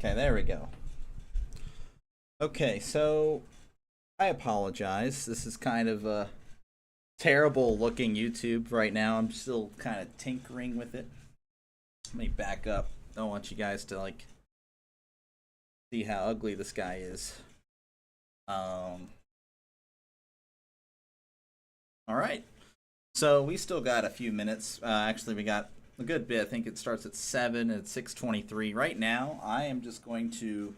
Okay, there we go. Okay, so I apologize. This is kind of a terrible looking YouTube right now. I'm still kind of tinkering with it. Let me back up. I don't want you guys to see how ugly this guy is. All right. So we still got a few minutes. Actually, we got a good bit. I think it starts at 7 and it's 6:23 right now. I am just going to,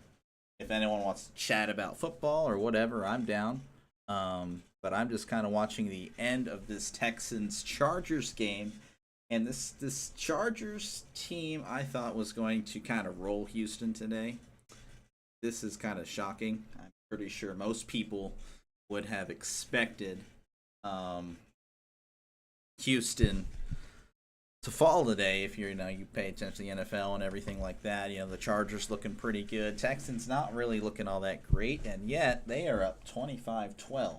if anyone wants to chat about football or whatever, I'm down. But I'm just kind of watching the end of this Texans Chargers game, and this Chargers team I thought was going to kind of roll Houston today. This is kind of shocking. I'm pretty sure most people would have expected Houston to fall today if you pay attention to the NFL and everything like that. The Chargers looking pretty good. Texans not really looking all that great, and yet they are up 25-12.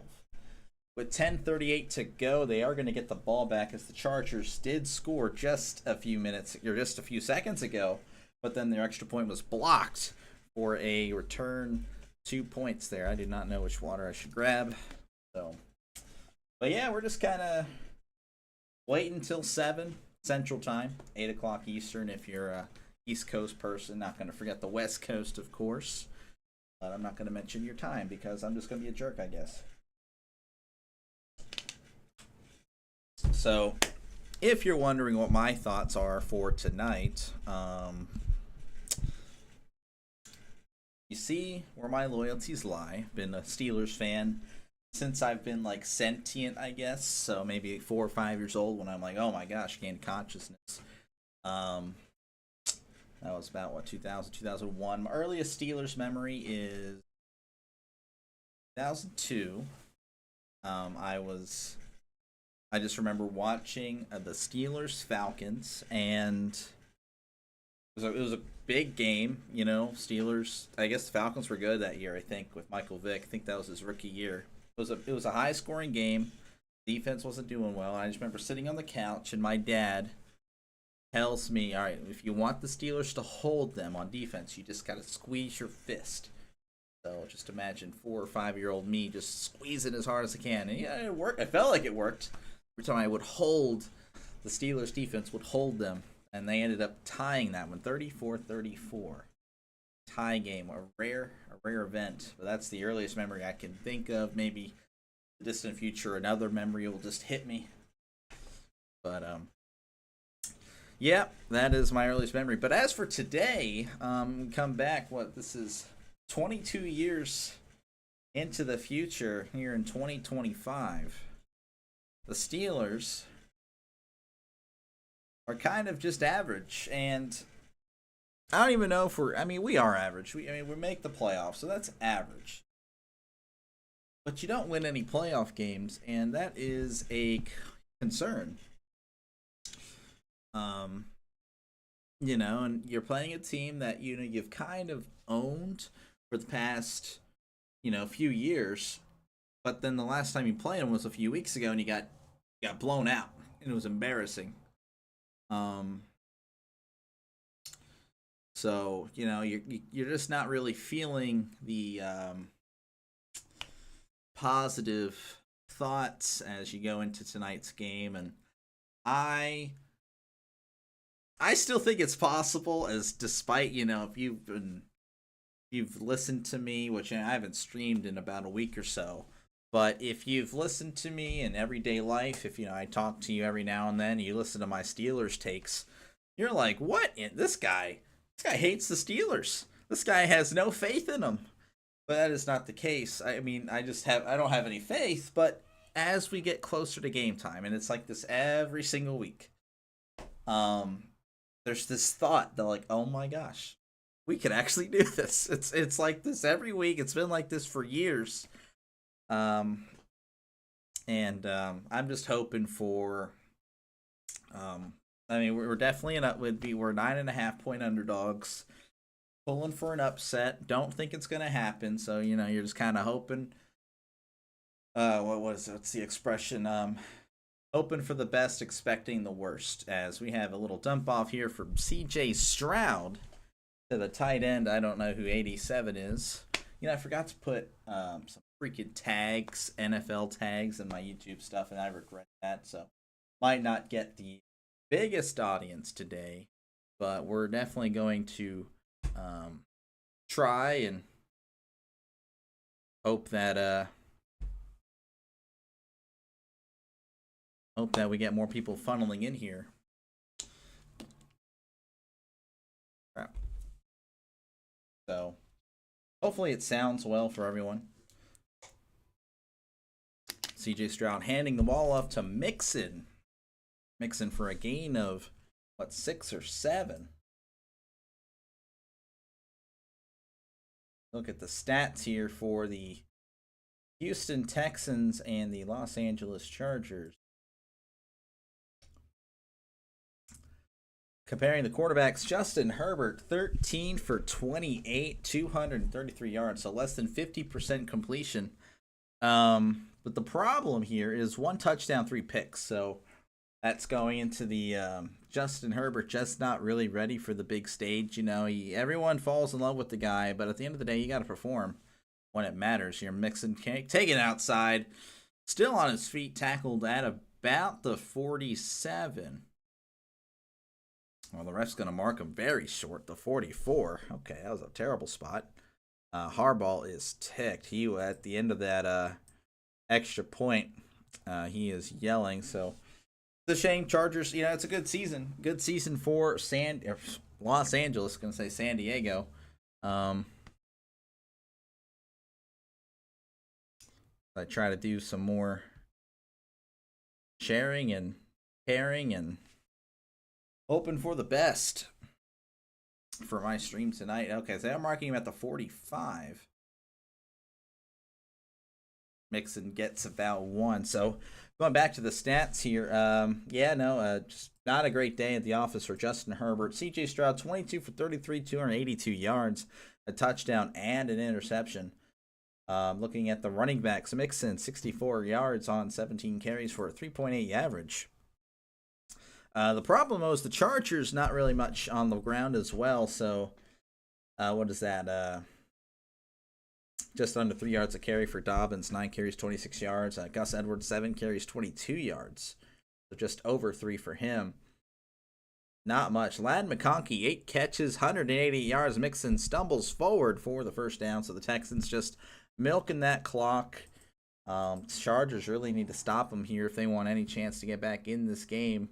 With 10:38 to go, they are going to get the ball back as the Chargers did score just a few seconds ago, but then their extra point was blocked for a return 2 points there. I did not know which water I should grab. But yeah, we're just kind of waiting until 7 Central Time, 8 o'clock Eastern if you're a East Coast person. Not going to forget the West Coast, of course. But I'm not going to mention your time because I'm just going to be a jerk, I guess. So, if you're wondering what my thoughts are for tonight, you see where my loyalties lie. Been a Steelers fan since I've been sentient, I guess. So maybe 4 or 5 years old when I'm like, oh my gosh, gained consciousness. That was about 2000, 2001. My earliest Steelers memory is 2002. I just remember watching the Steelers Falcons, and it was a big game. Steelers. I guess the Falcons were good that year. I think with Michael Vick. I think that was his rookie year. It was a high scoring game. Defense wasn't doing well. I just remember sitting on the couch, and my dad tells me, "All right, if you want the Steelers to hold them on defense, you just got to squeeze your fist." So just imagine 4 or 5-year-old me just squeezing as hard as I can, and yeah, it worked. It felt like it worked. Every time I would hold, the Steelers defense would hold them, and they ended up tying that one, 34-34. Tie game, a rare event. But that's the earliest memory I can think of. Maybe the distant future, another memory will just hit me. But yeah, that is my earliest memory. But as for today, come back. This is 22 years into the future here in 2025. The Steelers are kind of just average, and I don't even know if we are average. We make the playoffs, so that's average. But you don't win any playoff games, and that is a concern. And you're playing a team that you've kind of owned for the past few years, but then the last time you played them was a few weeks ago, and you got blown out, and it was embarrassing. So you're just not really feeling the positive thoughts as you go into tonight's game, and I still think it's possible, as despite if you've listened to me, which I haven't streamed in about a week or so. But if you've listened to me in everyday life, if I talk to you every now and then, you listen to my Steelers takes, you're like, what? This guy hates the Steelers. This guy has no faith in them. But that is not the case. I don't have any faith. But as we get closer to game time, and it's like this every single week, there's this thought that oh my gosh, we could actually do this. It's like this every week. It's been like this for years. I'm just hoping for, we're definitely we're 9.5 point underdogs, pulling for an upset. Don't think it's going to happen. So, you're just kind of hoping, what's the expression? Hoping for the best, expecting the worst, as we have a little dump off here from CJ Stroud. To the tight end, I don't know who 87 is. You know, I forgot to put some freaking tags, NFL tags, in my YouTube stuff, and I regret that. So, might not get the biggest audience today, but we're definitely going to try and hope that we get more people funneling in here. Crap. So, hopefully it sounds well for everyone. CJ Stroud handing the ball off to Mixon. Mixon for a gain of, what, 6 or 7? Look at the stats here for the Houston Texans and the Los Angeles Chargers. Comparing the quarterbacks, Justin Herbert, 13 for 28, 233 yards, so less than 50% completion. But the problem here is 1 touchdown, 3 picks. So that's going into the Justin Herbert just not really ready for the big stage. You know, everyone falls in love with the guy, but at the end of the day, you got to perform when it matters. You're mixing, taking outside, still on his feet, tackled at about the 47. Well, the ref's going to mark him very short, the 44. Okay, that was a terrible spot. Harbaugh is ticked. He, at the end of that extra point, he is yelling. So, it's a shame. Chargers, you know, it's a good season. Good season for Los Angeles. Going to say San Diego. I try to do some more sharing and caring and hoping for the best for my stream tonight. Okay, so I'm marking him at the 45. Mixon gets about 1. So going back to the stats here, just not a great day at the office for Justin Herbert. CJ Stroud, 22 for 33, 282 yards, a touchdown and an interception. Looking at the running backs, Mixon, 64 yards on 17 carries for a 3.8 average. The problem was the Chargers not really much on the ground as well. So, what is that? Just under 3 yards a carry for Dobbins, 9 carries, 26 yards. Gus Edwards, 7 carries, 22 yards. So just over 3 for him. Not much. Ladd McConkey, 8 catches, 188 yards. Mixon stumbles forward for the first down. So the Texans just milking that clock. Chargers really need to stop them here if they want any chance to get back in this game.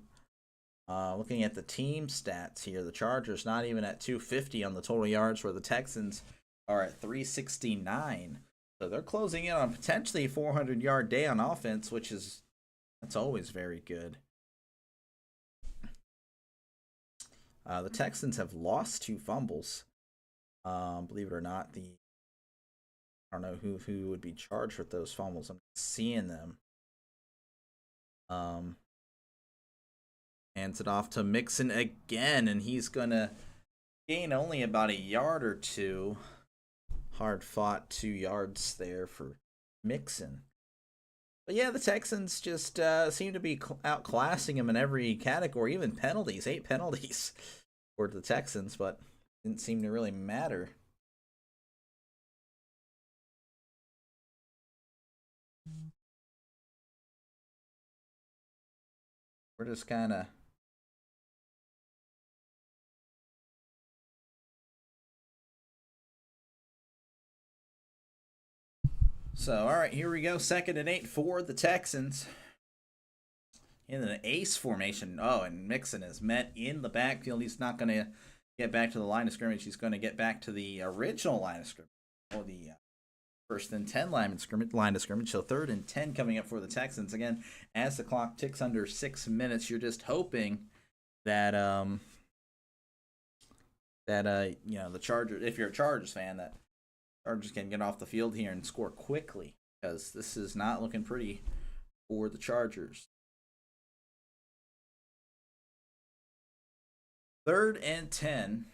Looking at the team stats here, the Chargers not even at 250 on the total yards, where the Texans are at 369. So they're closing in on potentially a 400-yard day on offense, that's always very good. The Texans have lost 2 fumbles. Believe it or not, I don't know who would be charged with those fumbles. I'm seeing them. Hands it off to Mixon again, and he's going to gain only about a yard or 2. Hard fought 2 yards there for Mixon. But yeah, the Texans just seem to be outclassing him in every category, even penalties. 8 penalties for the Texans, but didn't seem to really matter. We're just kind of So, all right, here we go. 2nd and 8 for the Texans. In an ace formation. Oh, and Mixon is met in the backfield. He's not going to get back to the line of scrimmage. He's going to get back to the original line of scrimmage. Or the 1st and 10 line of scrimmage. So 3rd and 10 coming up for the Texans. Again, as the clock ticks under 6 minutes, you're just hoping that the Chargers, if you're a Chargers fan, that Chargers can get off the field here and score quickly, because this is not looking pretty for the Chargers. 3rd and 10.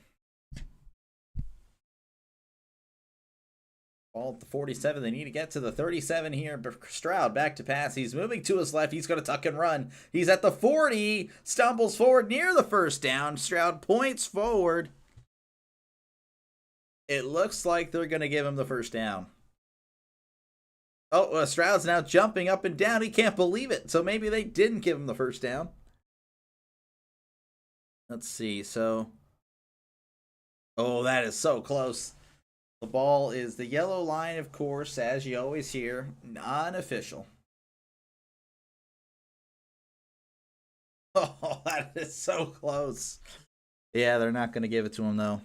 Ball at the 47. They need to get to the 37 here. Stroud back to pass. He's moving to his left. He's going to tuck and run. He's at the 40. Stumbles forward near the first down. Stroud points forward. It looks like they're going to give him the first down. Oh, Stroud's now jumping up and down. He can't believe it. So maybe they didn't give him the first down. Let's see. So, oh, that is so close. The ball is the yellow line, of course, as you always hear, non-official. Oh, that is so close. Yeah, they're not going to give it to him, though.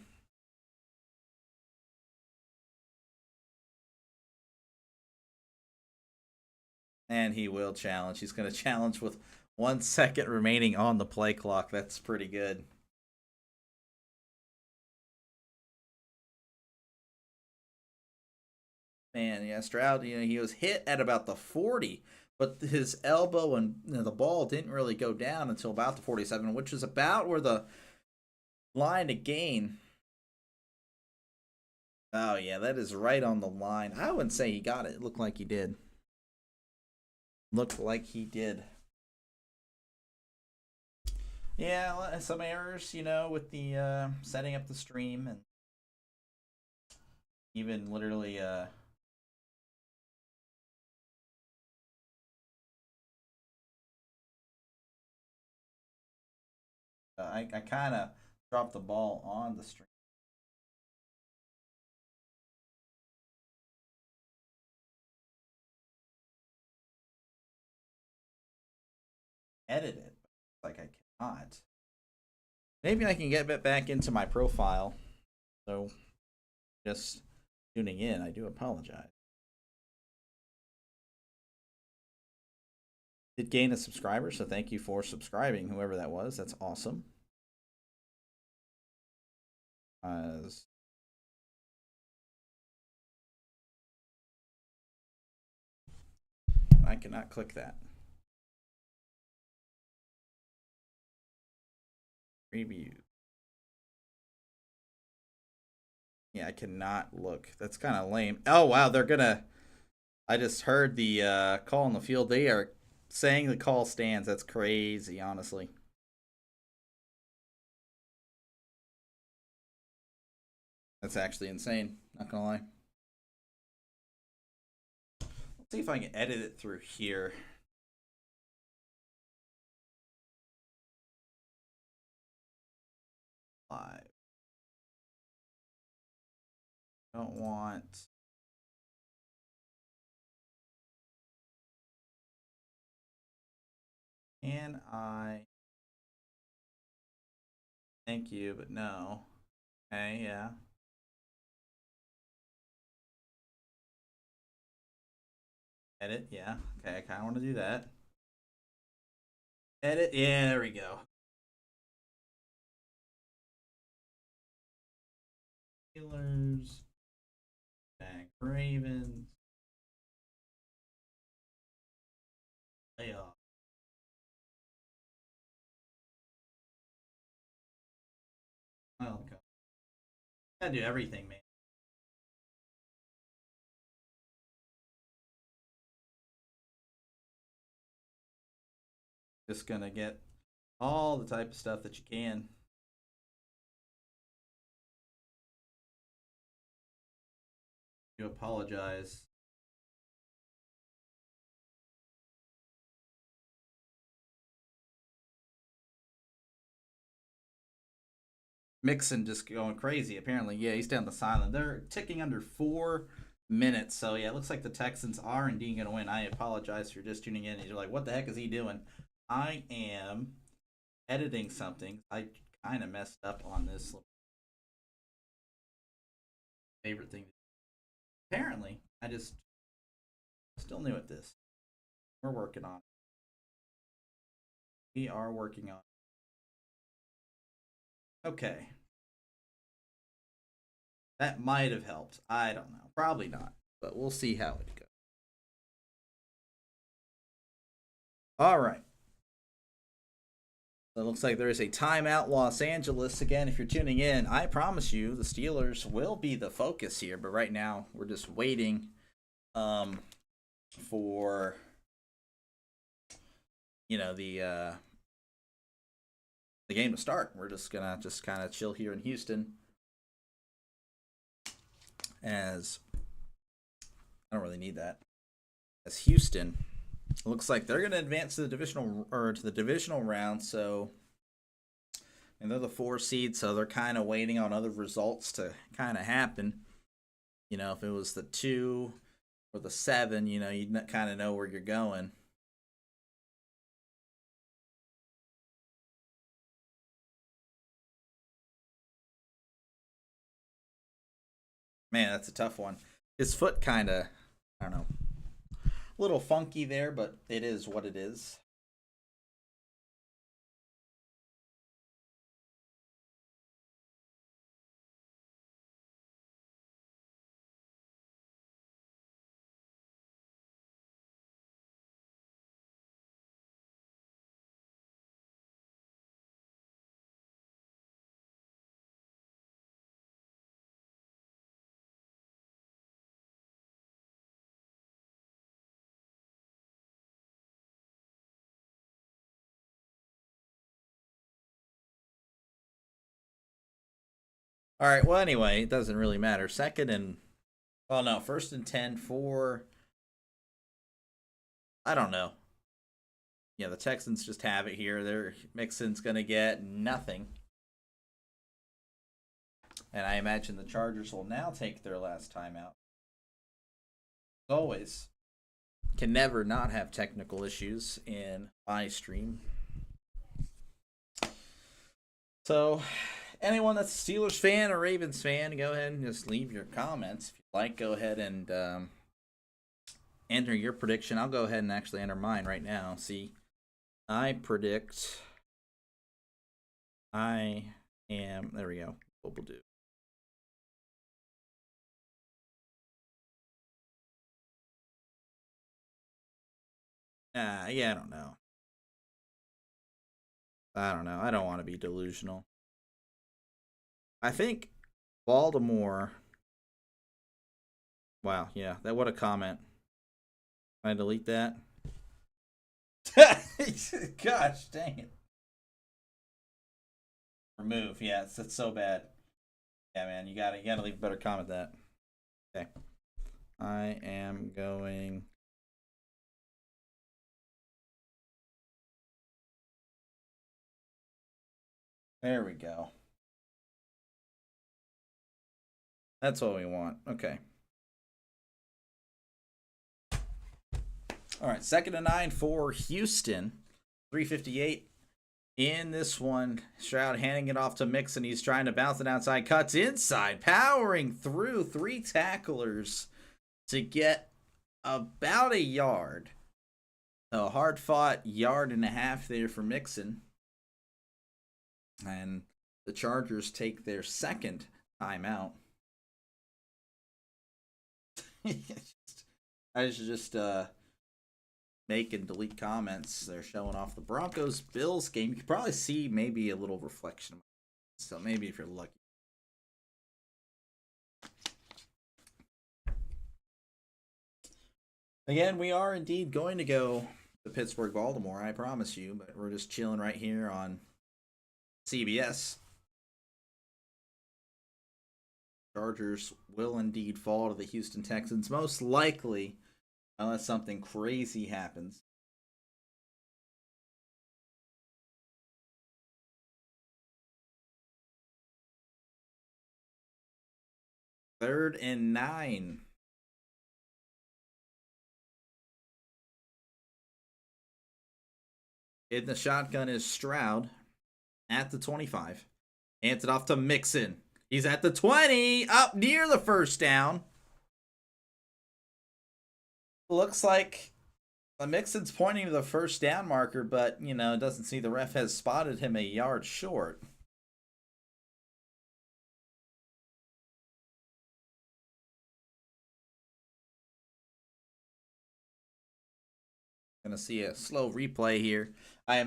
And he will challenge. He's going to challenge with 1 second remaining on the play clock. That's pretty good. Man, yeah, Stroud, he was hit at about the 40, but his elbow and the ball didn't really go down until about the 47, which is about where the line to gain. Oh, yeah, that is right on the line. I wouldn't say he got it. It looked like he did. Looked like he did. Yeah, some errors, with the setting up the stream and even literally I kind of dropped the ball on the stream. Edit it. Like I cannot. Maybe I can get back into my profile. So just tuning in, I do apologize. Did gain a subscriber, so thank you for subscribing, whoever that was. That's awesome. I cannot click that. Preview. Yeah, I cannot look. That's kind of lame. Oh, wow, they're going to... I just heard the call on the field. They are saying the call stands. That's crazy, honestly. That's actually insane. Not going to lie. Let's see if I can edit it through here. Live. Don't want... Can I... Thank you, but no. Okay, yeah. Edit, yeah. Okay, I kind of want to do that. Edit, yeah, there we go. Steelers, back Ravens, playoff. Oh, okay. Gotta do everything, man. Just gonna get all the type of stuff that you can. You apologize. Mixon just going crazy, apparently. Yeah, he's down the silent. They're ticking under 4 minutes. So, yeah, it looks like the Texans are indeed going to win. I apologize for just tuning in. You're like, what the heck is he doing? I am editing something. I kind of messed up on this favorite thing. Apparently, I just still new at this. We're working on it. We are working on it. Okay. That might have helped. I don't know. Probably not. But we'll see how it goes. All right. So it looks like there is a timeout, Los Angeles. Again, if you're tuning in, I promise you the Steelers will be the focus here. But right now, we're just waiting for, the game to start. We're just going to kind of chill here in Houston. as I don't really need that. As Houston looks like they're going to advance to the divisional round, so and they're the 4 seed, so they're kind of waiting on other results to kind of happen. You know, if it was the 2 or the 7, you know, you'd kind of know where you're going. Man, that's a tough one. His foot kind of, I don't know, a little funky there, but it is what it is. All right. Well, anyway, it doesn't really matter. Second and, well, no, first and 10 for, I don't know. Yeah, the Texans just have it here. They're Mixon's going to get nothing. And I imagine the Chargers will now take their last timeout. Always. Can never not have technical issues in my stream. So, anyone that's a Steelers fan or Ravens fan, go ahead and just leave your comments. If you'd like, go ahead and enter your prediction. I'll go ahead and actually enter mine right now. See, I predict there we go. What we'll do. Yeah, I don't know. I don't know. I don't want to be delusional. I think Baltimore. Wow, yeah, that what a comment. Can I delete that? Gosh, dang it. Remove, yeah, that's so bad. Yeah, man, you gotta leave a better comment that. Okay. I am going. There we go. That's what we want. Okay. All right, 2nd and 9 for Houston. 3:58 in this one. Stroud handing it off to Mixon. He's trying to bounce it outside. Cuts inside, powering through 3 tacklers to get about a yard. A hard-fought yard and a half there for Mixon. And the Chargers take their 2nd timeout. I should just make and delete comments. They're showing off the Broncos-Bills game. You can probably see maybe a little reflection. So maybe if you're lucky. Again, we are indeed going to go to Pittsburgh, Baltimore, I promise you. But we're just chilling right here on CBS. Chargers will indeed fall to the Houston Texans, most likely, unless something crazy happens. Third and 9. In the shotgun is Stroud at the 25. Hands it off to Mixon. He's at the 20, up near the first down. Looks like Mixon's pointing to the first down marker, but, you know, doesn't see the ref has spotted him a yard short. Gonna see a slow replay here. I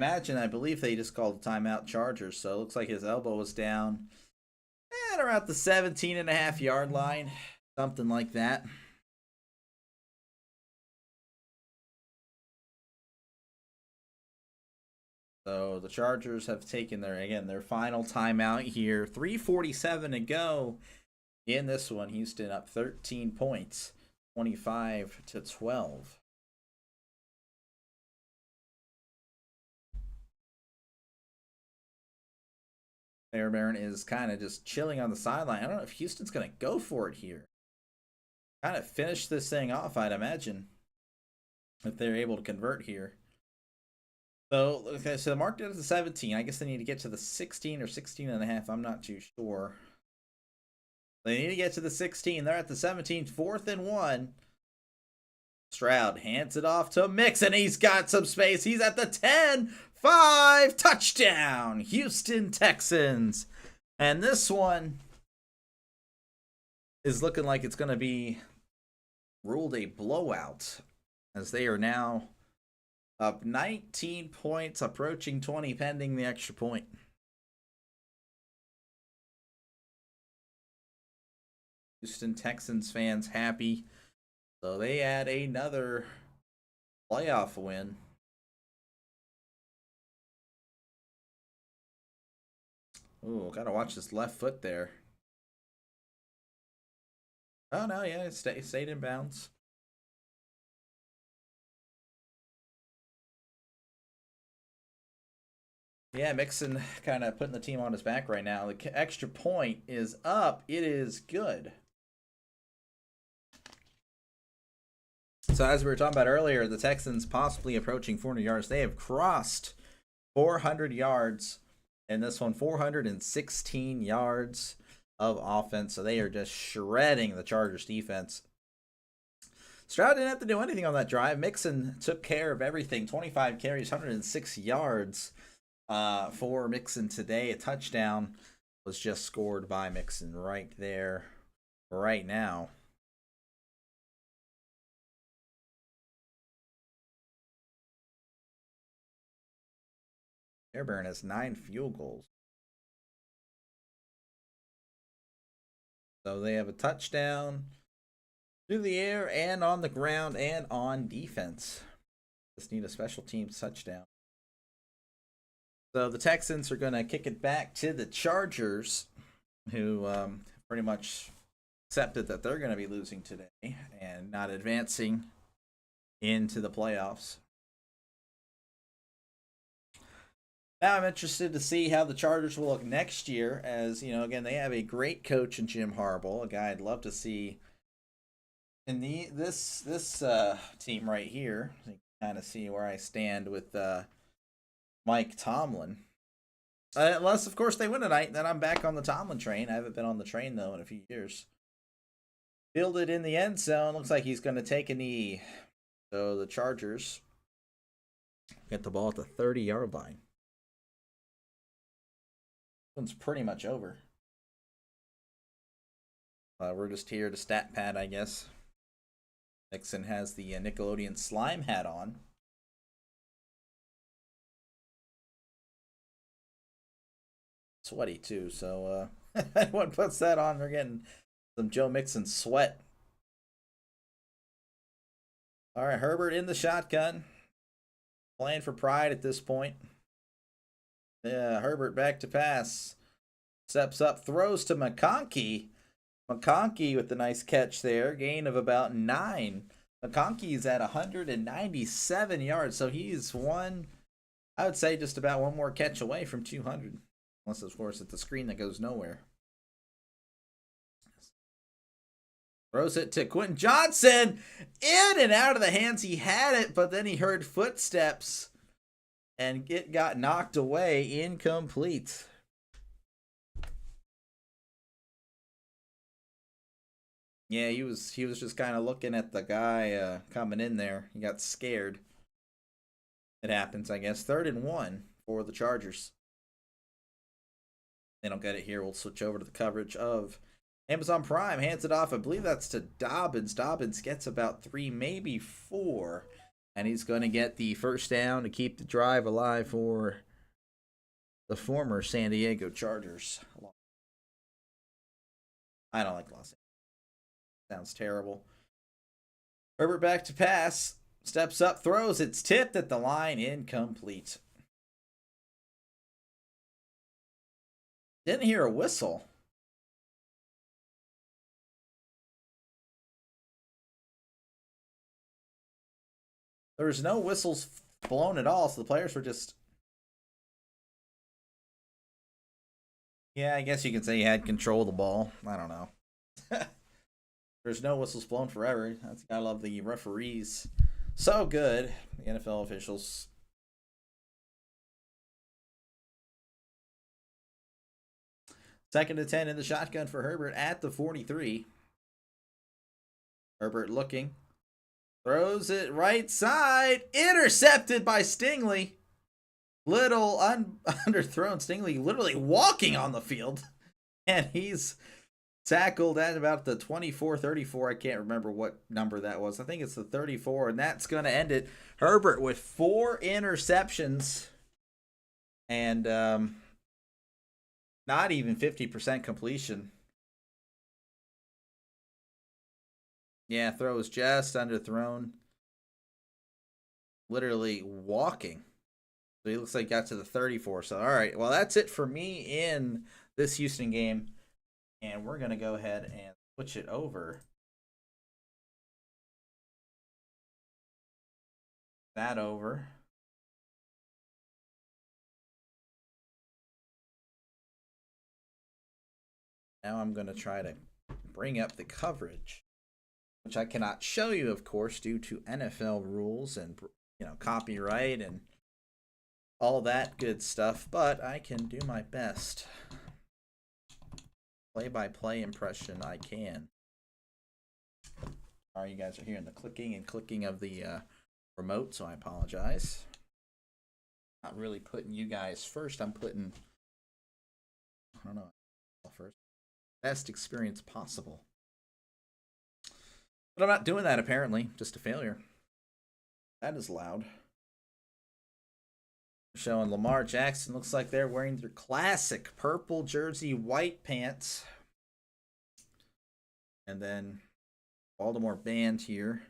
believe they just called the timeout Chargers, so it looks like his elbow was down at around the 17.5-yard line, something like that. So the Chargers have taken their final timeout here. 3:47 to go In this one, Houston up 13 points, 25-12. Fairbairn is kind of just chilling on the sideline. I don't know if Houston's going to go for it here. Kind of finish this thing off, I'd imagine, if they're able to convert here. So, okay, so the mark did at the 17. I guess they need to get to the 16 or 16 and a half. I'm not too sure. They need to get to the 16. They're at the 17, 4th and 1. Stroud hands it off to Mixon. He's got some space. He's at the 10. 5, touchdown, Houston Texans. And this one is looking like it's going to be ruled a blowout, as they are now up 19 points, approaching 20, pending the extra point. Houston Texans fans happy. So they add another playoff win. Ooh, gotta watch this left foot there. Oh, no, yeah, it stayed in bounds. Yeah, Mixon kind of putting the team on his back right now. The extra point is up. It is good. So as we were talking about earlier, the Texans possibly approaching 400 yards. They have crossed 400 yards in this one, 416 yards of offense. So they are just shredding the Chargers defense. Stroud didn't have to do anything on that drive. Mixon took care of everything. 25 carries, 106 yards for Mixon today. A touchdown was just scored by Mixon right there, right now. Fairbairn has 9 field goals. So they have a touchdown through the air and on the ground and on defense. Just need a special teams touchdown. So the Texans are going to kick it back to the Chargers, who pretty much accepted that they're going to be losing today and not advancing into the playoffs. Now I'm interested to see how the Chargers will look next year, as, you know, again, they have a great coach in Jim Harbaugh, a guy I'd love to see in this team right here. So you can kind of see where I stand with Mike Tomlin. Unless, of course, they win tonight, then I'm back on the Tomlin train. I haven't been on the train, though, in a few years. Fielded in the end zone. Looks like he's going to take a knee. So the Chargers get the ball at the 30-yard line. One's pretty much over. We're just here to stat pad, I guess. Nixon has the Nickelodeon slime hat on. Sweaty too, so anyone puts that on, they're getting some Joe Mixon sweat. All right, Herbert in the shotgun, playing for pride at this point. Yeah, Herbert back to pass. Steps up, throws to McConkey. McConkey with the nice catch there. Gain of about 9. McConkey's at 197 yards, so he's one, I would say, just about one more catch away from 200. Unless, of course, it's the screen that goes nowhere. Throws it to Quentin Johnson. In and out of the hands. He had it, but then he heard footsteps. And it got knocked away, incomplete. Yeah, he was just kind of looking at the guy coming in there. He got scared. It happens, I guess. 3rd and 1 for the Chargers. They don't get it here. We'll switch over to the coverage of Amazon Prime. Hands it off. I believe that's to Dobbins. Dobbins gets about 3, maybe 4. And he's going to get the first down to keep the drive alive for the former San Diego Chargers. I don't like Los Angeles. Sounds terrible. Herbert back to pass. Steps up, throws. It's tipped at the line. Incomplete. Didn't hear a whistle. There was no whistles blown at all, so the players were just. Yeah, I guess you could say he had control of the ball. I don't know. There's no whistles blown forever. I love the referees. So good. The NFL officials. Second and 10 in the shotgun for Herbert at the 43. Herbert looking. Throws it right side. Intercepted by Stingley. Little underthrown. Stingley literally walking on the field. And he's tackled at about the 24-34. I can't remember what number that was. I think it's the 34. And that's going to end it. Herbert with 4 interceptions. And not even 50% completion. Yeah, throw was just underthrown. Literally walking. So he looks like he got to the 34. So, all right. Well, that's it for me in this Houston game. And we're going to go ahead and switch it over. That over. Now I'm going to try to bring up the coverage, which I cannot show you, of course, due to NFL rules and, copyright and all that good stuff, but I can do my best. Play-by-play impression I can. Sorry, you guys are hearing the clicking of the remote, so I apologize. Not really putting you guys first. I'm putting, I don't know, first. Best experience possible. But I'm not doing that, apparently. Just a failure. That is loud. Showing Lamar Jackson. Looks like they're wearing their classic purple jersey, white pants. And then Baltimore band here.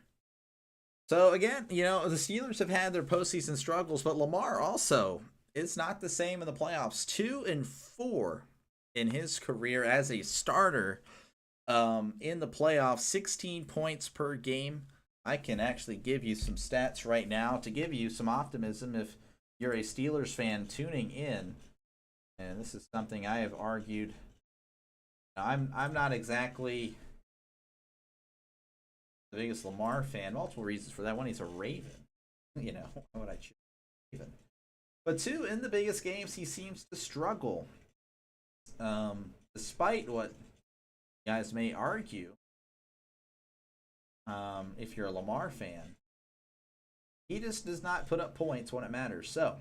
So, again, the Steelers have had their postseason struggles, but Lamar also is not the same in the playoffs. 2-4 in his career as a starter. In the playoffs, 16 points per game. I can actually give you some stats right now to give you some optimism if you're a Steelers fan tuning in. And this is something I have argued. I'm not exactly the biggest Lamar fan. Multiple reasons for that. One, he's a Raven. Why would I choose Raven? But 2, in the biggest games, he seems to struggle. Despite what you guys may argue, if you're a Lamar fan, he just does not put up points when it matters. So,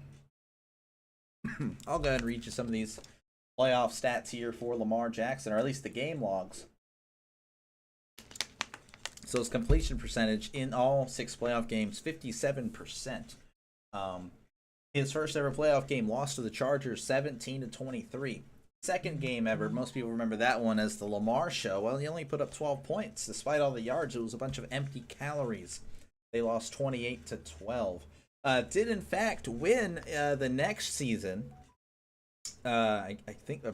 I'll go ahead and read you some of these playoff stats here for Lamar Jackson, or at least the game logs. So his completion percentage in all 6 playoff games, 57%. His first ever playoff game lost to the Chargers, 17-23. Second game ever, most people remember that one as the Lamar show. Well, he only put up 12 points. Despite all the yards, it was a bunch of empty calories. They lost 28-12. Did in fact win the next season. I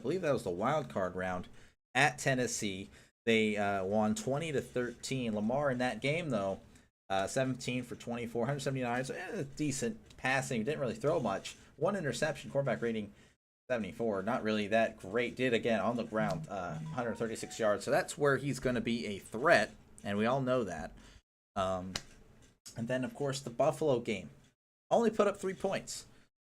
believe that was the wild card round at Tennessee. They won 20-13. Lamar in that game though, 17 for 24, 179 yards, decent passing. Didn't really throw much. 1 interception. Quarterback rating 74. Not really that great. Did again on the ground, 136 yards. So that's where he's going to be a threat, and we all know that. And then, of course, the Buffalo game. Only put up 3 points.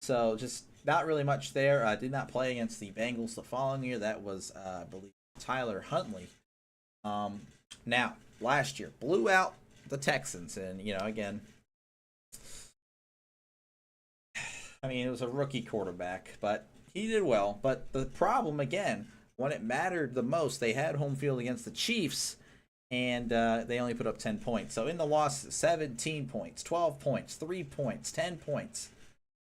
So just not really much there. Did not play against the Bengals the following year. That was, I believe, Tyler Huntley. Now, last year, blew out the Texans. And, again, it was a rookie quarterback. But he did well. But the problem, again, when it mattered the most, they had home field against the Chiefs. And they only put up 10 points. So in the loss, 17 points, 12 points, 3 points, 10 points.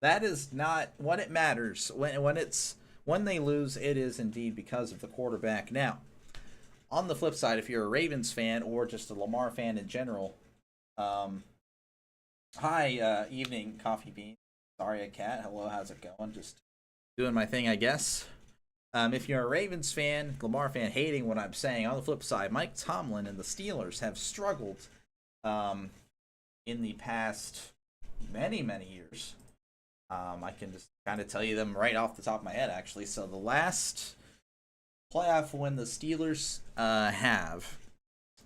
That is not when it matters. When they lose, it is indeed because of the quarterback. Now, on the flip side, if you're a Ravens fan or just a Lamar fan in general, hi, evening, Coffee Bean. Sorry, Cat. Hello, how's it going? Just doing my thing, I guess. If you're a Ravens fan, Lamar fan, hating what I'm saying, on the flip side, Mike Tomlin and the Steelers have struggled in the past many, many years. I can just kind of tell you them right off the top of my head, actually. So the last playoff win the Steelers have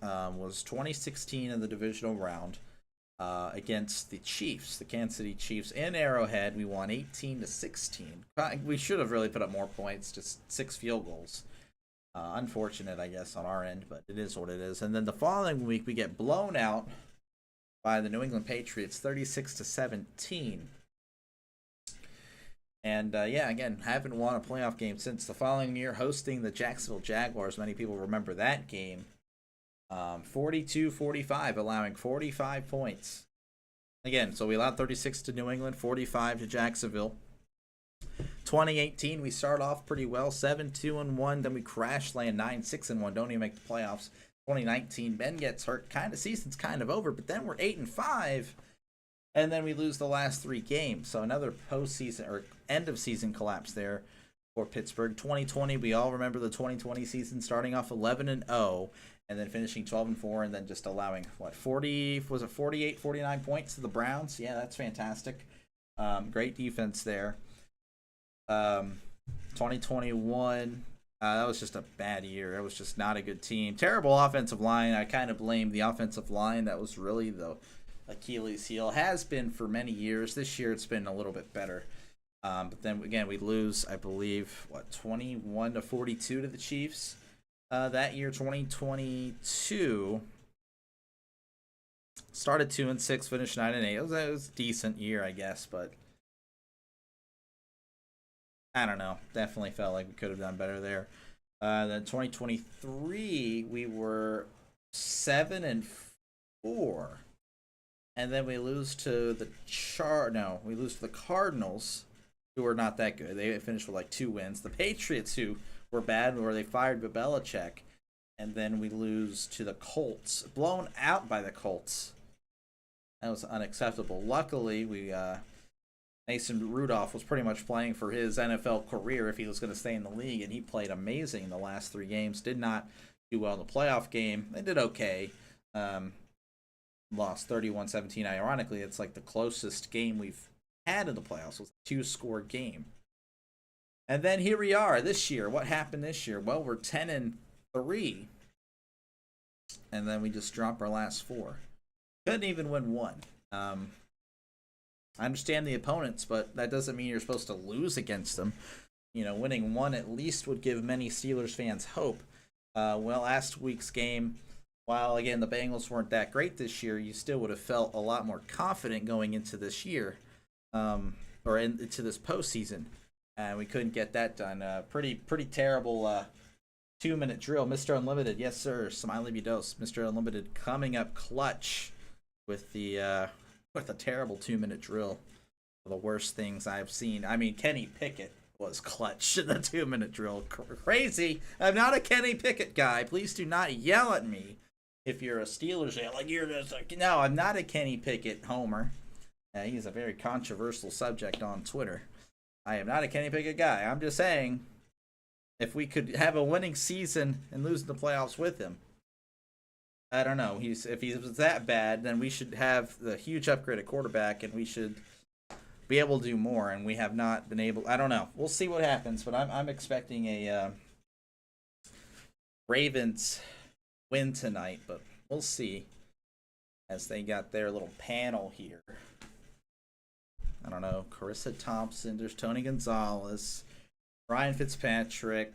was 2016 in the divisional round against the Chiefs, the Kansas City Chiefs in Arrowhead. We won 18-16. We should have really put up more points, just 6 field goals. Unfortunate, I guess, on our end, but it is what it is. And then the following week, we get blown out by the New England Patriots, 36-17. And yeah, again, haven't won a playoff game since the following year, hosting the Jacksonville Jaguars. Many people remember that game. 42-45, allowing 45 points. Again, so we allowed 36 to New England, 45 to Jacksonville. 2018, we start off pretty well, 7-2-1. Then we crash land 9-6-1. Don't even make the playoffs. 2019, Ben gets hurt. Season's kind of over, but then we're 8-5. And then we lose the last 3 games. So another postseason or end of season collapse there for Pittsburgh. 2020, we all remember the 2020 season starting off 11-0 and then finishing 12-4 and then just allowing 48, 49 points to the Browns. Yeah, that's fantastic. Great defense there. 2021, that was just a bad year. It was just not a good team. Terrible offensive line. I kind of blame the offensive line. That was really the Achilles heel. Has been for many years. This year it's been a little bit better. But then again, we lose, I believe, 21-42 to the Chiefs. That year, 2022, started 2-6, finished 9-8. It was a decent year, I guess, but I don't know. Definitely felt like we could have done better there. Then 2023, we were 7-4. And then we lose to the we lose to the Cardinals, who are not that good. They finished with 2 wins. The Patriots, who were bad, where they fired Belichick. And then we lose to the Colts, blown out by the Colts. That was unacceptable. Luckily, Mason Rudolph was pretty much playing for his NFL career if he was going to stay in the league, and he played amazing in the last 3 games. Did not do well in the playoff game. They did okay. Lost 31-17. Ironically, it's the closest game we've had in the playoffs. It was a 2-score game. And then here we are this year. What happened this year? Well, we're 10-3. And then we just drop our last 4. Couldn't even win 1. I understand the opponents, but that doesn't mean you're supposed to lose against them. Winning 1 at least would give many Steelers fans hope. Well, last week's game, while, again, the Bengals weren't that great this year, you still would have felt a lot more confident going into this year, or into this postseason. And we couldn't get that done. Pretty terrible 2-minute drill. Mr. Unlimited, yes, sir. Smiley be dose. Mr. Unlimited coming up clutch with a terrible 2-minute drill. The worst things I've seen. I mean, Kenny Pickett was clutch in the 2-minute drill. Crazy. I'm not a Kenny Pickett guy. Please do not yell at me if you're a Steelers fan. You're just no, I'm not a Kenny Pickett homer. He's a very controversial subject on Twitter. I am not a Kenny Pickett guy. I'm just saying, if we could have a winning season and lose the playoffs with him, I don't know. If he was that bad, then we should have the huge upgrade at quarterback, and we should be able to do more. And we have not been able. I don't know. We'll see what happens, but I'm expecting a Ravens win tonight, but we'll see as they got their little panel here. I don't know. Carissa Thompson, there's Tony Gonzalez, Ryan Fitzpatrick,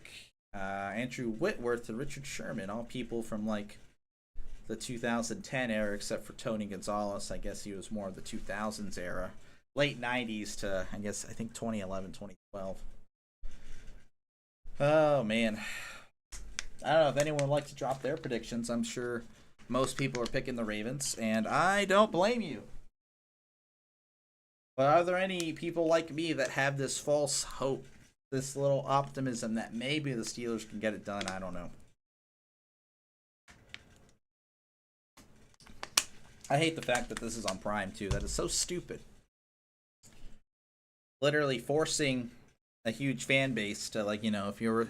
Andrew Whitworth, and Richard Sherman. All people from the 2010 era, except for Tony Gonzalez. I guess he was more of the 2000s era. Late 90s to, I think 2011, 2012. Oh, man. I don't know if anyone would like to drop their predictions. I'm sure most people are picking the Ravens, and I don't blame you. But are there any people like me that have this false hope, this little optimism that maybe the Steelers can get it done? I don't know. I hate the fact that this is on Prime, too. That is so stupid. Literally forcing a huge fan base to, if you're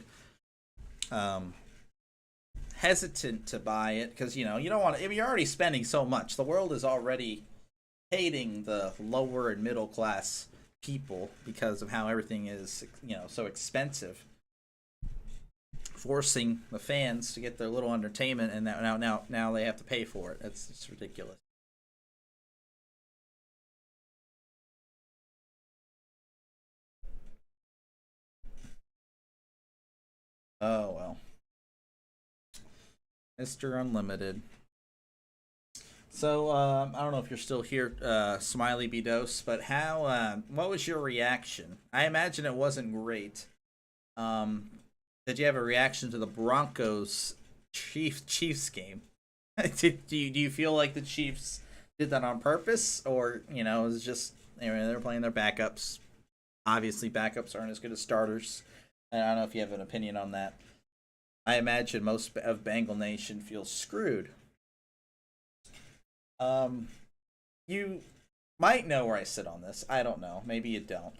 hesitant to buy it, because, you don't want to, you're already spending so much. The world is already hating the lower and middle class people because of how everything is, so expensive, forcing the fans to get their little entertainment, and now they have to pay for it. That's just ridiculous. Oh well, Mr. Unlimited. So I don't know if you're still here, Smiley B Dose, but what was your reaction? I imagine it wasn't great. Um, did you have a reaction to the Broncos Chiefs game? Do you feel like the Chiefs did that on purpose, or it was just they're playing their backups? Obviously, backups aren't as good as starters. And I don't know if you have an opinion on that. I imagine most of Bengal Nation feels screwed. Um, you might know where I sit on this. I don't know. Maybe you don't.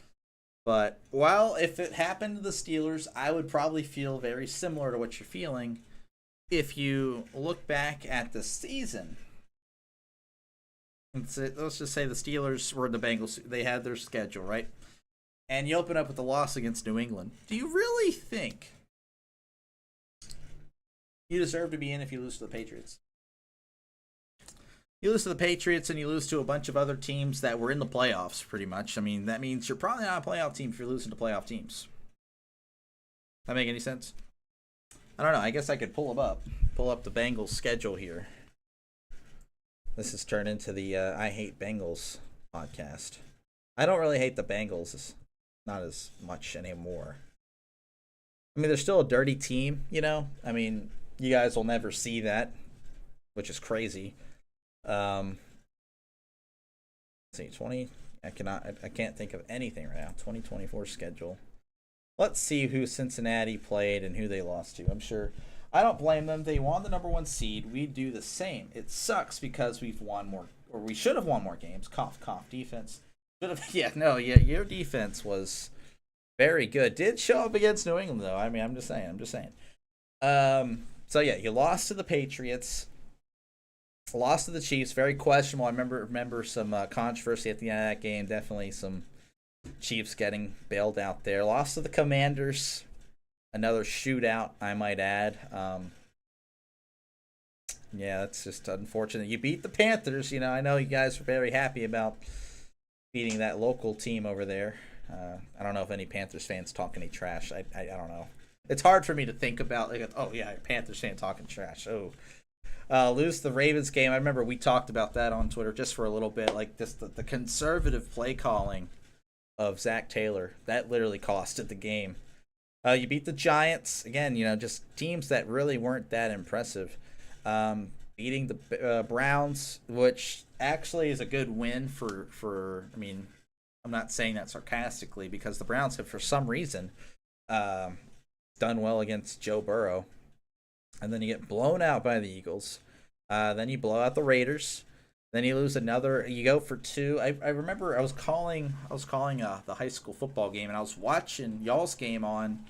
But well, if it happened to the Steelers, I would probably feel very similar to what you're feeling. If you look back at the season, let's just say the Steelers were the Bengals. They had their schedule, right? And you open up with the loss against New England. Do you really think you deserve to be in if you lose to the Patriots? You lose to the Patriots and you lose to a bunch of other teams that were in the playoffs, pretty much. I mean, that means you're probably not a playoff team if you're losing to playoff teams. That make any sense? I don't know. I guess I could pull them up. Pull up the Bengals schedule here. This has turned into the I Hate Bengals podcast. I don't really hate the Bengals. Not as much anymore. I mean, they're still a dirty team, I mean, you guys will never see that, which is crazy. Let's see, 20. I can't think of anything right now. 2024 schedule. Let's see who Cincinnati played and who they lost to. I'm sure. I don't blame them. They won the number 1 seed. We do the same. It sucks because we've won more, or we should have won more games. Cough, cough. Defense. Your defense was very good. Did show up against New England, though. I mean, I'm just saying. So yeah, you lost to the Patriots, lost to the Chiefs. Very questionable. I remember some controversy at the end of that game. Definitely some Chiefs getting bailed out there. Lost to the Commanders. Another shootout, I might add. Yeah, that's just unfortunate. You beat the Panthers. I know you guys were very happy about beating that local team over there. I don't know if any Panthers fans talk any trash. I don't know. It's hard for me to think about, like, oh yeah, Panthers fan talking trash. Oh, lose the Ravens game. I remember we talked about that on Twitter just for a little bit. Like this, the conservative play calling of Zach Taylor that literally costed the game. You beat the Giants again. Just teams that really weren't that impressive. Beating the Browns, which actually is a good win for. I mean, I'm not saying that sarcastically because the Browns have, for some reason, done well against Joe Burrow, and then you get blown out by the Eagles. Then you blow out the Raiders. Then you lose another. You go for 2. I remember I was calling the high school football game, and I was watching y'all's game on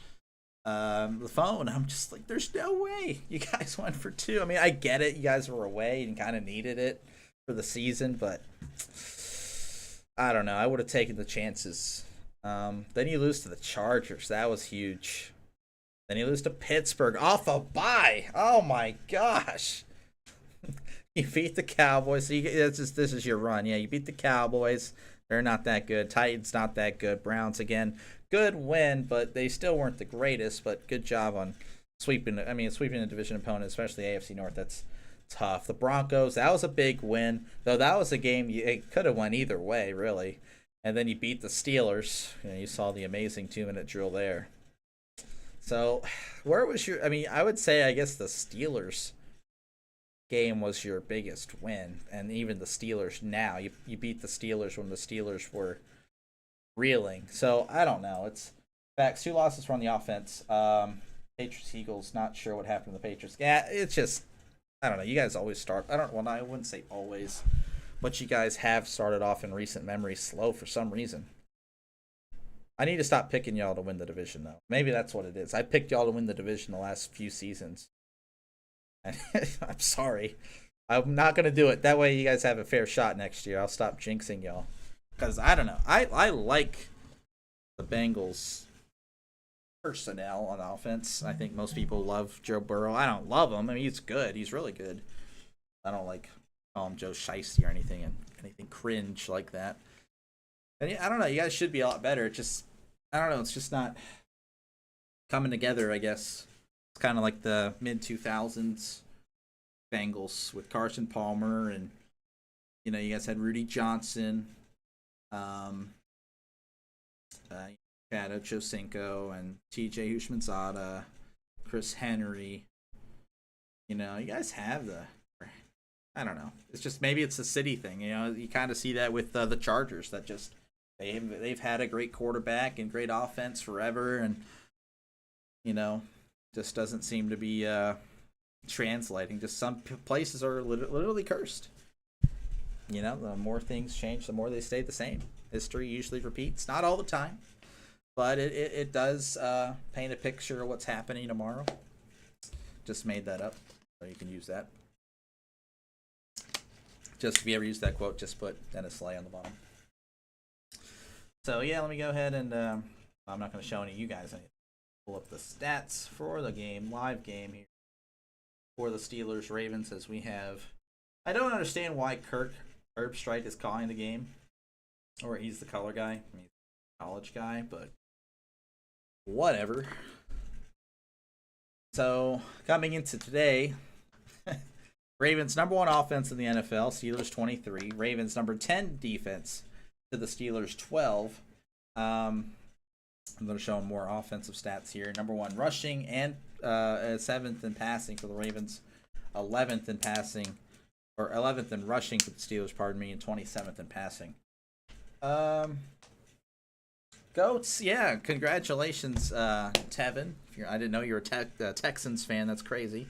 the phone. I'm just like, there's no way you guys went for 2. I mean, I get it. You guys were away and kind of needed it for the season, but I don't know. I would have taken the chances. Then you lose to the Chargers. That was huge. Then you lose to Pittsburgh off a bye. Oh my gosh. You beat the Cowboys. So this is your run. Yeah, you beat the Cowboys. They're not that good. Titans not that good. Browns again, good win, but they still weren't the greatest. But good job on sweeping. Sweeping the division opponent, especially AFC North. That's tough. The Broncos. That was a big win, though. That was a game it could have went either way, really. And then you beat the Steelers. You saw the amazing 2-minute drill there. So, where was your? I would say, I guess the Steelers game was your biggest win, and even the Steelers now. You beat the Steelers when the Steelers were reeling. So I don't know. It's facts. 2 losses from the offense. Patriots, Eagles. Not sure what happened to the Patriots. Yeah, it's just I don't know. You guys always start. I wouldn't say always, but you guys have started off in recent memory slow for some reason. I need to stop picking y'all to win the division, though. Maybe that's what it is. I picked y'all to win the division the last few seasons. I'm sorry. I'm not gonna do it. That way, you guys have a fair shot next year. I'll stop jinxing y'all. Because I don't know. I like the Bengals personnel on offense. I think most people love Joe Burrow. I don't love him. I mean, he's good. He's really good. I don't like call him Joe Shiesty or anything cringe like that. And yeah, I don't know. You guys should be a lot better. It just I don't know. It's just not coming together. I guess it's kind of like the mid 2000s Bengals with Carson Palmer and you guys had Rudy Johnson, um, Chad Ochocinco and T.J. Hushmanzada, Chris Henry. You guys have the. I don't know. It's just maybe it's a city thing. You kind of see that with the Chargers that just they've had a great quarterback and great offense forever, and just doesn't seem to be translating. Just some places are literally cursed. The more things change, the more they stay the same. History usually repeats, not all the time, but it does paint a picture of what's happening tomorrow. Just made that up, so you can use that. Just if you ever use that quote, just put Dennis Slay on the bottom. So yeah, let me go ahead and I'm not going to show any of you guys anything. Pull up the stats for the game, live game here for the Steelers Ravens as we have. I don't understand why Kirk Herbstreit is calling the game, or he's the color guy. I mean, he's a college guy, but whatever. So coming into today. Ravens number 1 offense in the NFL, Steelers 23. Ravens number 10 defense to the Steelers 12. I'm going to show them more offensive stats here. Number 1 rushing and 7th in passing for the Ravens, 11th in passing, or 11th in rushing for the Steelers, pardon me, and 27th in passing. Goats, yeah, congratulations, Tevin. I didn't know you were a Texans fan. That's crazy.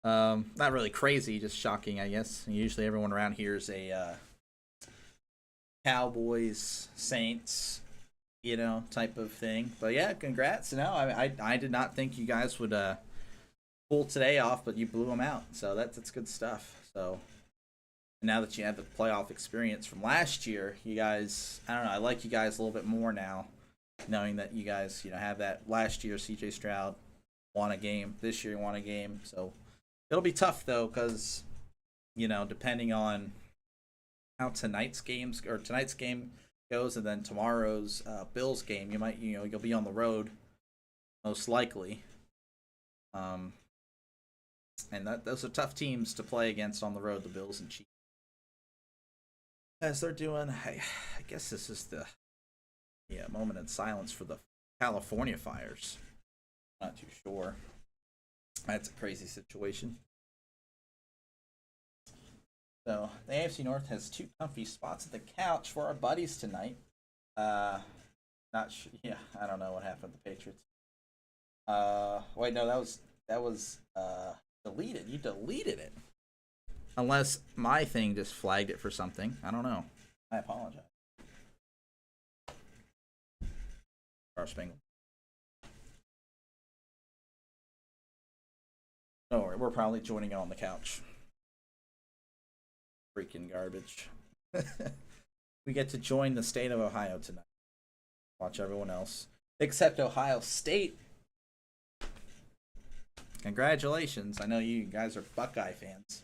Not really crazy, just shocking, I guess. Usually everyone around here is a Cowboys, Saints, type of thing. But yeah, congrats. No, I did not think you guys would pull today off, but you blew them out. So that's good stuff. So now that you have the playoff experience from last year, you guys, I don't know, I like you guys a little bit more now, knowing that you guys, have that last year C.J. Stroud won a game, this year he won a game, so it'll be tough though, because depending on how tonight's game goes, and then tomorrow's Bills game, you'll be on the road most likely, and those are tough teams to play against on the road, the Bills and Chiefs. As they're doing, I guess this is the moment in silence for the California fires. Not too sure. That's a crazy situation. So the AFC North has 2 comfy spots at the couch for our buddies tonight. Not sure. Yeah, I don't know what happened to the Patriots. Wait, no, that was deleted. You deleted it. Unless my thing just flagged it for something. I don't know. I apologize. Star Spangled. Don't worry, we're probably joining on the couch. Freaking garbage. We get to join the state of Ohio tonight. Watch everyone else. Except Ohio State. Congratulations. I know you guys are Buckeye fans.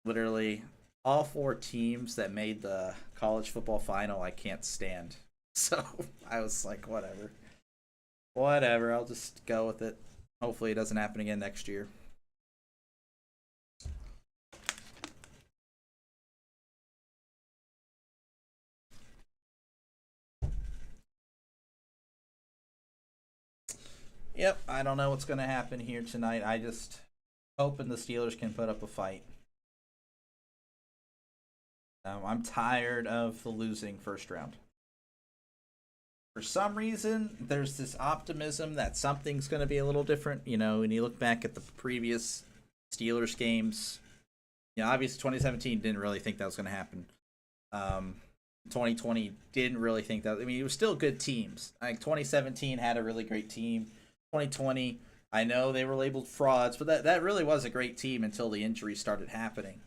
Literally, all 4 teams that made the college football final I can't stand. So, I was like, whatever. Whatever, I'll just go with it. Hopefully it doesn't happen again next year. Yep, I don't know what's going to happen here tonight. I just hoping the Steelers can put up a fight. I'm tired of the losing first round. For some reason, there's this optimism that something's going to be a little different. When you look back at the previous Steelers games, obviously 2017 didn't really think that was going to happen. 2020 didn't really think that. I mean, it was still good teams. Like 2017 had a really great team. 2020 I know they were labeled frauds, but that really was a great team until the injuries started happening.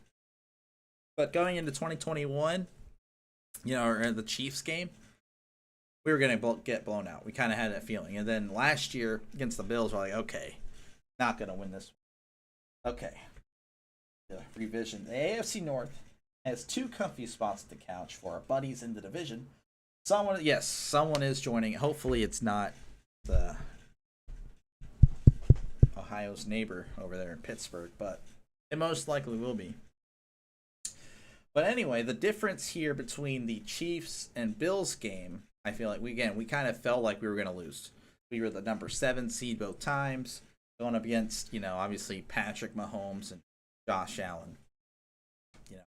But going into 2021, or the Chiefs game, we were going to get blown out. We kind of had that feeling. And then last year against the Bills, we're like, okay, not going to win this. Okay. Revision. The AFC North has 2 comfy spots at the couch for our buddies in the division. Someone is joining. Hopefully it's not the Ohio's neighbor over there in Pittsburgh, but it most likely will be. But anyway, the difference here between the Chiefs and Bills game, I feel like we kind of felt like we were going to lose. We were the number 7 seed both times, going up against, obviously Patrick Mahomes and Josh Allen.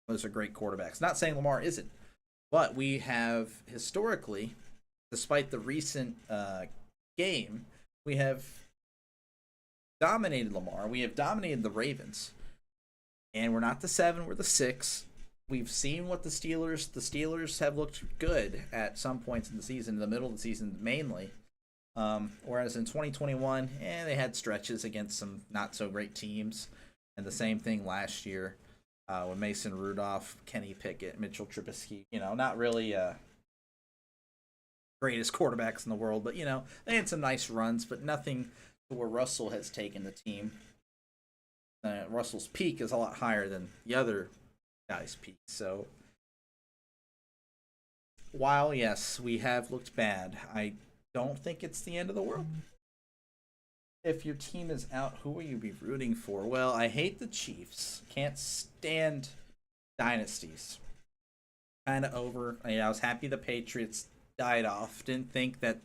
Those are great quarterbacks. Not saying Lamar isn't, but we have historically, despite the recent game, we have dominated Lamar. We have dominated the Ravens. And we're not the 7, we're the 6. We've seen what the Steelers have looked good at some points in the season, in the middle of the season mainly. Whereas in 2021, they had stretches against some not so great teams. And the same thing last year with Mason Rudolph, Kenny Pickett, Mitchell Trubisky. Not really greatest quarterbacks in the world, but they had some nice runs, but nothing to where Russell has taken the team. Russell's peak is a lot higher than the other guys' peak. So while yes, we have looked bad, I don't think it's the end of the world. If your team is out, who will you be rooting for? Well, I hate the Chiefs. Can't stand dynasties. Kind of over. I was happy the Patriots died off. Didn't think that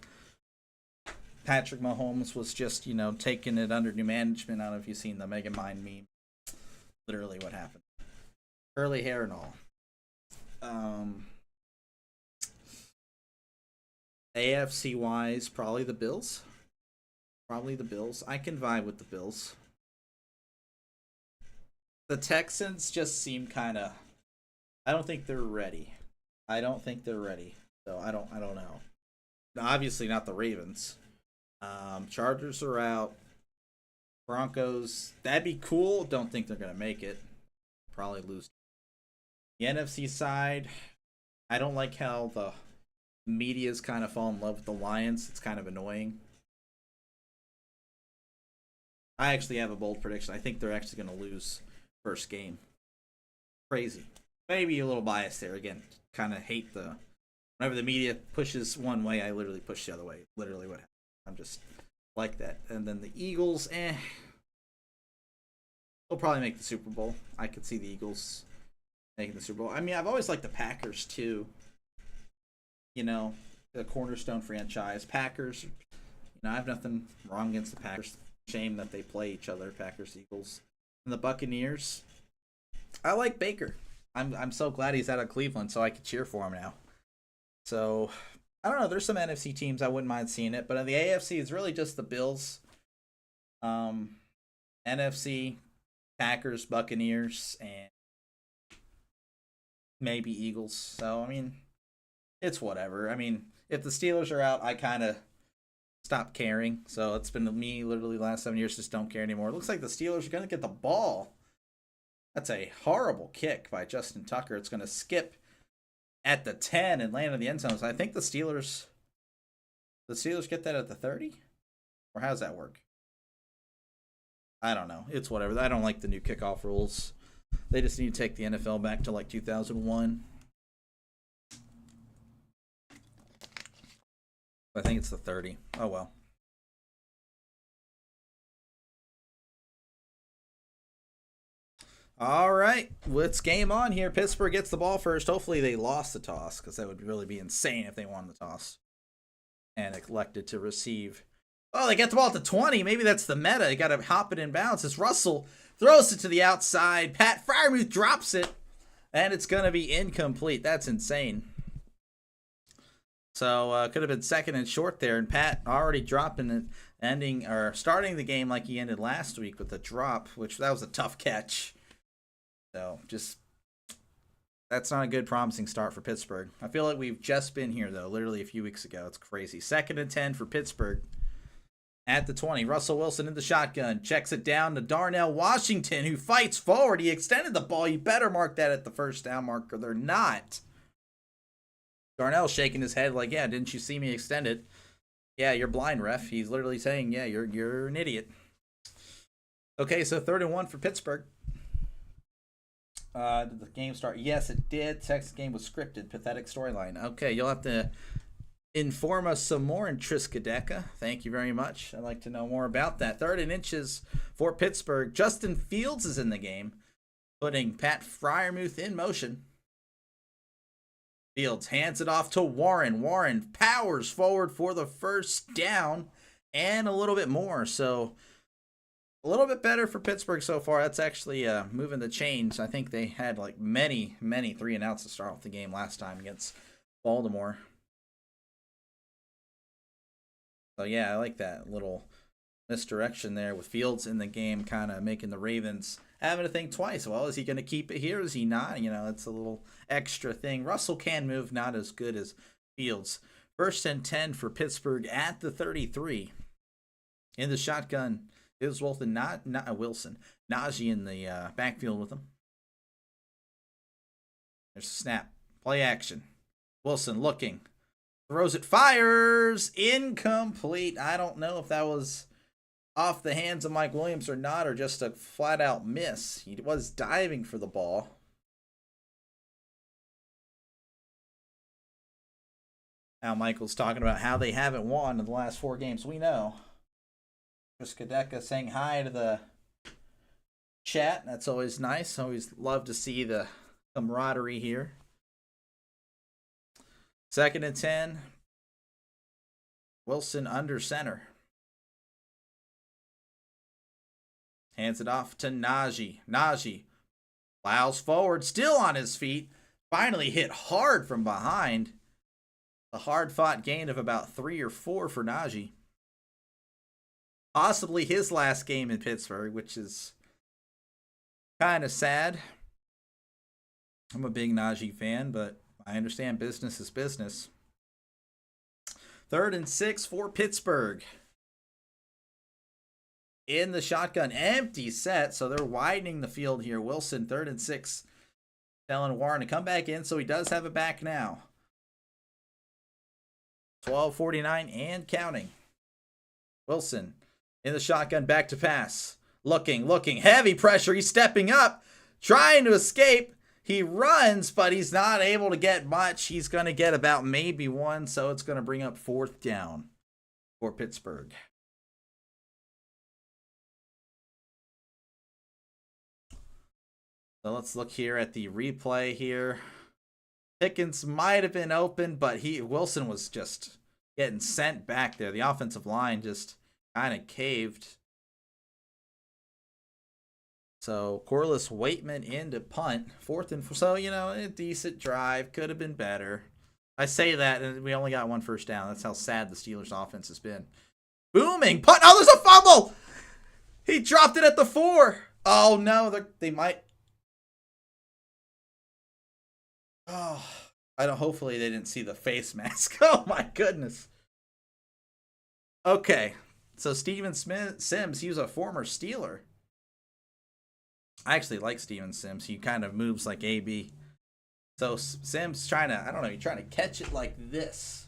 Patrick Mahomes was just, taking it under new management. I don't know if you've seen the Mega Mind meme. Literally what happened. Curly hair and all. AFC wise, probably the Bills. I can vibe with the Bills. The Texans just seem kind of. I don't think they're ready. So I don't know. Obviously not the Ravens. Chargers are out. Broncos, that'd be cool. Don't think they're gonna make it. Probably lose. The NFC side, I don't like how the media's kind of fall in love with the Lions. It's kind of annoying. I actually have a bold prediction. I think they're actually going to lose first game. Crazy. Maybe a little biased there. Again, kind of hate whenever the media pushes one way, I literally push the other way. Literally what happens. I'm just like that. And then the Eagles, they'll probably make the Super Bowl. I could see the Eagles making the Super Bowl. I mean, I've always liked the Packers too. The cornerstone franchise. Packers, I have nothing wrong against the Packers. Shame that they play each other, Packers, Eagles. And the Buccaneers, I like Baker. I'm so glad he's out of Cleveland, so I can cheer for him now. So, I don't know. There's some NFC teams I wouldn't mind seeing it. But in the AFC, it's really just the Bills, NFC, Packers, Buccaneers, and maybe Eagles. So, I mean, it's whatever. I mean, if the Steelers are out, I kind of stop caring. So it's been me literally the last 7 years, just don't care anymore. It looks like the Steelers are going to get the ball. That's a horrible kick by Justin Tucker. It's going to skip at the 10 and land in the end zone. So I think the Steelers get that at the 30? Or how does that work? I don't know. It's whatever. I don't like the new kickoff rules. They just need to take the NFL back to like 2001. I think it's the 30. Oh, well. All right. Let's game on here. Pittsburgh gets the ball first. Hopefully they lost the toss, because that would really be insane if they won the toss and elected to receive. Oh, they get the ball at the 20. Maybe that's the meta. They got to hop it in bounds. As Russell throws it to the outside. Pat Freiermuth drops it, and it's going to be incomplete. That's insane. So could have been second and short there, and Pat already dropping it, starting the game like he ended last week with a drop, which that was a tough catch. So that's not a good promising start for Pittsburgh. I feel like we've just been here though, literally a few weeks ago. It's crazy. 2nd and 10 for Pittsburgh At the 20, Russell Wilson in the shotgun. Checks it down to Darnell Washington, who fights forward. He extended the ball. You better mark that at the first down marker. They're not. Darnell's shaking his head like, yeah, didn't you see me extend it? Yeah, you're blind, ref. He's literally saying, yeah, you're an idiot. Okay, so 3rd and 1 for Pittsburgh. Did the game start? Yes, it did. Texas game was scripted. Pathetic storyline. Okay, you'll have to inform us some more in Triskaideka. Thank you very much. I'd like to know more about that. 3rd and inches for Pittsburgh. Justin Fields is in the game, putting Pat Freiermuth in motion. Fields hands it off to Warren. Warren powers forward for the first down and a little bit more. So a little bit better for Pittsburgh so far. That's actually moving the chains. I think they had like many 3-and-outs to start off the game last time against Baltimore. So yeah, I like that little misdirection there with Fields in the game, kind of making the Ravens having to think twice. Well, is he going to keep it here? Is he not? You know, it's a little extra thing. Russell can move, not as good as Fields. 1st and 10 for Pittsburgh at the 33. In the shotgun, it was Wilson, not Wilson. Najee in the backfield with him. There's a snap. Play action. Wilson looking. Throws it, fires, incomplete. I don't know if that was off the hands of Mike Williams or not, or just a flat-out miss. He was diving for the ball. Now Michael's talking about how they haven't won in the last 4 games. We know. Triskaideka saying hi to the chat. That's always nice. Always love to see the camaraderie here. 2nd and 10. Wilson under center. Hands it off to Najee. Najee plows forward, still on his feet. Finally hit hard from behind. A hard-fought gain of about 3 or 4 for Najee. Possibly his last game in Pittsburgh, which is kind of sad. I'm a big Najee fan, but I understand business is business. 3rd and 6 for Pittsburgh. In the shotgun, empty set, so they're widening the field here. Wilson, 3rd and 6, telling Warren to come back in, so he does have it back now. 12:49 and counting. Wilson in the shotgun, back to pass. Looking, heavy pressure. He's stepping up, trying to escape. He runs, but he's not able to get much. He's going to get about maybe 1, so it's going to bring up 4th down for Pittsburgh. So let's look here at the replay here. Pickens might have been open, but Wilson was just getting sent back there. The offensive line just kind of caved. So Corliss Waitman into punt. 4th and 4. So, you know, a decent drive. Could have been better. I say that, and we only got 1 first down. That's how sad the Steelers' offense has been. Booming punt. Oh, there's a fumble. He dropped it at the 4. Oh, no. They might. Oh, hopefully they didn't see the face mask. Oh my goodness. Okay, so Steven Sims, he was a former Steeler. I actually like Steven Sims. He kind of moves like AB. So Sims trying to, I don't know, he's trying to catch it like this.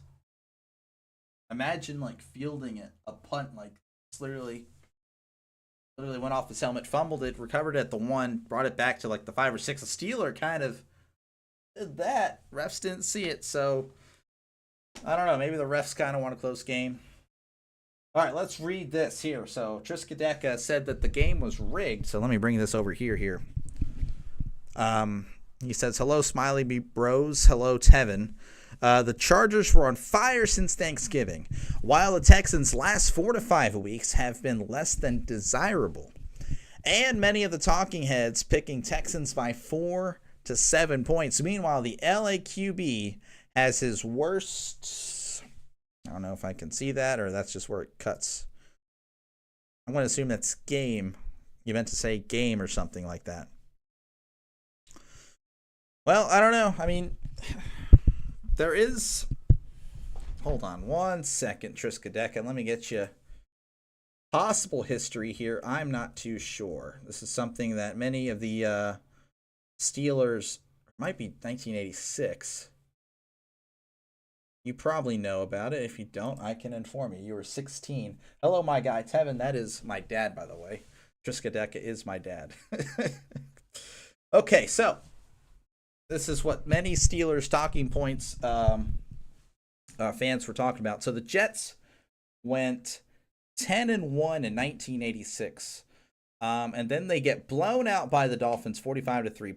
Imagine like fielding it, a punt like this. Literally went off his helmet, fumbled it, recovered it at the 1, brought it back to like the 5 or 6. A Steeler kind of did that. Refs didn't see it, so I don't know. Maybe the refs kind of want a close game. All right, let's read this here. So Triskaideka said that the game was rigged. So let me bring this over here. He says, hello, Smiley Bros. Hello, Tevin. The Chargers were on fire since Thanksgiving, while the Texans' last 4 to 5 weeks have been less than desirable. And many of the talking heads picking Texans by 4 to 7 points. Meanwhile, the LA QB has his worst. I don't know if I can see that, or that's just where it cuts. I'm going to assume that's game. You meant to say game or something like that. Well, I don't know. I mean, there is. Hold on 1 second, Triskaideka. Let me get you Possible history here, I'm not too sure. This is something that many of the Steelers, might be 1986. You probably know about it. If you don't, I can inform you. You were 16. Hello, my guy, Tevin. That is my dad, by the way. Triskaideka is my dad. Okay, so this is what many Steelers talking points fans were talking about. So the Jets went 10-1 in 1986. And then they get blown out by the Dolphins 45-3.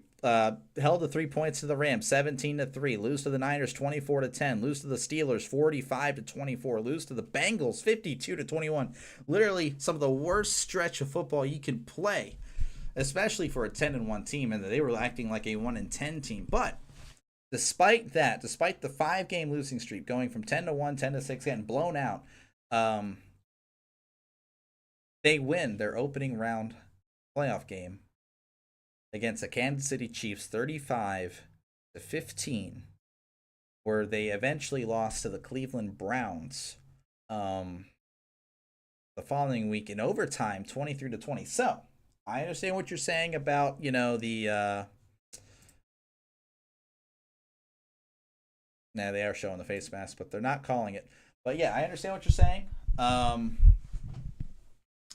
Held to 3 points to the Rams 17-3. Lose to the Niners 24-10. Lose to the Steelers 45-24. Lose to the Bengals 52-21. Literally some of the worst stretch of football you can play, especially for a 10-1 team, and they were acting like a 1-10 team. But despite that, despite the 5-game losing streak going from 10-1, 10-6, getting blown out, they win their opening round playoff game against the Kansas City Chiefs 35-15, where they eventually lost to the Cleveland Browns the following week in overtime 23-20. So I understand what you're saying about, the they are showing the face mask, but they're not calling it. But yeah, I understand what you're saying.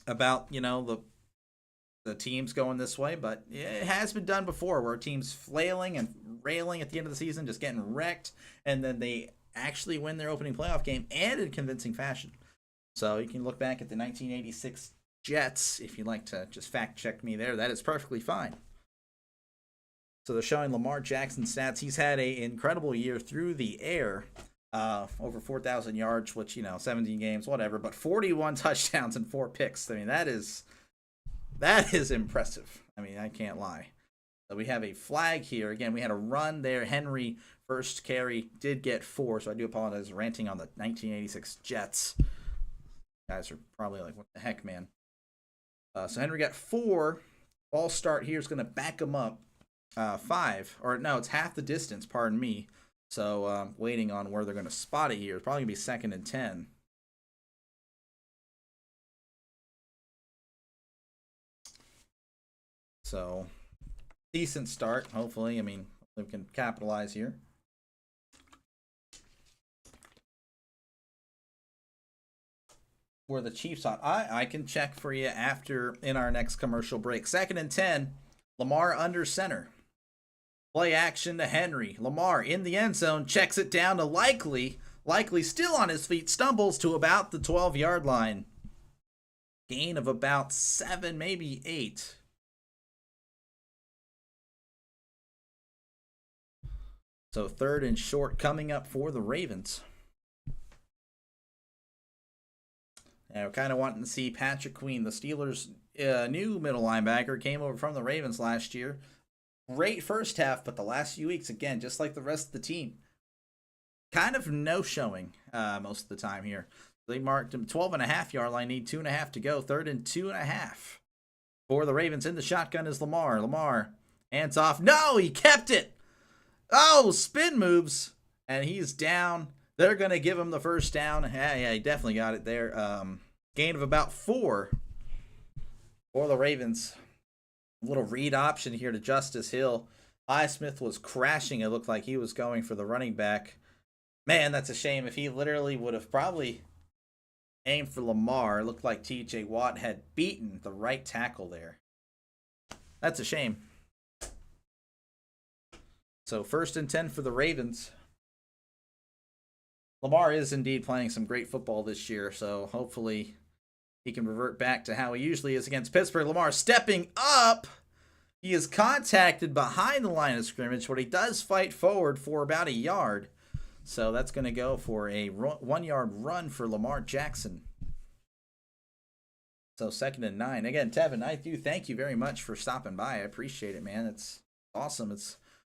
About the teams going this way, but it has been done before, where teams flailing and railing at the end of the season, just getting wrecked, and then they actually win their opening playoff game, and in convincing fashion. So you can look back at the 1986 Jets if you'd like to just fact check me there. That is perfectly fine. So they're showing Lamar Jackson stats. He's had an incredible year through the air. Over 4,000 yards, which, 17 games, whatever, but 41 touchdowns and 4 picks. I mean, that is impressive. I mean, I can't lie. So we have a flag here. Again, we had a run there. Henry, first carry, did get 4, so I do apologize ranting on the 1986 Jets. You guys are probably like, what the heck, man? So Henry got 4. Ball start here is going to back him up 5. Or no, it's half the distance, pardon me. So waiting on where they're going to spot it here. It's probably going to be 2nd and 10. So decent start, hopefully. I mean, we can capitalize here. Where the Chiefs on. I can check for you after in our next commercial break. 2nd and 10. Lamar under center. Play action to Henry. Lamar in the end zone, checks it down to Likely. Likely still on his feet, stumbles to about the 12-yard line. Gain of about 7, maybe 8. So 3rd and short coming up for the Ravens. And we're kind of wanting to see Patrick Queen, the Steelers' new middle linebacker, came over from the Ravens last year. Great first half, but the last few weeks, again, just like the rest of the team, kind of no showing most of the time here. They marked him 12.5-yard line, need 2.5 to go. 3rd and 2.5 for the Ravens. In the shotgun is Lamar. Lamar, hands off. No, he kept it. Oh, spin moves, and he's down. They're going to give him the first down. Yeah, he definitely got it there. Gain of about 4 for the Ravens. A little read option here to Justice Hill. Highsmith was crashing. It looked like he was going for the running back. Man, that's a shame. If he literally would have probably aimed for Lamar, it looked like TJ Watt had beaten the right tackle there. That's a shame. So 1st and 10 for the Ravens. Lamar is indeed playing some great football this year, so hopefully he can revert back to how he usually is against Pittsburgh. Lamar stepping up. He is contacted behind the line of scrimmage, but he does fight forward for about a yard. So that's going to go for a 1-yard run for Lamar Jackson. So 2nd and 9. Again, Tevin, I do thank you very much for stopping by. I appreciate it, man. It's awesome.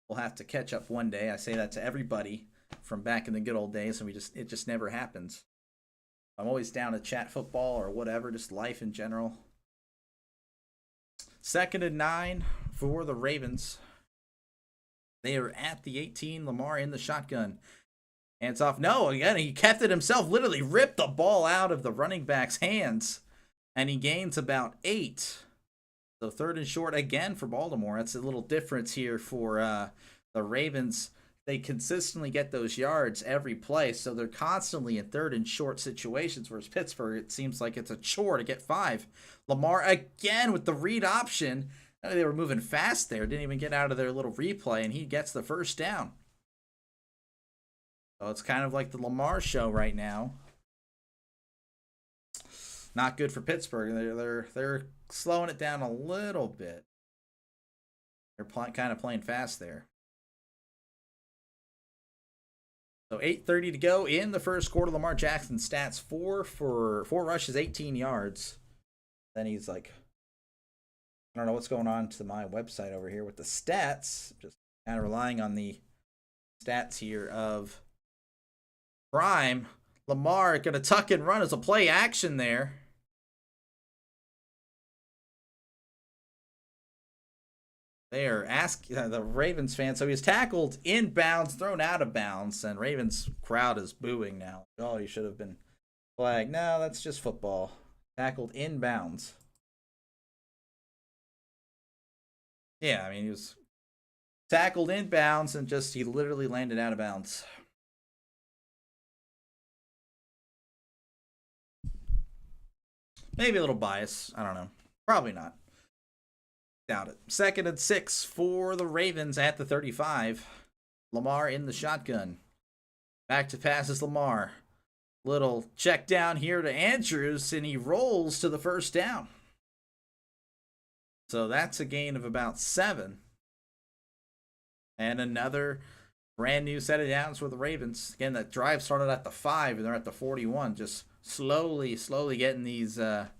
We'll have to catch up one day. I say that to everybody from back in the good old days, and it just never happens. I'm always down to chat football or whatever, just life in general. 2nd and 9 for the Ravens. They are at the 18. Lamar in the shotgun. Hands off. No, again, he kept it himself. Literally ripped the ball out of the running back's hands. and he gains about 8. So third and short again for Baltimore. That's a little difference here for the Ravens. They consistently get those yards every play, so they're constantly in third and short situations, whereas Pittsburgh, it seems like it's a chore to get 5. Lamar again with the read option. They were moving fast there, didn't even get out of their little replay, and he gets the first down. So it's kind of like the Lamar show right now. Not good for Pittsburgh. They're slowing it down a little bit. They're kind of playing fast there. So 8:30 to go in the first quarter. Lamar Jackson stats 4 rushes, 18 yards. Then he's like, I don't know what's going on to my website over here with the stats. Just kind of relying on the stats here of Prime. Lamar going to tuck and run as a play action there. They are asking the Ravens fans. So he's tackled inbounds, thrown out of bounds, and Ravens crowd is booing now. Oh, he should have been flagged. No, that's just football. Tackled inbounds. Yeah, I mean, he was tackled inbounds and he literally landed out of bounds. Maybe a little bias. I don't know. Probably not. Doubt it. 2nd and 6 for the Ravens at the 35. Lamar in the shotgun. Back to passes Lamar. Little check down here to Andrews, and he rolls to the first down. So that's a gain of about 7. And another brand new set of downs for the Ravens. Again, that drive started at the 5, and they're at the 41. Just slowly getting these, like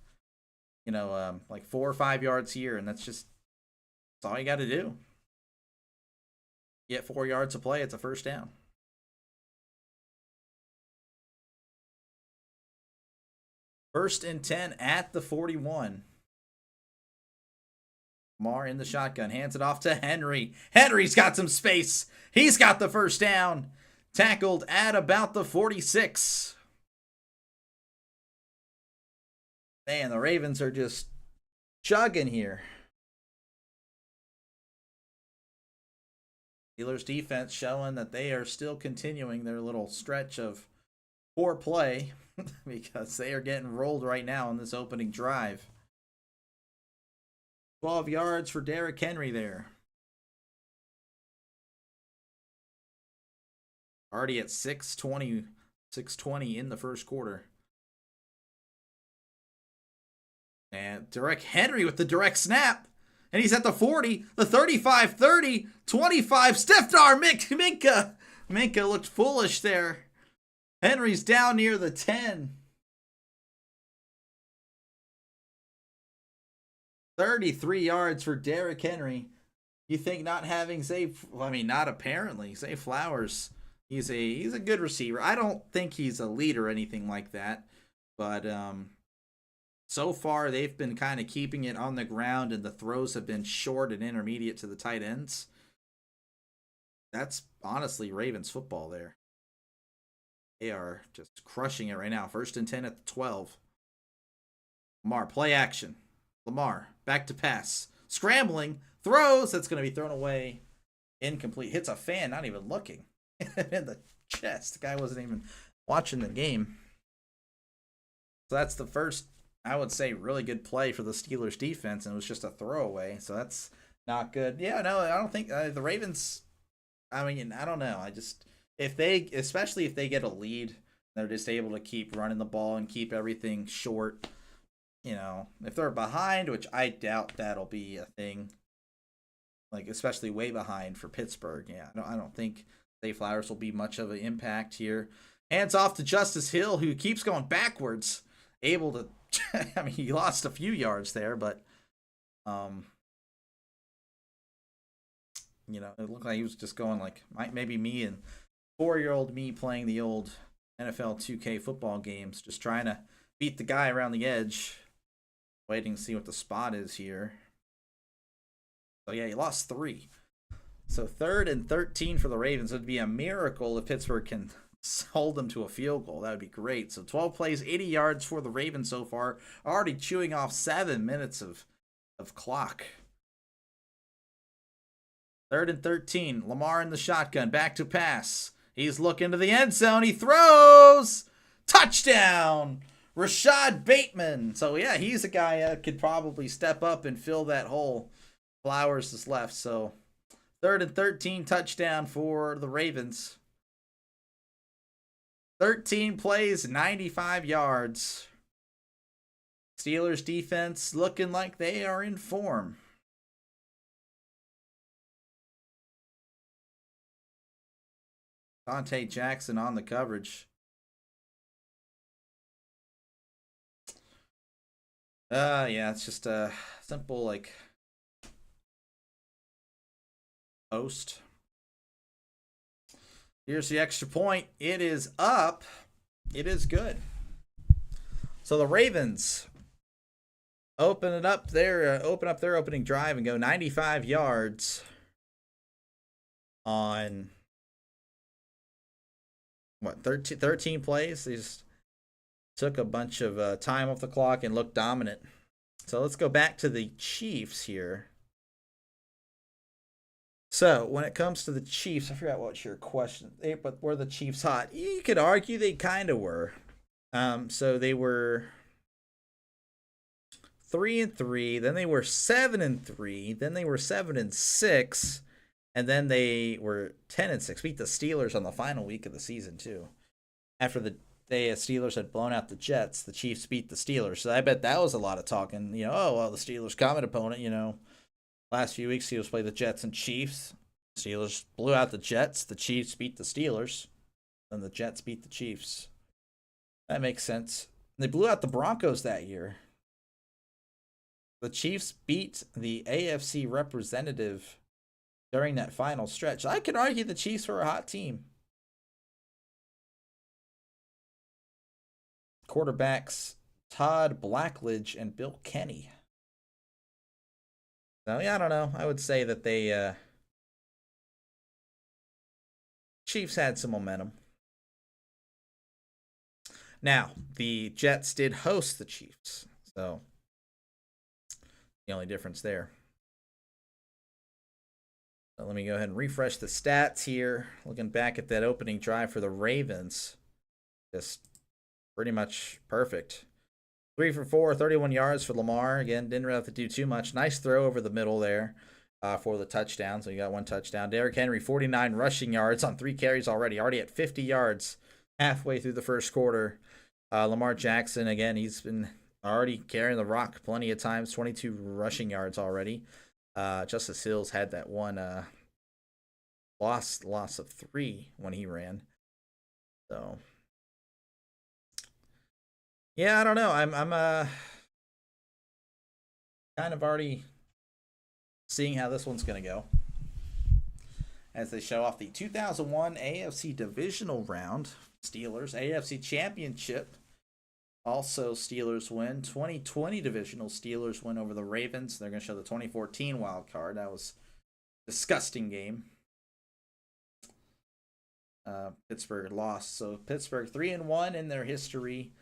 4 or 5 yards here, and that's all you got to do. Get 4 yards of play, it's a first down. First and 10 at the 41. Lamar in the shotgun, hands it off to Henry. Henry's got some space. He's got the first down. Tackled at about the 46. Man, the Ravens are just chugging here. Steelers defense showing that they are still continuing their little stretch of poor play because they are getting rolled right now in this opening drive. 12 yards for Derrick Henry there. Already at 6:20 in the first quarter. And Derrick Henry with the direct snap. And he's at the 40, the 35, 30, 25. Stiff arm, Minka. Minka looked foolish there. Henry's down near the 10. 33 yards for Derrick Henry. You think not having not apparently. Zay Flowers, he's a good receiver. I don't think he's a lead or anything like that. But so far, they've been kind of keeping it on the ground, and the throws have been short and intermediate to the tight ends. That's honestly Ravens football there. They are just crushing it right now. 1st and 10 at the 12. Lamar, play action. Lamar, back to pass. Scrambling, throws. That's going to be thrown away. Incomplete. Hits a fan, not even looking. In the chest. The guy wasn't even watching the game. So that's the first, I would say, really good play for the Steelers defense, and it was just a throwaway. So that's not good. Yeah, no, I don't think the Ravens, I mean, I don't know. Especially if they get a lead, they're just able to keep running the ball and keep everything short. If they're behind, which I doubt that'll be a thing, like especially way behind for Pittsburgh. Yeah, I don't think Zay Flowers will be much of an impact here. Hands off to Justice Hill, who keeps going backwards. Able to, I mean, he lost a few yards there, but, it looked like he was just going like maybe me and 4-year-old me playing the old NFL 2K football games, just trying to beat the guy around the edge. Waiting to see what the spot is here. So, yeah, he lost 3. So, 3rd and 13 for the Ravens. It would be a miracle if Pittsburgh can hold them to a field goal. That would be great. So 12 plays, 80 yards for the Ravens so far. Already chewing off 7 minutes of clock. 3rd and 13. Lamar in the shotgun. Back to pass. He's looking to the end zone. He throws. Touchdown. Rashad Bateman. So, yeah, he's a guy that could probably step up and fill that hole. Flowers is left. So, 3rd and 13. Touchdown for the Ravens. 13 plays, 95 yards. Steelers defense looking like they are in form. Dante Jackson on the coverage. Yeah, it's just a simple, like, post. Here's the extra point. It is up. It is good. So the Ravens open up their opening drive and go 95 yards on what, 13 plays. They just took a bunch of time off the clock and looked dominant. So let's go back to the Chiefs here. So when it comes to the Chiefs, I forgot what your question, but were the Chiefs hot? You could argue they kind of were. So they were 3-3, then they were 7-3, then they were 7-6, and then they were 10-6. Beat the Steelers on the final week of the season too. After the Steelers had blown out the Jets, the Chiefs beat the Steelers. So I bet that was a lot of talking. You know, oh well, the Steelers' common opponent. You know, last few weeks Steelers played the Jets and Chiefs. Steelers blew out the Jets. The Chiefs beat the Steelers, and the Jets beat the Chiefs. That makes sense. They blew out the Broncos that year. The Chiefs beat the AFC representative during that final stretch. I could argue the Chiefs were a hot team. Quarterbacks Todd Blackledge and Bill Kenny. So, yeah, I don't know. I would say that they Chiefs had some momentum. Now, the Jets did host the Chiefs. So, the only difference there. So let me go ahead and refresh the stats here. Looking back at that opening drive for the Ravens. Just pretty much perfect. 3 for 4, 31 yards for Lamar. Again, didn't really have to do too much. Nice throw over the middle there for the touchdown. So you got one touchdown. Derrick Henry, 49 rushing yards on 3 carries already. Already at 50 yards halfway through the first quarter. Lamar Jackson, again, he's been already carrying the rock plenty of times. 22 rushing yards already. Justice Hills had that one loss of 3 when he ran. So yeah, I don't know. I'm kind of already seeing how this one's gonna go as they show off the 2001 AFC Divisional Round. Steelers AFC Championship. Also, Steelers win. 2020 Divisional Steelers win over the Ravens. They're going to show the 2014 wild card. That was a disgusting game. Pittsburgh lost. So Pittsburgh 3-1 in their history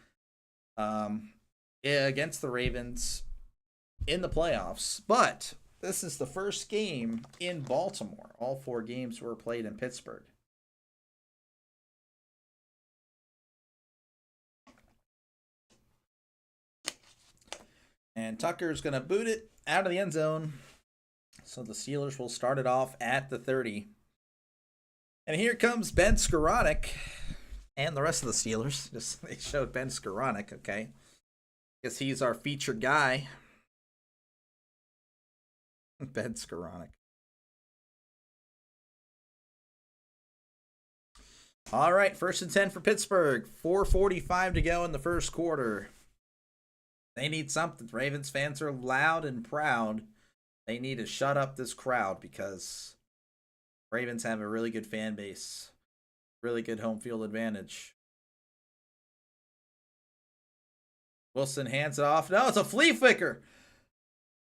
against the Ravens in the playoffs. But this is the first game in Baltimore. All 4 games were played in Pittsburgh. And Tucker's going to boot it out of the end zone. So the Steelers will start it off at the 30. And here comes Ben Skowronek and the rest of the Steelers. Just they showed Ben Skowronek, okay. Guess he's our featured guy. Ben Skowronek. All right, 1st and 10 for Pittsburgh. 4:45 to go in the first quarter. They need something. Ravens fans are loud and proud. They need to shut up this crowd because Ravens have a really good fan base. Really good home field advantage. Wilson hands it off. No, it's a flea flicker.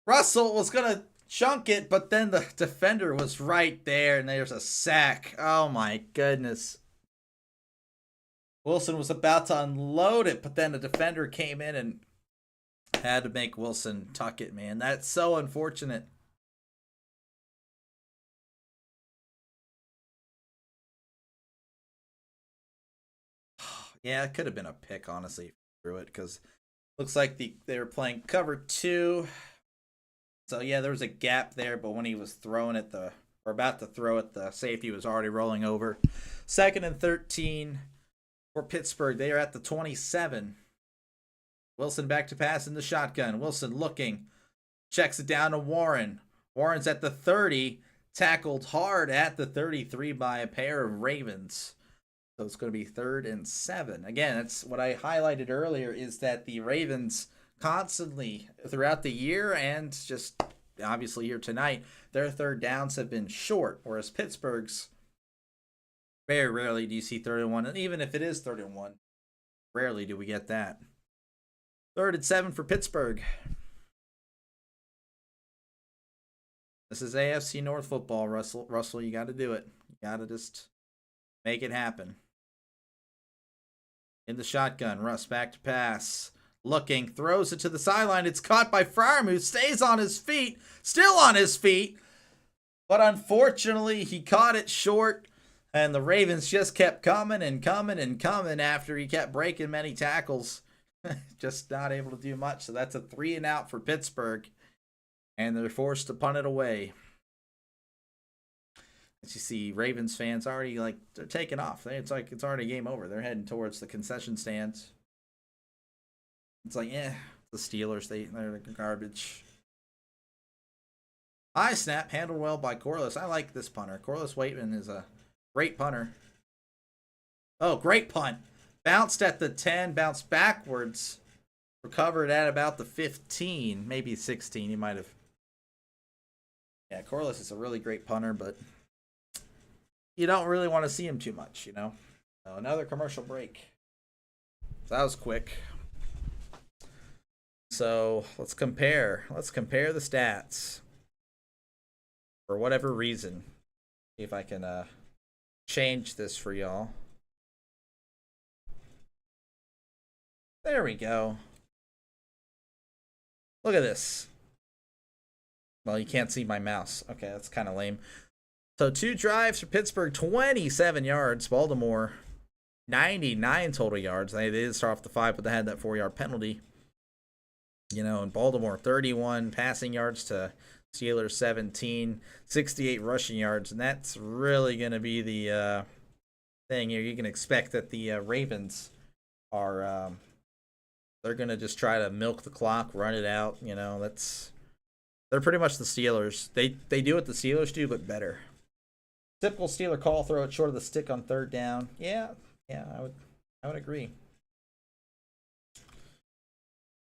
Russell was going to chunk it, but then the defender was right there, and there's a sack. Oh, my goodness. Wilson was about to unload it, but then the defender came in and had to make Wilson tuck it, man. That's so unfortunate. Yeah, it could have been a pick, honestly, through it, because looks like they were playing cover 2. So yeah, there was a gap there, but when he was throwing it, or about to throw it, the safety was already rolling over. 2nd and 13 for Pittsburgh. They are at the 27. Wilson back to pass in the shotgun. Wilson looking, checks it down to Warren. Warren's at the 30, tackled hard at the 33 by a pair of Ravens. So it's going to be 3rd and 7. Again, that's what I highlighted earlier, is that the Ravens constantly throughout the year and just obviously here tonight, their third downs have been short, whereas Pittsburgh's, very rarely do you see 3rd and 1. And even if it is 3rd and 1, rarely do we get that. 3rd and 7 for Pittsburgh. This is AFC North football, Russell. Russell, you got to do it. You got to just make it happen. In the shotgun, Russ back to pass. Looking, throws it to the sideline. It's caught by Fryermuth, who stays on his feet, still on his feet. But unfortunately, he caught it short, and the Ravens just kept coming and coming and coming after he kept breaking many tackles. Just not able to do much. So that's a 3 and out for Pittsburgh, and they're forced to punt it away. As you see, Ravens fans already, like, they're taking off. It's like it's already game over. They're heading towards the concession stands. It's like, the Steelers, they're garbage. High snap, handled well by Corliss. I like this punter. Corliss Waitman is a great punter. Oh, great punt. Bounced at the 10, bounced backwards. Recovered at about the 15, maybe 16. He might have. Yeah, Corliss is a really great punter, but you don't really want to see him too much, you know? So another commercial break. So that was quick. So let's compare. Let's compare the stats. For whatever reason. See if I can change this for y'all. There we go. Look at this. Well, you can't see my mouse. Okay, that's kind of lame. So 2 drives for Pittsburgh, 27 yards. Baltimore, 99 total yards. They did start off the 5, but they had that 4-yard penalty. You know, in Baltimore, 31 passing yards to Steelers 17, 68 rushing yards. And that's really going to be the thing here. You can expect that the Ravens are, they're going to just try to milk the clock, run it out. You know, they're pretty much the Steelers. They do what the Steelers do, but better. Typical Steeler call, throw it short of the stick on 3rd down. Yeah, I would agree.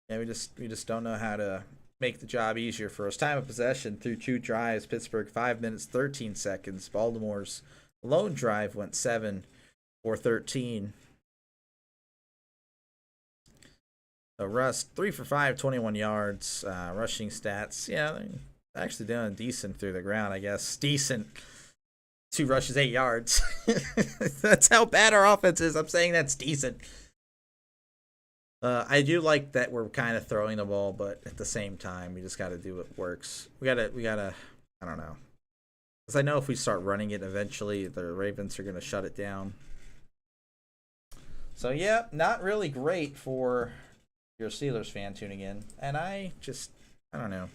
Yeah, we just don't know how to make the job easier for us. Time of possession through 2 drives. Pittsburgh 5 minutes 13 seconds. Baltimore's lone drive went 7 or 13. So Russ 3 for 5, 21 yards. Rushing stats, yeah, they're actually doing decent through the ground, I guess. Decent. 2 rushes, 8 yards. That's how bad our offense is. I'm saying that's decent. I do like that we're kind of throwing the ball, but at the same time, we just got to do what works. We gotta. I don't know, because I know if we start running it, eventually the Ravens are gonna shut it down. So yeah, not really great for your Steelers fan tuning in, and I don't know.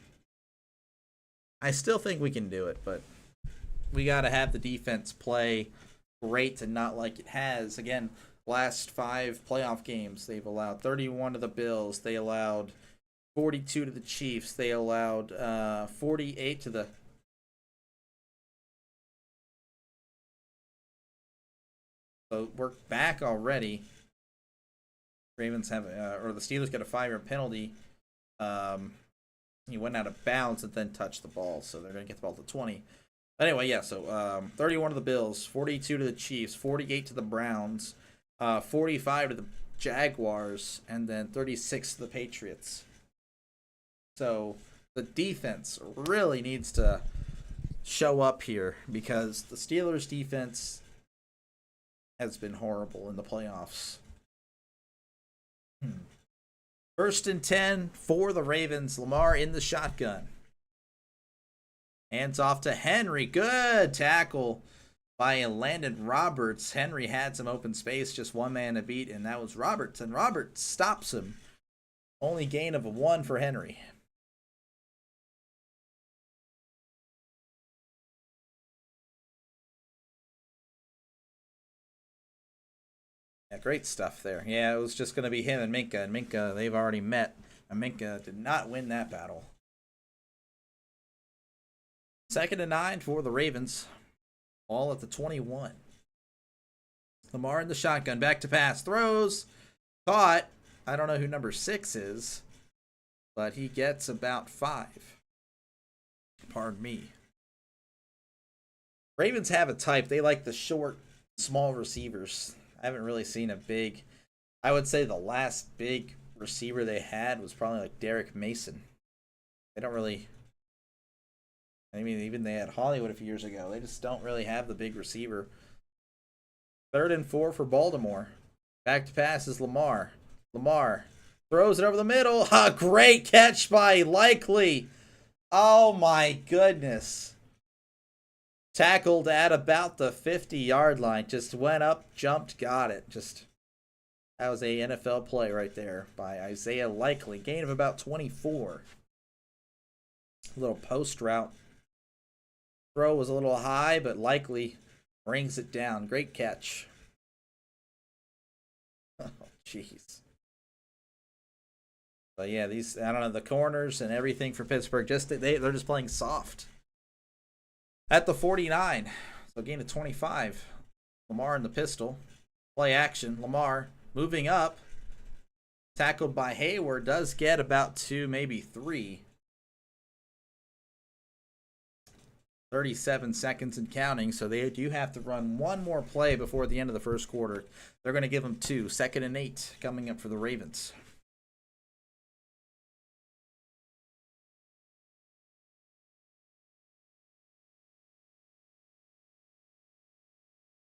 I still think we can do it, but we got to have the defense play great and not like it has. Again, last 5 playoff games, they've allowed 31 to the Bills. They allowed 42 to the Chiefs. They allowed 48 to the... So we're back already. Ravens have, or the Steelers get a 5-yard penalty. He went out of bounds and then touched the ball, so they're going to get the ball to 20. Anyway, yeah, so 31 to the Bills, 42 to the Chiefs, 48 to the Browns, 45 to the Jaguars, and then 36 to the Patriots. So the defense really needs to show up here because the Steelers' defense has been horrible in the playoffs. 1st and 10 for the Ravens. Lamar in the shotgun. Hands off to Henry. Good tackle by Landon Roberts. Henry had some open space, just one man to beat, and that was Roberts. And Roberts stops him. Only gain of a 1 for Henry. Yeah, great stuff there. Yeah, it was just going to be him and Minka. And Minka, they've already met. And Minka did not win that battle. 2nd and 9 for the Ravens. All at the 21. Lamar in the shotgun. Back to pass. Throws. Caught. I don't know who number 6 is. But he gets about 5. Pardon me. Ravens have a type. They like the short, small receivers. I haven't really seen a big... I would say the last big receiver they had was probably like Derek Mason. They don't really... I mean, even they had Hollywood a few years ago. They just don't really have the big receiver. 3rd and 4 for Baltimore. Back to pass is Lamar. Lamar throws it over the middle. A great catch by Likely. Oh my goodness. Tackled at about the 50-yard line. Just went up, jumped, got it. That was a NFL play right there by Isaiah Likely. Gain of about 24. A little post route. Throw was a little high, but Likely brings it down. Great catch. Oh, jeez. But yeah, these, I don't know, the corners and everything for Pittsburgh, they're just playing soft. At the 49, so gain of 25. Lamar in the pistol. Play action. Lamar moving up. Tackled by Hayward. Does get about 2, maybe 3. 37 seconds and counting, so they do have to run one more play before the end of the first quarter. They're going to give them 2. 2nd and 8 coming up for the Ravens.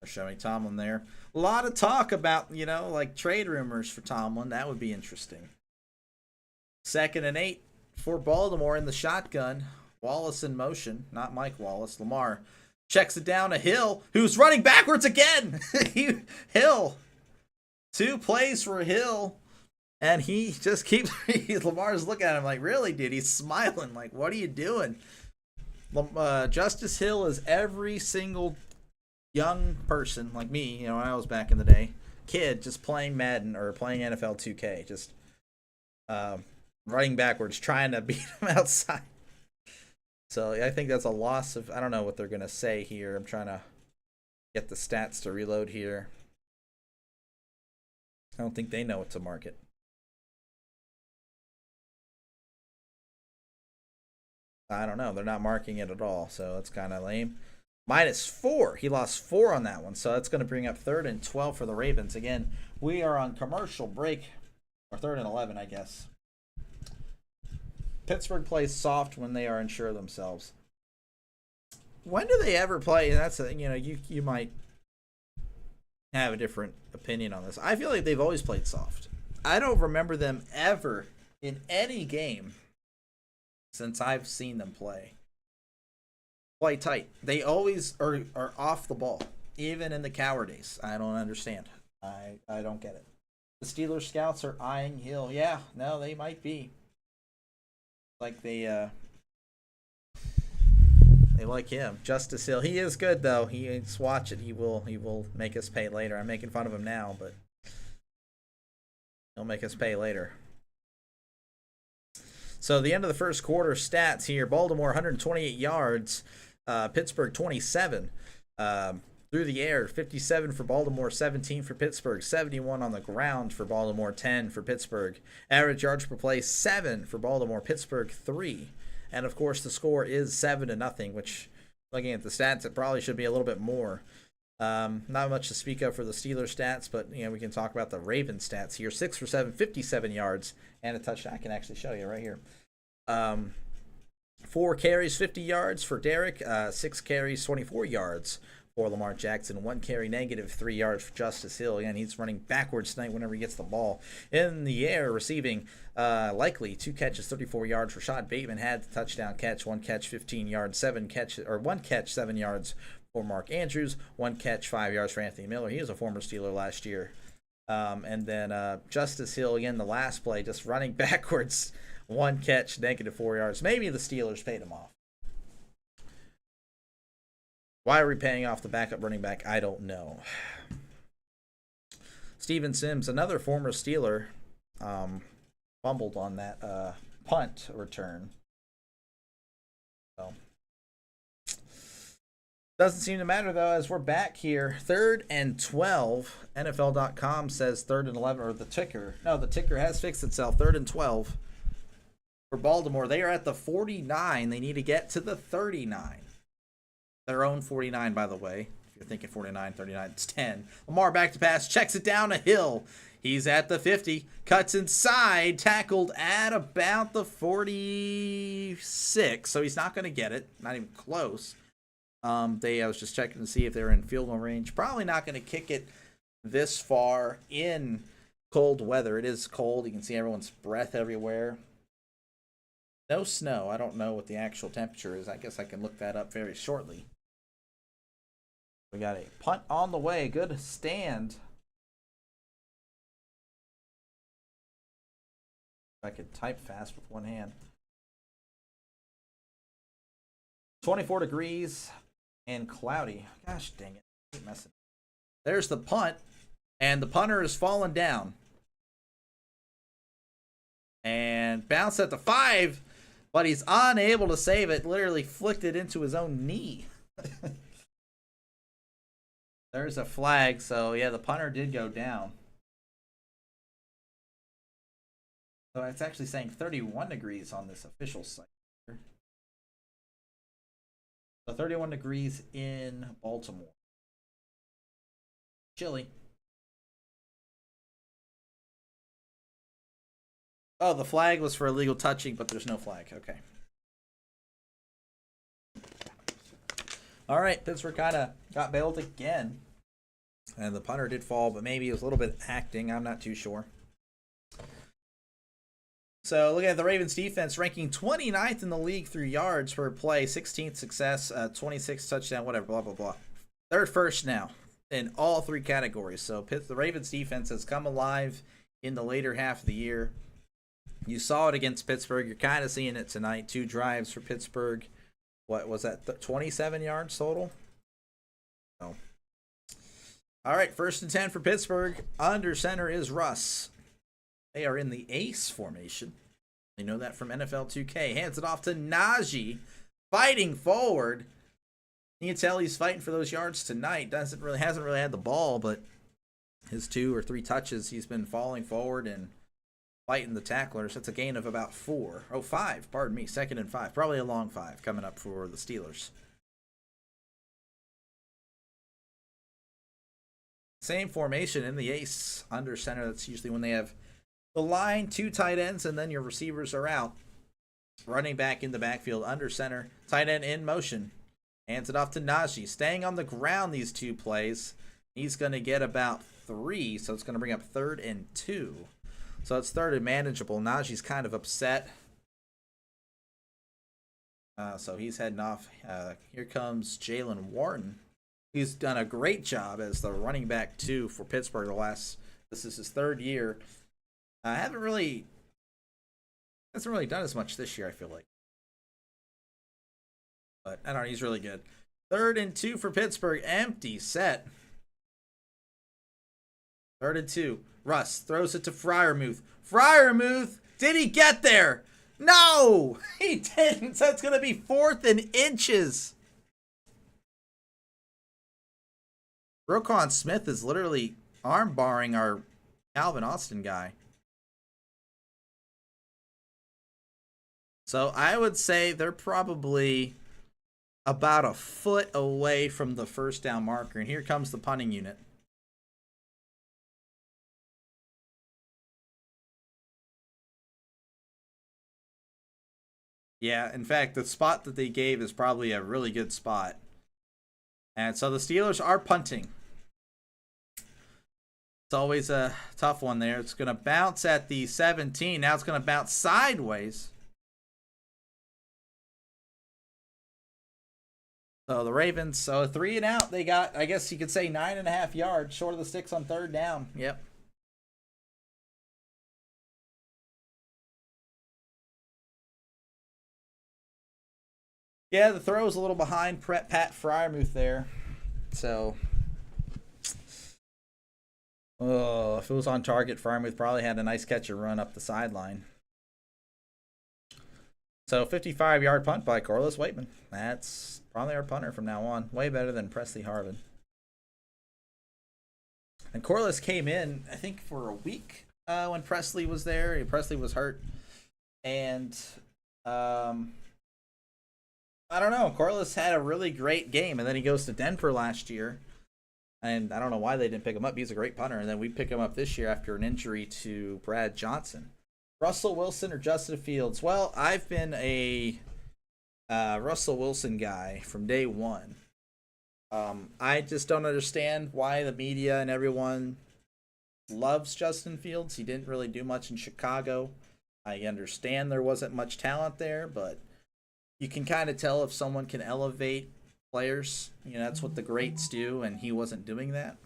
They're showing Tomlin there. A lot of talk about, like trade rumors for Tomlin. That would be interesting. 2nd and 8 for Baltimore in the shotgun. Wallace in motion, not Mike Wallace. Lamar checks it down to Hill, who's running backwards again. Hill. 2 plays for Hill, and he just keeps... Lamar's looking at him like, really, dude? He's smiling like, what are you doing? Justice Hill is every single young person, like me, when I was back in the day, kid, just playing Madden or playing NFL 2K, just running backwards, trying to beat him outside. So I think that's a loss of, I don't know what they're going to say here. I'm trying to get the stats to reload here. I don't think they know what to market. I don't know. They're not marking it at all, so that's kind of lame. -4. He lost 4 on that one, so that's going to bring up 3rd and 12 for the Ravens. Again, we are on commercial break, or 3rd and 11, I guess. Pittsburgh plays soft when they are unsure of themselves. When do they ever play? And that's you might have a different opinion on this. I feel like they've always played soft. I don't remember them ever in any game since I've seen them play tight. They always are off the ball, even in the cowardice. I don't understand. I don't get it. The Steelers scouts are eyeing Hill. Yeah, no, they might be. Like they like him. Justice Hill. He is good though. Just watch it. He will make us pay later. I'm making fun of him now, but he'll make us pay later. So the end of the first quarter stats here. Baltimore 128 yards. Pittsburgh 27. Through the air, 57 for Baltimore, 17 for Pittsburgh, 71 on the ground for Baltimore, 10 for Pittsburgh. Average yards per play, 7 for Baltimore, Pittsburgh 3. And of course, the score is 7-0, which, looking at the stats, it probably should be a little bit more. Not much to speak of for the Steelers stats, but we can talk about the Ravens stats here. 6 for 7, 57 yards, and a touchdown. I can actually show you right here. 4 carries, 50 yards for Derek. 6 carries, 24 yards for Lamar Jackson. 1 carry, negative 3 yards for Justice Hill. Again, he's running backwards tonight whenever he gets the ball. In the air, receiving likely 2 catches, 34 yards. Rashad Bateman had the touchdown catch. 1 catch, 15 yards. 1 catch, 7 yards for Mark Andrews. 1 catch, 5 yards for Anthony Miller. He was a former Steeler last year. And then Justice Hill, again, the last play, just running backwards. 1 catch, negative 4 yards. Maybe the Steelers paid him off. Why are we paying off the backup running back? I don't know. Steven Sims, another former Steeler, fumbled on that punt return. So doesn't seem to matter, though, as we're back here. 3rd and 12. NFL.com says 3rd and 11, or the ticker. No, the ticker has fixed itself. 3rd and 12 for Baltimore. They are at the 49. They need to get to the 39. Their own 49, by the way. If you're thinking 49, 39, it's 10. Lamar back to pass, checks it down a Hill. He's at the 50, cuts inside, tackled at about the 46. So he's not going to get it, not even close. I was just checking to see if they're in field goal range. Probably not going to kick it this far in cold weather. It is cold. You can see everyone's breath everywhere. No snow. I don't know what the actual temperature is. I guess I can look that up very shortly. We got a punt on the way. Good stand. I could type fast with one hand. 24 degrees and cloudy. Gosh dang it. Keep messing. There's the punt. And the punter is falling down. And bounced at the 5. But he's unable to save it. Literally flicked it into his own knee. There's a flag. So, yeah, the punter did go down. So it's actually saying 31 degrees on this official site. So 31 degrees in Baltimore. Chilly. Oh, the flag was for illegal touching, but there's no flag. Okay. All right, Pittsburgh kind of got bailed again. And the punter did fall, but maybe it was a little bit acting. I'm not too sure. So look at the Ravens defense ranking 29th in the league through yards per play, 16th success, 26th touchdown, whatever, blah, blah, blah. They're first now in all 3 categories. So the Ravens defense has come alive in the later half of the year. You saw it against Pittsburgh. You're kind of seeing it tonight. 2 drives for Pittsburgh. What was that? 27 yards total? Oh. All right, 1st and 10 for Pittsburgh. Under center is Russ. They are in the ace formation. You know that from NFL 2K. Hands it off to Najee. Fighting forward. You can tell he's fighting for those yards tonight. Hasn't really had the ball, but his 2 or 3 touches, he's been falling forward and fighting the tacklers. That's a gain of about 5. Pardon me. 2nd and 5. Probably a long 5 coming up for the Steelers. Same formation in the ace. Under center. That's usually when they have the line, 2 tight ends, and then your receivers are out. Running back in the backfield, under center. Tight end in motion. Hands it off to Najee. Staying on the ground these 2 plays. He's going to get about 3, so it's going to bring up 3rd and 2. So it's 3rd and manageable. Najee's kind of upset. So he's heading off. Here comes Jalen Warren. He's done a great job as the running back 2 for Pittsburgh. This is his 3rd year. Hasn't really done as much this year, I feel like. But I don't know, he's really good. 3rd and 2 for Pittsburgh. Empty set. 3rd and 2. Russ throws it to Freiermuth. Freiermuth, did he get there? No, he didn't. So it's going to be 4th and inches. Roquan Smith is literally arm barring our Calvin Austin guy. So I would say they're probably about a foot away from the first down marker. And here comes the punting unit. Yeah, in fact, the spot that they gave is probably a really good spot. And so the Steelers are punting. It's always a tough one there. It's going to bounce at the 17. Now it's going to bounce sideways. So the Ravens, so 3 and out. They got, I guess you could say, 9.5 yards short of the sticks on 3rd down. Yep. Yeah, the throw was a little behind Pat Fryermuth there. So, if it was on target, Fryermuth probably had a nice catch and run up the sideline. So, 55-yard punt by Corliss Waitman. That's probably our punter from now on. Way better than Presley Harvin. And Corliss came in, I think, for a week when Presley was there. Presley was hurt. And I don't know. Corliss had a really great game, and then he goes to Denver last year. And I don't know why they didn't pick him up. He's a great punter. And then we pick him up this year after an injury to Brad Johnson. Russell Wilson or Justin Fields? Well, I've been a Russell Wilson guy from day one. I just don't understand why the media and everyone loves Justin Fields. He didn't really do much in Chicago. I understand there wasn't much talent there, but you can kind of tell if someone can elevate players. You know, that's what the greats do, and he wasn't doing that.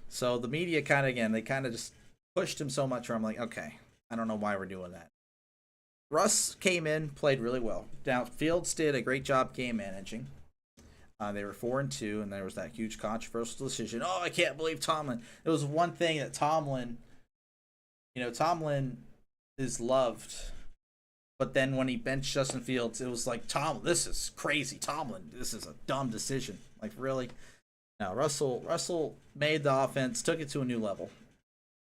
So the media they kind of just pushed him so much where I'm like, okay, I don't know why we're doing that. Russ came in, played really well. Now, Fields did a great job game managing. They were 4-2, and there was that huge controversial decision. Oh, I can't believe Tomlin. It was one thing that Tomlin is loved. But then when he benched Justin Fields, it was like, this is crazy. Tomlin, this is a dumb decision. Like, really? No, Russell made the offense, took it to a new level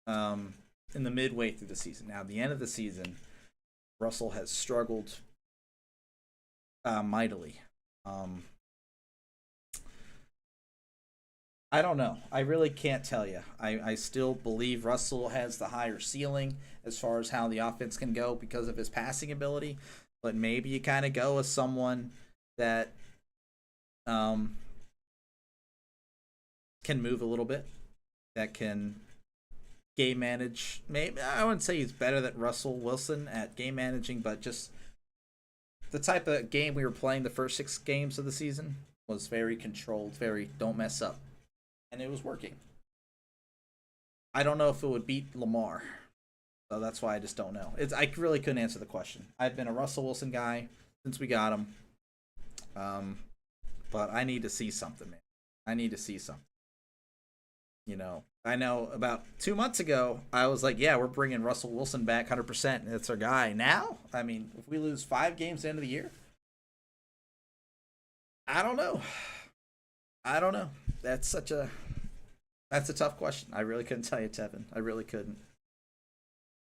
in the midway through the season. Now, at the end of the season, Russell has struggled mightily. I don't know. I really can't tell you. I still believe Russell has the higher ceiling as far as how the offense can go because of his passing ability. But maybe you kind of go with someone that can move a little bit, that can game manage. Maybe I wouldn't say he's better than Russell Wilson at game managing, but just the type of game we were playing the first 6 games of the season was very controlled, very don't mess up. And it was working. I don't know if it would beat Lamar. So that's why I just don't know. I really couldn't answer the question. I've been a Russell Wilson guy since we got him. But I need to see something, man. I need to see something. You know, I know about 2 months ago, I was like, yeah, we're bringing Russell Wilson back 100%. It's our guy. Now, I mean, if we lose 5 games at the end of the year, I don't know. That's a tough question. I really couldn't tell you, Tevin. I really couldn't.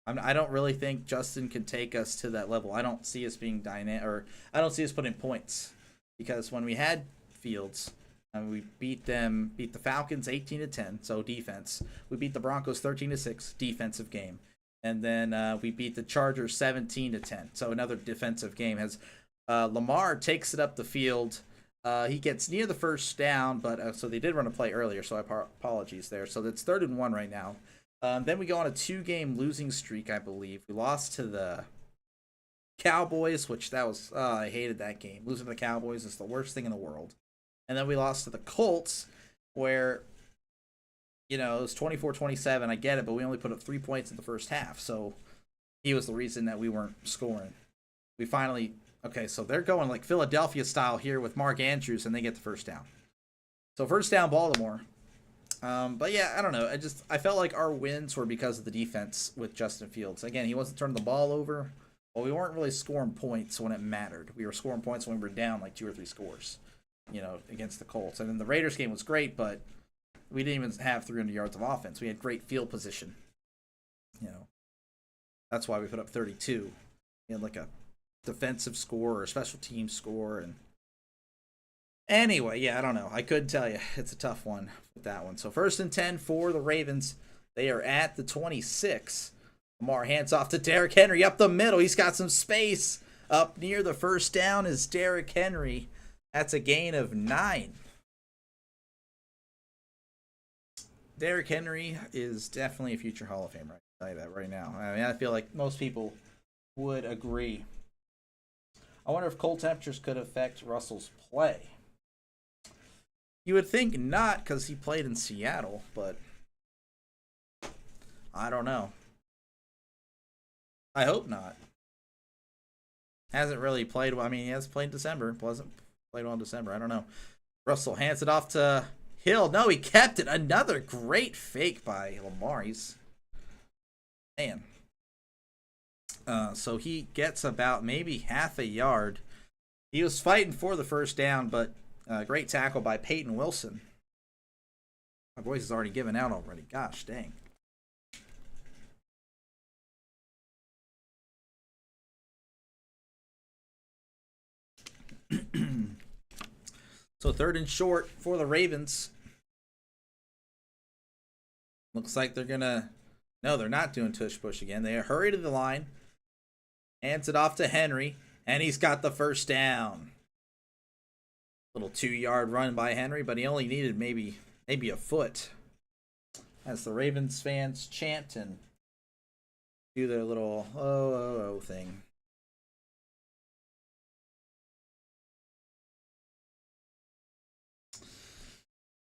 I don't really think Justin can take us to that level. I don't see us being dynamic, or I don't see us putting points, because when we had Fields, and we beat the Falcons 18-10, so defense. We beat the Broncos 13-6, defensive game, and then we beat the Chargers 17-10, so another defensive game. As Lamar takes it up the field. He gets near the first down, but so they did run a play earlier, so apologies there. So that's 3rd and 1 right now. Then we go on a 2-game losing streak, I believe. We lost to the Cowboys, which I hated that game. Losing to the Cowboys is the worst thing in the world. And then we lost to the Colts, where, it was 24-27. I get it, but we only put up 3 points in the first half. So he was the reason that we weren't scoring. We finally... Okay, so they're going like Philadelphia style here with Mark Andrews, and they get the first down. So first down, Baltimore. But yeah, I don't know. I felt like our wins were because of the defense with Justin Fields. Again, he wasn't turning the ball over, but we weren't really scoring points when it mattered. We were scoring points when we were down like 2 or 3 scores, against the Colts. And then the Raiders game was great, but we didn't even have 300 yards of offense. We had great field position. That's why we put up 32. We had like a defensive score or a special team score. And anyway, yeah, I don't know. I couldn't tell you. It's a tough one with that one. So 1st and 10 for the Ravens. They are at the 26. Lamar hands off to Derrick Henry up the middle. He's got some space. Up near the first down is Derrick Henry. That's a gain of 9. Derrick Henry is definitely a future Hall of Famer. I tell you that right now. I mean, I feel like most people would agree. I wonder if cold temperatures could affect Russell's play. You would think not, because he played in Seattle, but I don't know. I hope not. Hasn't really played well. I mean, he has played in December. Wasn't played well in December. I don't know. Russell hands it off to Hill. No, he kept it. Another great fake by Lamar. He's man. So he gets about maybe half a yard. He was fighting for the first down, but great tackle by Peyton Wilson. My voice is already given out already. Gosh dang. So 3rd and short for the Ravens. Looks like they're going to... No, they're not doing tush push again. They hurry to the line. Hands it off to Henry. And he's got the first down. Little 2-yard run by Henry, but he only needed maybe a foot. As the Ravens fans chant and do their little oh thing.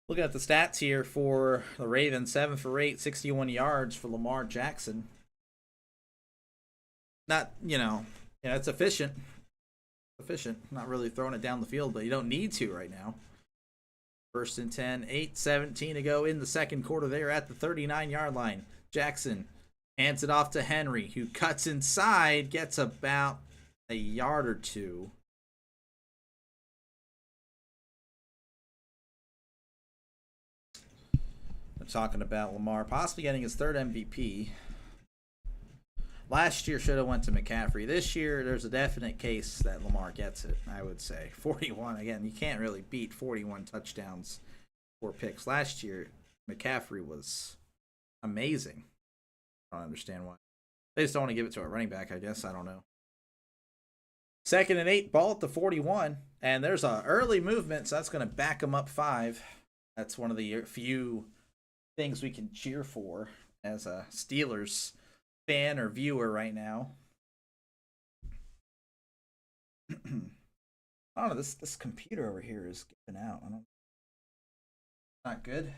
Looking at the stats here for the Ravens, 7 for 8, 61 yards for Lamar Jackson. Not, it's efficient. Not really throwing it down the field, but you don't need to right now. 1st and 10, 8:17 to go in the second quarter. They're at the 39-yard line. Jackson hands it off to Henry, who cuts inside, gets about a yard or two. I'm talking about Lamar possibly getting his 3rd MVP. Last year should have went to McCaffrey. This year, there's a definite case that Lamar gets it, I would say. 41, again, you can't really beat 41 touchdowns, 4 picks. Last year, McCaffrey was amazing. I don't understand why. They just don't want to give it to a running back, I guess. I don't know. 2nd and 8, ball at the 41. And there's an early movement, so that's going to back them up 5. That's one of the few things we can cheer for as a Steelers fan or viewer right now. I don't know, this computer over here is giving out. Not good.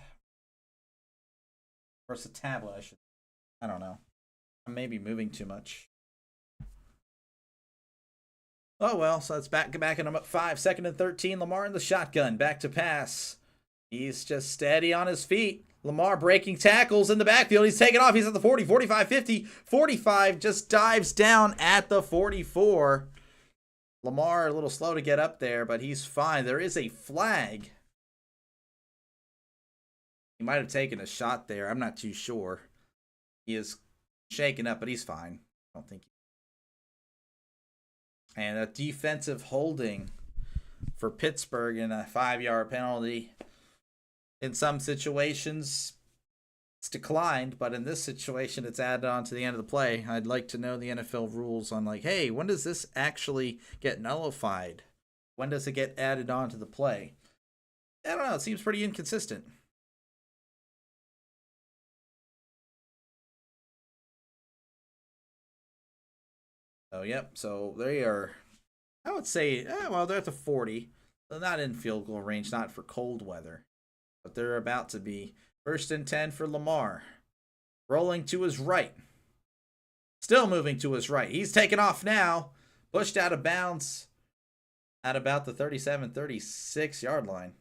Or it's a tablet, I don't know. I may be moving too much. Oh well, so it's backing them up 5. 2nd and 13, Lamar in the shotgun, back to pass. He's just steady on his feet. Lamar breaking tackles in the backfield. He's taking off. He's at the 40, 45, 50. 45 just dives down at the 44. Lamar a little slow to get up there, but he's fine. There is a flag. He might have taken a shot there. I'm not too sure. He is shaken up, but he's fine. I don't think. And a defensive holding for Pittsburgh and a 5-yard penalty. In some situations, it's declined, but in this situation, it's added on to the end of the play. I'd like to know the NFL rules on, like, hey, when does this actually get nullified? When does it get added on to the play? I don't know. It seems pretty inconsistent. Oh, yep. So they are, I would say, they're at the 40. They're not in field goal range, not for cold weather. But they're about to be. 1st and 10 for Lamar. Rolling to his right. Still moving to his right. He's taken off now. Pushed out of bounds at about the 37, 36 yard line.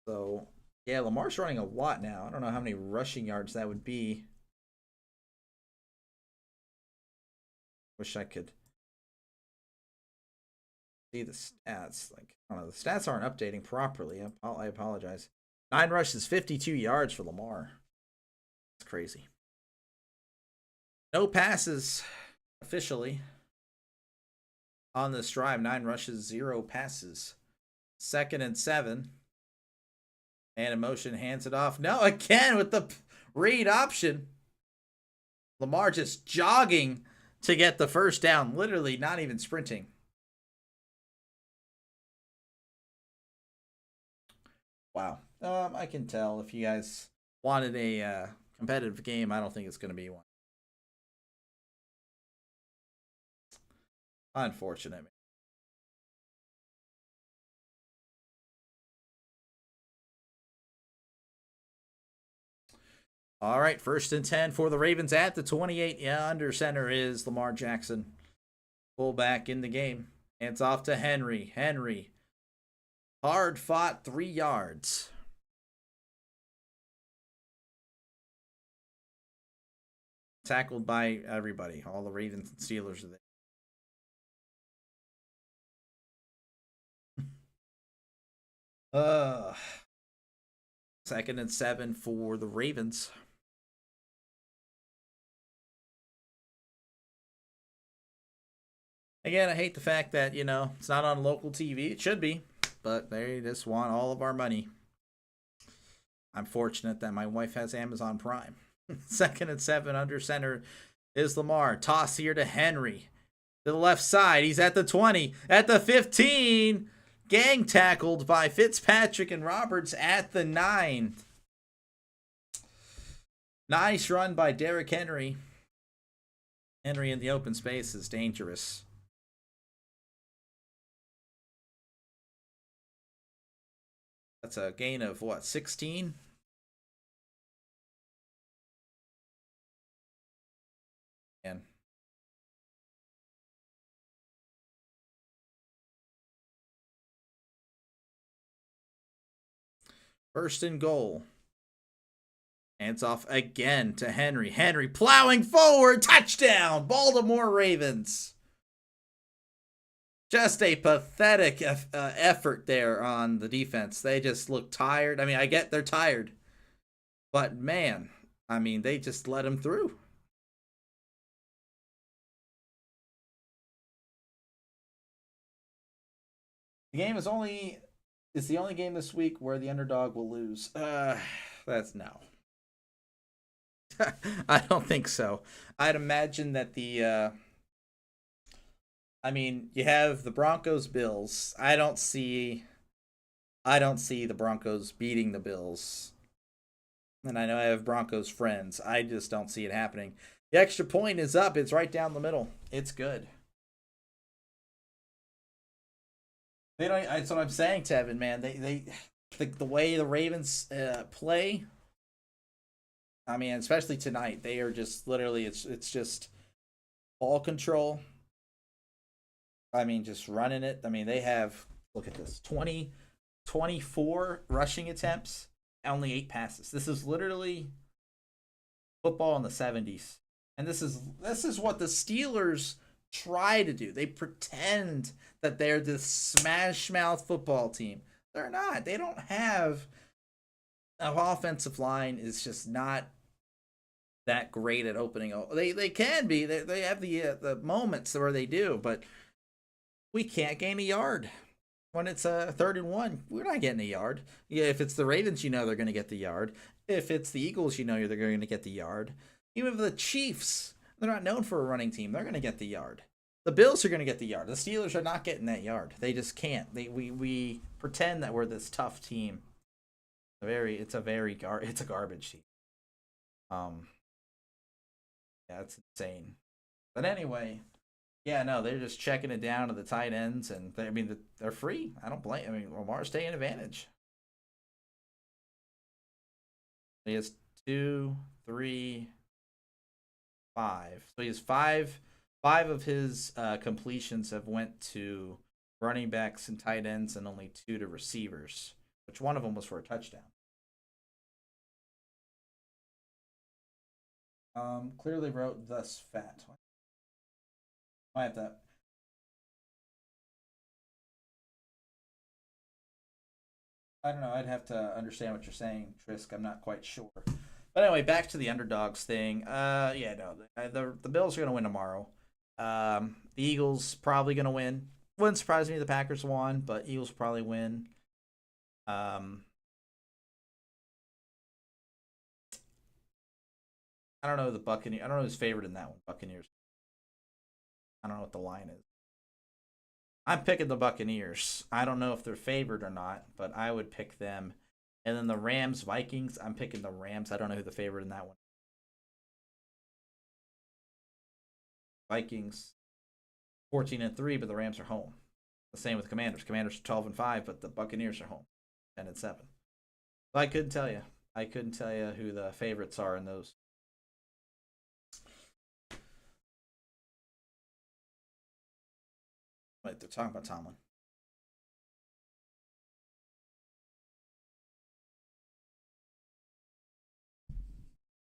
So, yeah, Lamar's running a lot now. I don't know how many rushing yards that would be. Wish I could see the stats. Like, I don't know, the stats aren't updating properly. I apologize. 9 rushes, 52 yards for Lamar. That's crazy. No passes officially on this drive. 9 rushes, 0 passes. 2nd and 7. And in motion, hands it off. No, again with the read option. Lamar just jogging to get the first down, literally not even sprinting. Wow. I can tell if you guys wanted a competitive game, I don't think it's going to be one. Unfortunate. All right, 1st and 10 for the Ravens at the 28. Yeah, under center is Lamar Jackson. Fullback in the game. Hands off to Henry. Henry. Hard fought 3 yards. Tackled by everybody. All the Ravens and Steelers are there. 2nd and 7 for the Ravens. Again, I hate the fact that, it's not on local TV. It should be, but they just want all of our money. I'm fortunate that my wife has Amazon Prime. 2nd and 7 under center is Lamar. Toss here to Henry. To the left side. He's at the 20. At the 15. Gang tackled by Fitzpatrick and Roberts at the 9. Nice run by Derrick Henry. Henry in the open space is dangerous. That's a gain of what, 16? And first and goal. Hands off again to Henry. Henry plowing forward. Touchdown. Baltimore Ravens. Just a pathetic effort there on the defense. They just look tired. I mean, I get they're tired. But, man, I mean, they just let them through. The game is the only game this week where the underdog will lose. That's no. I don't think so. I'd imagine that you have the Broncos Bills. I don't see the Broncos beating the Bills. And I know I have Broncos friends. I just don't see it happening. The extra point is up. It's right down the middle. It's good. They don't. That's what I'm saying, Tevin. Man, the way the Ravens play. I mean, especially tonight, they are just literally. It's just ball control. I mean, just running it. I mean, they have. Look at this: 24 rushing attempts, only 8 passes. This is literally football in the 70s, and this is what the Steelers try to do. They pretend that they're this smash mouth football team. They're not. They don't have an offensive line is just not that great at opening. They can be. They have the moments where they do, but we can't gain a yard. When it's a 3rd and 1, we're not getting a yard. Yeah, if it's the Ravens, they're going to get the yard. If it's the Eagles, they're going to get the yard. Even if the Chiefs, they're not known for a running team, they're going to get the yard. The Bills are going to get the yard. The Steelers are not getting that yard. They just can't. We pretend that we're this tough team. It's a garbage team. Yeah, it's insane. But anyway, yeah, no, they're just checking it down to the tight ends, and they're free. I don't blame. I mean, Lamar's taking advantage. He has 2, 3, 5. So he has 5 of his completions have went to running backs and tight ends, and only 2 to receivers, which one of them was for a touchdown. Clearly wrote thus fat. I have that. I don't know. I'd have to understand what you're saying, Trisk. I'm not quite sure. But anyway, back to the underdogs thing. Yeah, no, the Bills are gonna win tomorrow. The Eagles probably gonna win. Wouldn't surprise me the Packers won, but Eagles probably win. I don't know the Buccaneers. I don't know who's favored in that one. Buccaneers. I don't know what the line is. I'm picking the Buccaneers. I don't know if they're favored or not, but I would pick them. And then the Rams Vikings. I'm picking the Rams. I don't know who the favorite in that one. Vikings 14-3, but the Rams are home. The same with Commanders. Commanders are 12-5, but the Buccaneers are home 10-7. So I couldn't tell you. I couldn't tell you who the favorites are in those. Wait, they're talking about Tomlin.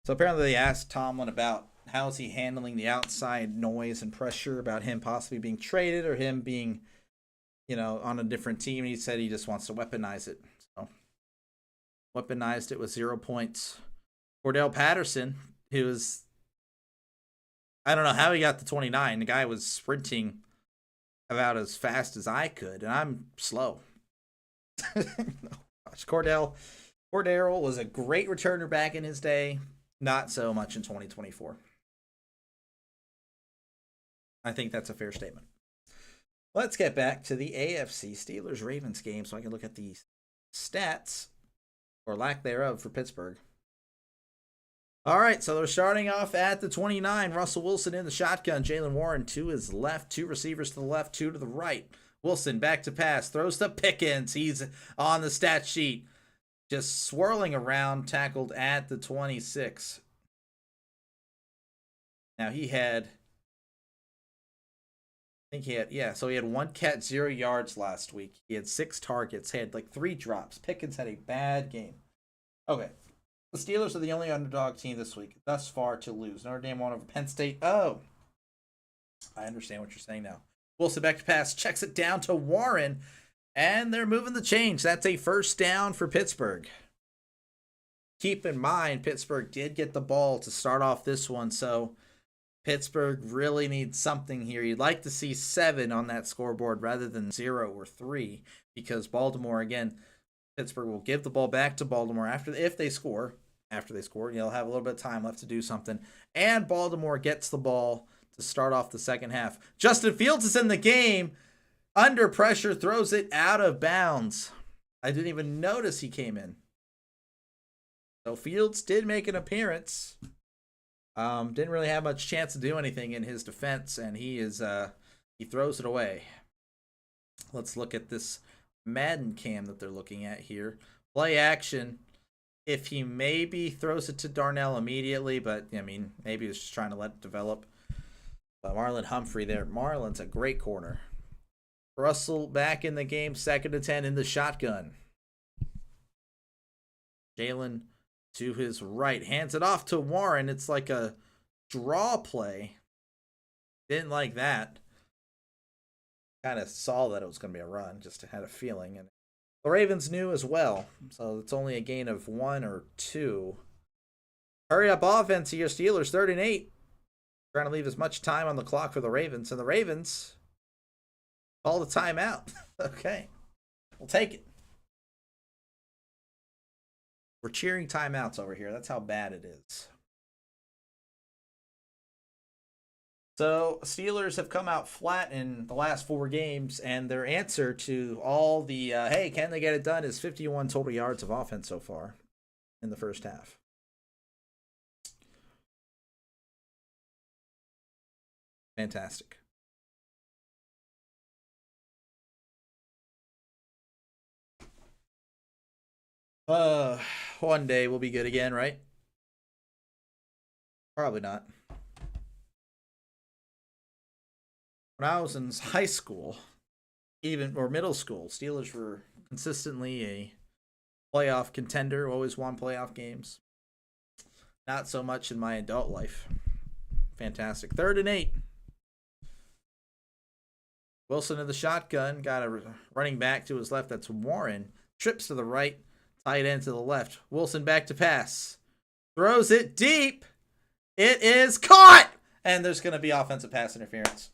So apparently they asked Tomlin about how is he handling the outside noise and pressure about him possibly being traded or him being, on a different team. And he said he just wants to weaponize it. So weaponized it with 0 points. Cordell Patterson, who was, I don't know how he got to 29. The guy was sprinting about as fast as I could, and I'm slow. Gosh, Cordell was a great returner back in his day. Not so much in 2024. I think that's a fair statement. Let's get back to the AFC Steelers-Ravens game so I can look at the stats, or lack thereof, for Pittsburgh. All right, so they're starting off at the 29. Russell Wilson in the shotgun. Jaylen Warren to his left. 2 receivers to the left, 2 to the right. Wilson back to pass. Throws to Pickens. He's on the stat sheet. Just swirling around, tackled at the 26. Now he had, he had 1 catch, 0 yards last week. He had 6 targets, had like 3 drops. Pickens had a bad game. Okay. The Steelers are the only underdog team this week thus far to lose. Notre Dame won over Penn State. Oh, I understand what you're saying now. Wilson back to pass, checks it down to Warren, and they're moving the chains. That's a first down for Pittsburgh. Keep in mind, Pittsburgh did get the ball to start off this one, so Pittsburgh really needs something here. You'd like to see 7 on that scoreboard rather than 0 or 3, because Baltimore, again, Pittsburgh will give the ball back to Baltimore if they score. After they score, you'll have a little bit of time left to do something. And Baltimore gets the ball to start off the second half. Justin Fields is in the game. Under pressure, throws it out of bounds. I didn't even notice he came in. So Fields did make an appearance. Didn't really have much chance to do anything in his defense, and he throws it away. Let's look at this Madden cam that they're looking at here. Play action. If he maybe throws it to Darnell immediately, but I mean, maybe he's just trying to let it develop. But Marlon Humphrey there. Marlon's a great corner. Russell back in the game, 2nd and 10 in the shotgun. Jalen to his right, hands it off to Warren. It's like a draw play. Didn't like that. Kind of saw that it was going to be a run, just had a feeling. And the Ravens knew as well, so it's only a gain of 1 or 2. Hurry up offense here, Steelers, 3rd and 8. Trying to leave as much time on the clock for the Ravens, and the Ravens call the timeout. Okay, we'll take it. We're cheering timeouts over here. That's how bad it is. So Steelers have come out flat in the last 4 games, and their answer to all the, hey, can they get it done, is 51 total yards of offense so far in the first half. Fantastic. One day we'll be good again, right? Probably not. When I was in high school, or middle school, Steelers were consistently a playoff contender, always won playoff games. Not so much in my adult life. Fantastic. 3rd and 8. Wilson in the shotgun, got a running back to his left. That's Warren. Trips to the right, tight end to the left. Wilson back to pass. Throws it deep. It is caught! And there's going to be offensive pass interference.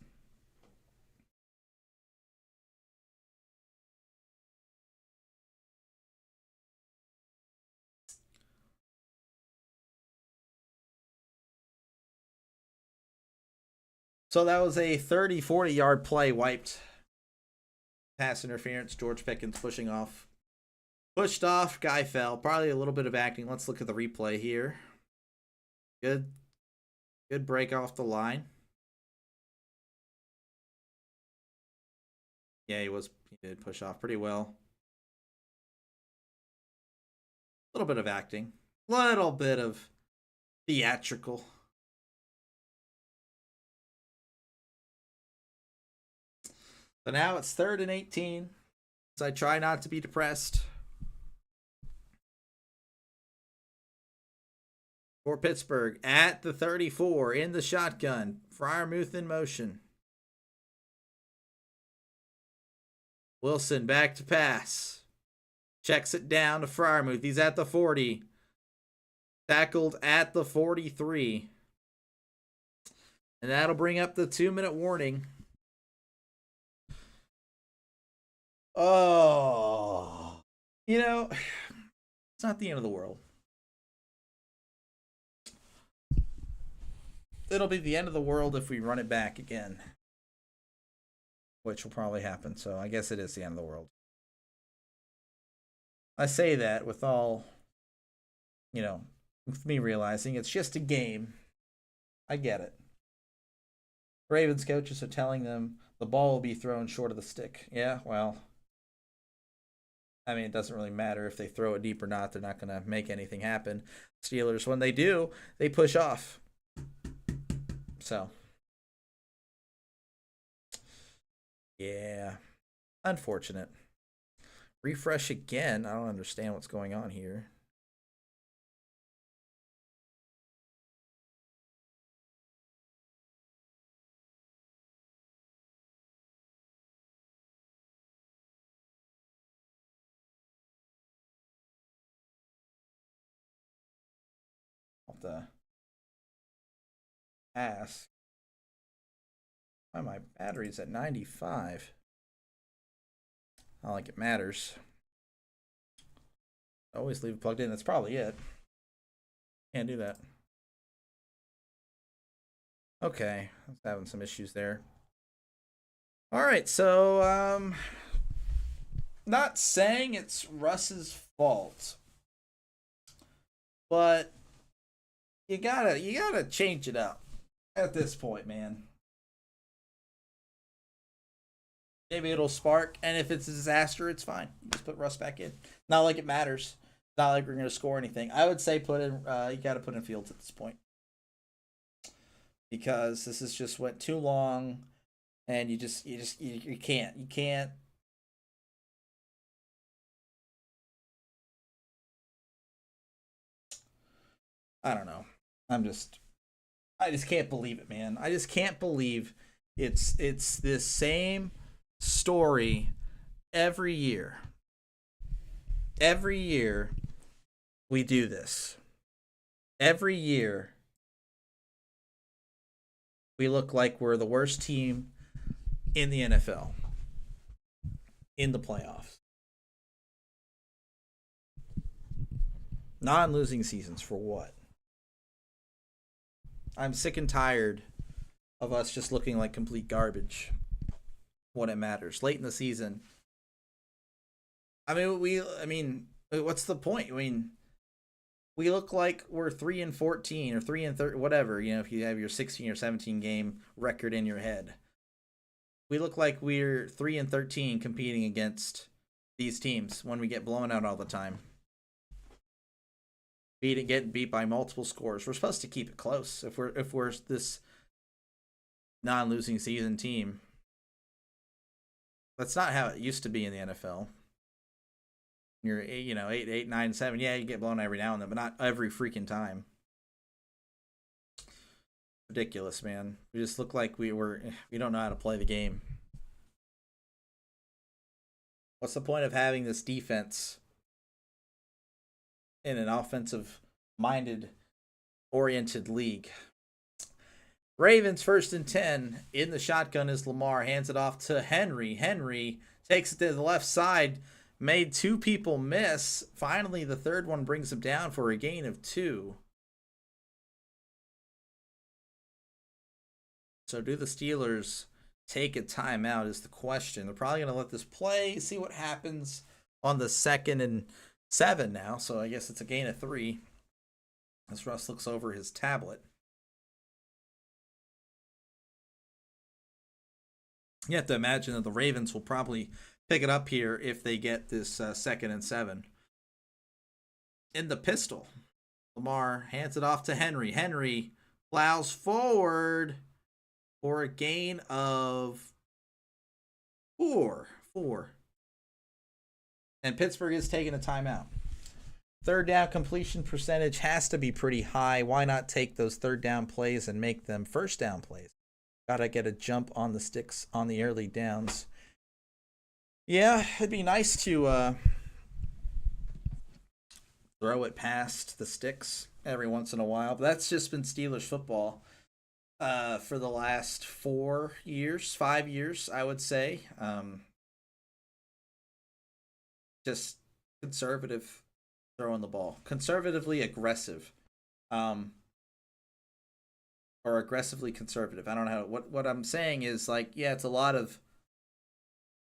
So that was a 30, 40-yard play wiped. Pass interference. George Pickens pushing off. Pushed off. Guy fell. Probably a little bit of acting. Let's look at the replay here. Good break off the line. Yeah, he did push off pretty well. A little bit of acting. A little bit of theatrical. So now it's 3rd and 18. So I try not to be depressed. For Pittsburgh at the 34 in the shotgun. Freiermuth in motion. Wilson back to pass. Checks it down to Freiermuth. He's at the 40. Tackled at the 43. And that'll bring up the 2-minute warning. Oh, it's not the end of the world. It'll be the end of the world if we run it back again, which will probably happen. So I guess it is the end of the world. I say that with all, with me realizing it's just a game. I get it. Ravens coaches are telling them the ball will be thrown short of the stick. Yeah, well, I mean, it doesn't really matter if they throw it deep or not. They're not going to make anything happen. Steelers, when they do, they push off. So, yeah, unfortunate. Refresh again. I don't understand what's going on here. To ask why my battery's at 95. Not like it matters. I always leave it plugged in. That's probably it. Can't do that. Okay, I was having some issues there. All right, so not saying it's Russ's fault, but you gotta change it up at this point, man. Maybe it'll spark, and if it's a disaster, it's fine. Just put Russ back in. Not like it matters. Not like we're gonna score anything. I would say put in. You gotta put in Fields at this point because this has just went too long, and you can't. I don't know. I just can't believe it, man. I just can't believe it's this same story every year. Every year we do this. Every year we look like we're the worst team in the NFL in the playoffs. Non-losing seasons for what? I'm sick and tired of us just looking like complete garbage when it matters. Late in the season. I mean, what's the point? I mean, we look like we're 3-14 or 3-30, whatever, if you have your 16 or 17 game record in your head. We look like we're 3-13 competing against these teams when we get blown out all the time. Getting beat by multiple scores. We're supposed to keep it close if we're this non-losing season team. That's not how it used to be in the NFL. You're 8, 9, 7. Yeah, you get blown every now and then, but not every freaking time. Ridiculous, man. We just look like we don't know how to play the game. What's the point of having this defense in an offensive-minded, oriented league? Ravens 1st and 10 in the shotgun as Lamar hands it off to Henry. Henry takes it to the left side, made 2 people miss. Finally, the third one brings him down for a gain of 2. So do the Steelers take a timeout is the question. They're probably going to let this play, see what happens on the 2nd and 7 now. So I guess it's a gain of 3 as Russ looks over his tablet. You have to imagine that the Ravens will probably pick it up here if they get this 2nd and 7. In the pistol, Lamar hands it off to Henry. Henry plows forward for a gain of 4. And Pittsburgh is taking a timeout. 3rd down completion percentage has to be pretty high. Why not take those 3rd down plays and make them 1st down plays? Gotta get a jump on the sticks on the early downs. Yeah, it'd be nice to throw it past the sticks every once in a while. But that's just been Steelers football for the last 5 years, I would say. Just conservative throwing the ball. Conservatively aggressive. Or aggressively conservative. I don't know what I'm saying is, like, yeah, it's a lot of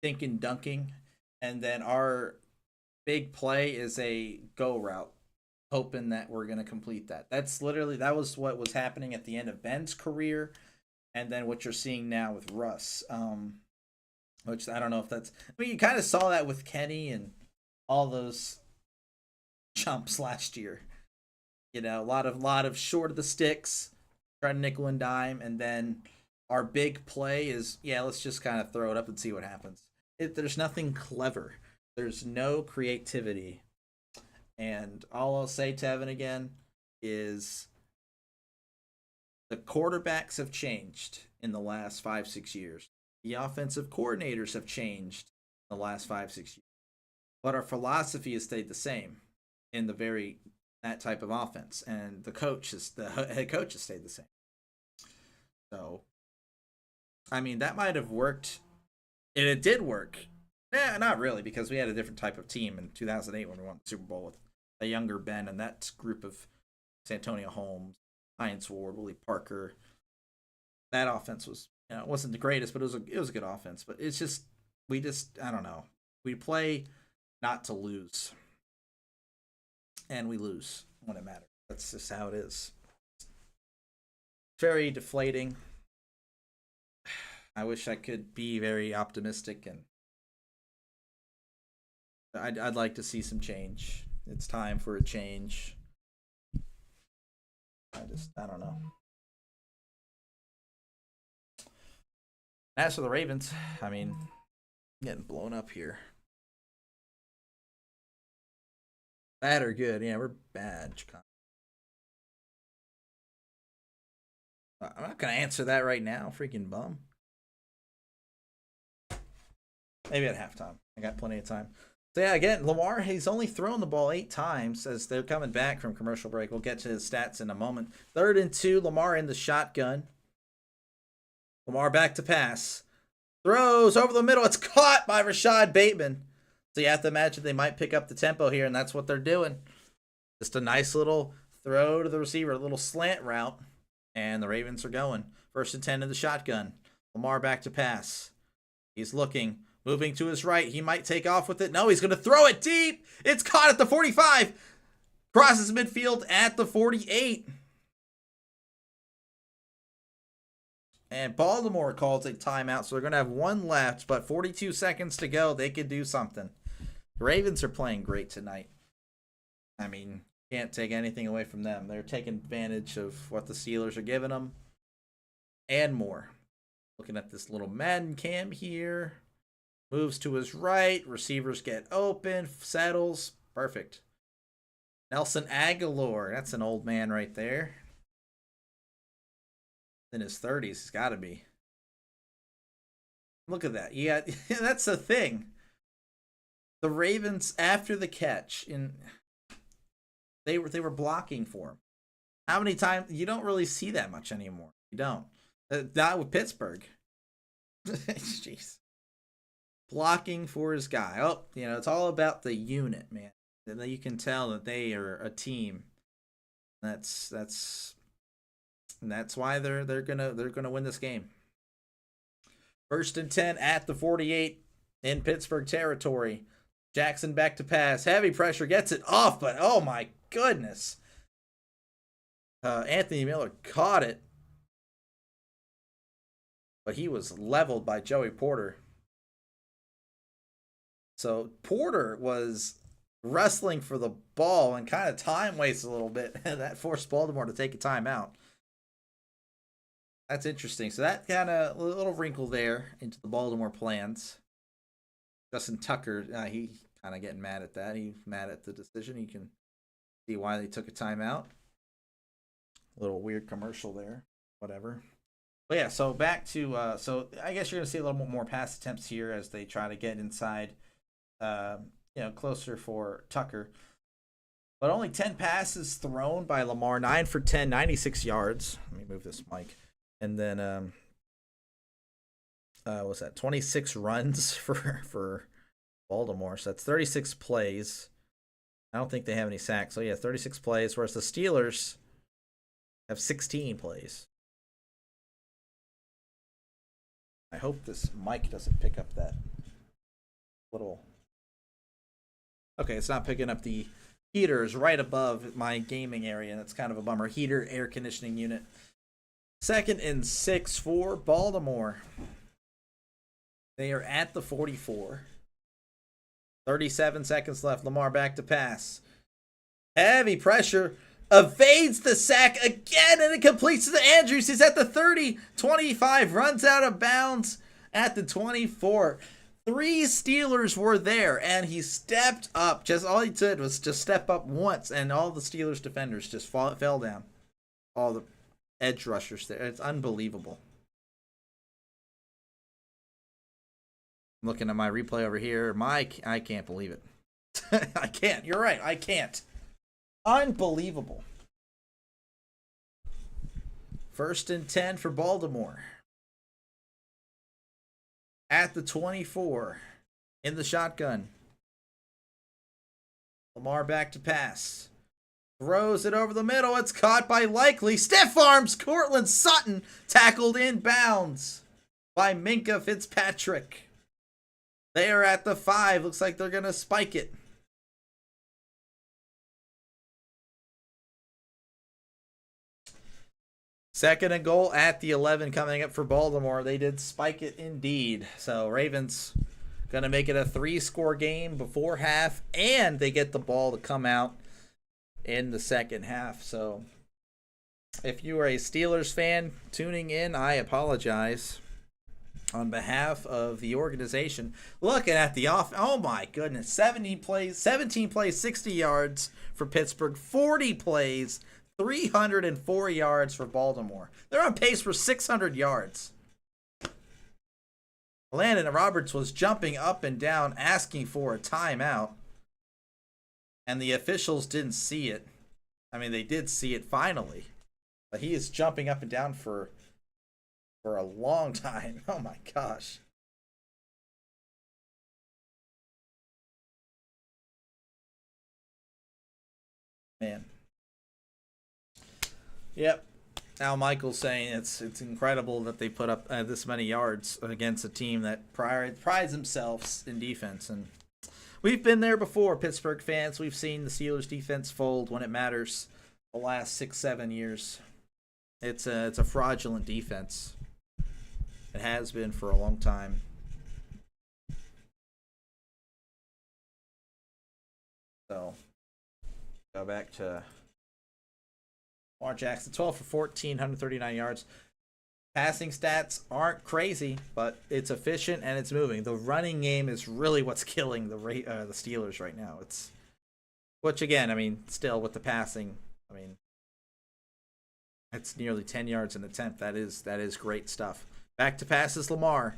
thinking, dunking, and then our big play is a go route, hoping that we're going to complete that. That was what was happening at the end of Ben's career, and then what you're seeing now with Russ. Which I don't know if that's. I mean, you kind of saw that with Kenny and all those jumps last year. You know, a lot of short of the sticks, trying to nickel and dime, and then our big play is, yeah, let's just kind of throw it up and see what happens. There's nothing clever. There's no creativity. And all I'll say, Tevin, again, is the quarterbacks have changed in the last 5-6 years. The offensive coordinators have changed in the last 5-6 years. But our philosophy has stayed the same in that type of offense. And the head coach has stayed the same. So, I mean, that might have worked. And it did work. Yeah, not really, because we had a different type of team in 2008 when we won the Super Bowl with a younger Ben and that group of Santonio Holmes, Heinz Ward, Willie Parker. That offense was, it wasn't the greatest, but it was a good offense. But it's just, I don't know. We play not to lose. And we lose when it matters. That's just how it is. Very deflating. I wish I could be very optimistic, and I'd like to see some change. It's time for a change. I don't know. As for the Ravens, I mean, getting blown up here. Bad or good? Yeah, we're bad. I'm not going to answer that right now, freaking bum. Maybe at halftime. I got plenty of time. So, yeah, again, Lamar, he's only thrown the ball 8 times as they're coming back from commercial break. We'll get to his stats in a moment. 3rd and 2, Lamar in the shotgun. Lamar back to pass. Throws over the middle. It's caught by Rashad Bateman. So you have to imagine they might pick up the tempo here, and that's what they're doing. Just a nice little throw to the receiver, a little slant route, and the Ravens are going. 1st and 10 in the shotgun. Lamar back to pass. He's looking, moving to his right. He might take off with it. No, he's going to throw it deep. It's caught at the 45. Crosses midfield at the 48. And Baltimore calls a timeout, so they're going to have 1 left, but 42 seconds to go. They could do something. The Ravens are playing great tonight. I mean, can't take anything away from them. They're taking advantage of what the Steelers are giving them and more. Looking at this little Madden cam here. Moves to his right. Receivers get open. Settles. Perfect. Nelson Aguilar. That's an old man right there. In his 30s. He's got to be. Look at that. Yeah, that's the thing. The Ravens, after the catch, they were blocking for him. How many times? You don't really see that much anymore. You don't. Not with Pittsburgh. Jeez. Blocking for his guy. Oh, it's all about the unit, man. And you can tell that they are a team. That's and that's why they're gonna win this game. 1st and 10 at the 48 in Pittsburgh territory. Jackson back to pass. Heavy pressure, gets it off, but oh my goodness. Anthony Miller caught it, but he was leveled by Joey Porter. So Porter was wrestling for the ball and kind of time wasted a little bit. That forced Baltimore to take a timeout. That's interesting. So that kind of a little wrinkle there into the Baltimore plans. Justin Tucker, he kind of getting mad at that. He's mad at the decision. You can see why they took a timeout. A little weird commercial there. Whatever. But yeah, so back to so I guess you're gonna see a little more pass attempts here as they try to get inside, closer for Tucker. But only 10 passes thrown by Lamar, 9 for 10, 96 yards. Let me move this mic. And then what's that? 26 runs for Baltimore. So that's 36 plays. I don't think they have any sacks. So yeah, 36 plays, whereas the Steelers have 16 plays. I hope this mic doesn't pick up that little... Okay, it's not picking up the heaters right above my gaming area. That's kind of a bummer. Heater, air conditioning unit. 2nd and 6 for Baltimore. They are at the 44. 37 seconds left. Lamar back to pass. Heavy pressure. Evades the sack again, and it completes to Andrews. He's at the 30. 25. Runs out of bounds at the 24. 3 Steelers were there, and he stepped up. Just all he did was just step up once, and all the Steelers defenders just fell down. All the edge rushers there. It's unbelievable. I'm looking at my replay over here. I can't believe it. I can't. You're right. I can't. Unbelievable. 1st and 10 for Baltimore. At the 24. In the shotgun. Lamar back to pass. Throws it over the middle. It's caught by Likely. Stiff arms. Cortland Sutton tackled in bounds by Minkah Fitzpatrick. They are at the 5. Looks like they're going to spike it. Second and goal at the 11 coming up for Baltimore. They did spike it indeed. So Ravens going to make it a 3-score game before half, and they get the ball to come out in the second half. So if you are a Steelers fan tuning in, I apologize on behalf of the organization. Looking at the off, oh my goodness, 17 plays, 60 yards for Pittsburgh, 40 plays, 304 yards for Baltimore. They're on pace for 600 yards. Landon Roberts was jumping up and down asking for a timeout, and the officials didn't see it. I mean, they did see it finally, but he is jumping up and down for a long time. Oh my gosh. Man. Yep. Al Michaels saying it's incredible that they put up this many yards against a team that prides themselves in defense. And we've been there before, Pittsburgh fans. We've seen the Steelers defense fold when it matters the last 6-7 years. It's a fraudulent defense. It has been for a long time. So, go back to Lamar Jackson, 12 for 14, 139 yards. Passing stats aren't crazy, but it's efficient and it's moving. The running game is really what's killing the Steelers right now. Which again, I mean, still with the passing, I mean, it's nearly 10 yards an attempt. That is great stuff. Back to passes, Lamar.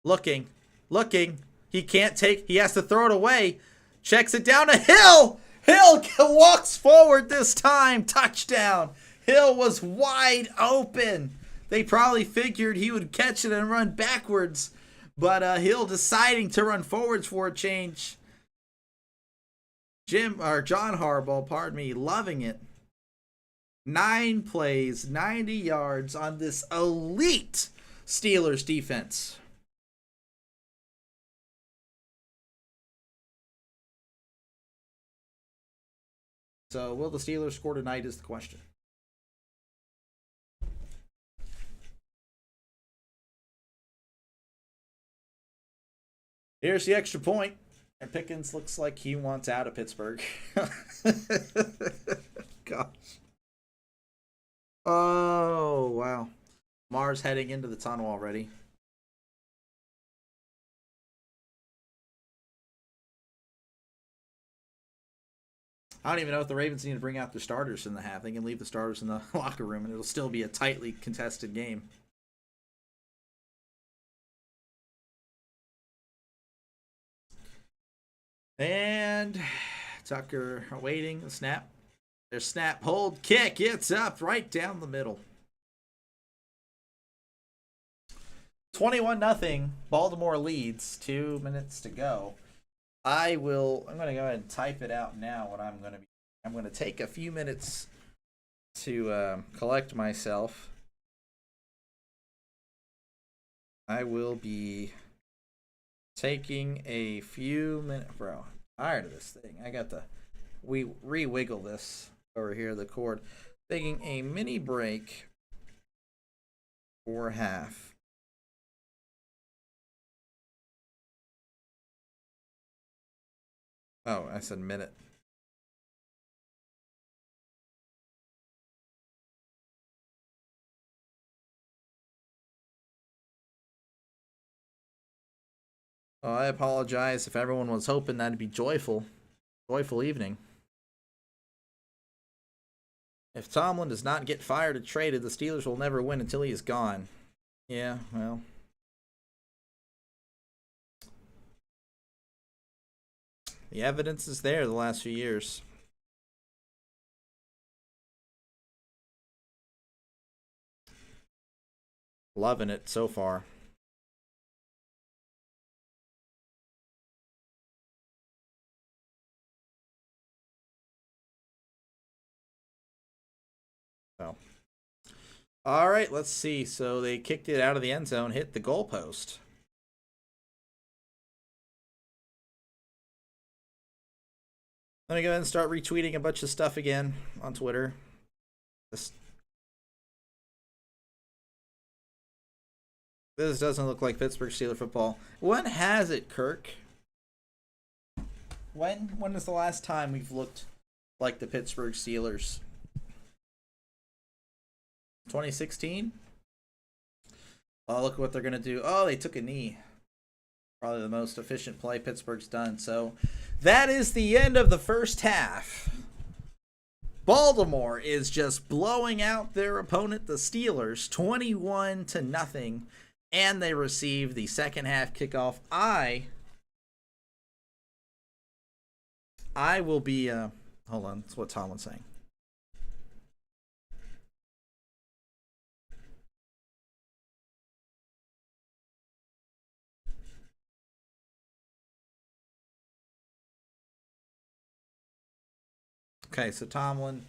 Looking. He can't take. He has to throw it away. Checks it down to Hill. Hill walks forward this time. Touchdown. Hill was wide open. They probably figured he would catch it and run backwards, but Hill deciding to run forwards for a change. John Harbaugh, pardon me, loving it. 9 plays, 90 yards on this elite Steelers defense. So, will the Steelers score tonight is the question. Here's the extra point. And Pickens looks like he wants out of Pittsburgh. Gosh. Oh, wow. Mars heading into the tunnel already. I don't even know if the Ravens need to bring out their starters in the half. They can leave the starters in the locker room, and it'll still be a tightly contested game. And Tucker waiting. Snap. There's snap, hold, kick. It's up right down the middle. 21-0. Baltimore leads. 2 minutes to go. I'm going to go ahead and type it out now. What I'm going to take a few minutes to collect myself. I will be taking a few minutes. Bro, I'm tired of this thing. I got to re-wiggle this over here, the cord. Taking a mini break for half. Oh, I said minute. Oh, I apologize if everyone was hoping that'd be joyful evening. If Tomlin does not get fired or traded, the Steelers will never win until he is gone. Yeah, well. The evidence is there the last few years. Loving it so far. So. All right, let's see. So they kicked it out of the end zone, hit the goalpost. Let me go ahead and start retweeting a bunch of stuff again on Twitter. This doesn't look like Pittsburgh Steelers football. When has it, Kirk? When is the last time we've looked like the Pittsburgh Steelers? 2016? Oh, look what they're going to do. Oh, they took a knee. Probably the most efficient play Pittsburgh's done. So that is the end of the first half. Baltimore is just blowing out their opponent, the Steelers, 21-0, and they receive the second half kickoff. I will be hold on, that's what Tomlin's saying. Okay, so Tomlin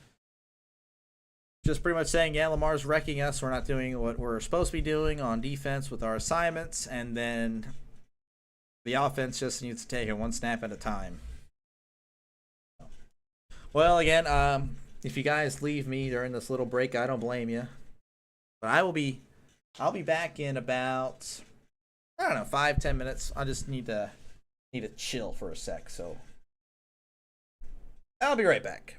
just pretty much saying, yeah, Lamar's wrecking us. We're not doing what we're supposed to be doing on defense with our assignments, and then the offense just needs to take it one snap at a time. Well, again, if you guys leave me during this little break, I don't blame you. But I'll be back in about, I don't know, 5-10 minutes. I just need to chill for a sec, so I'll be right back.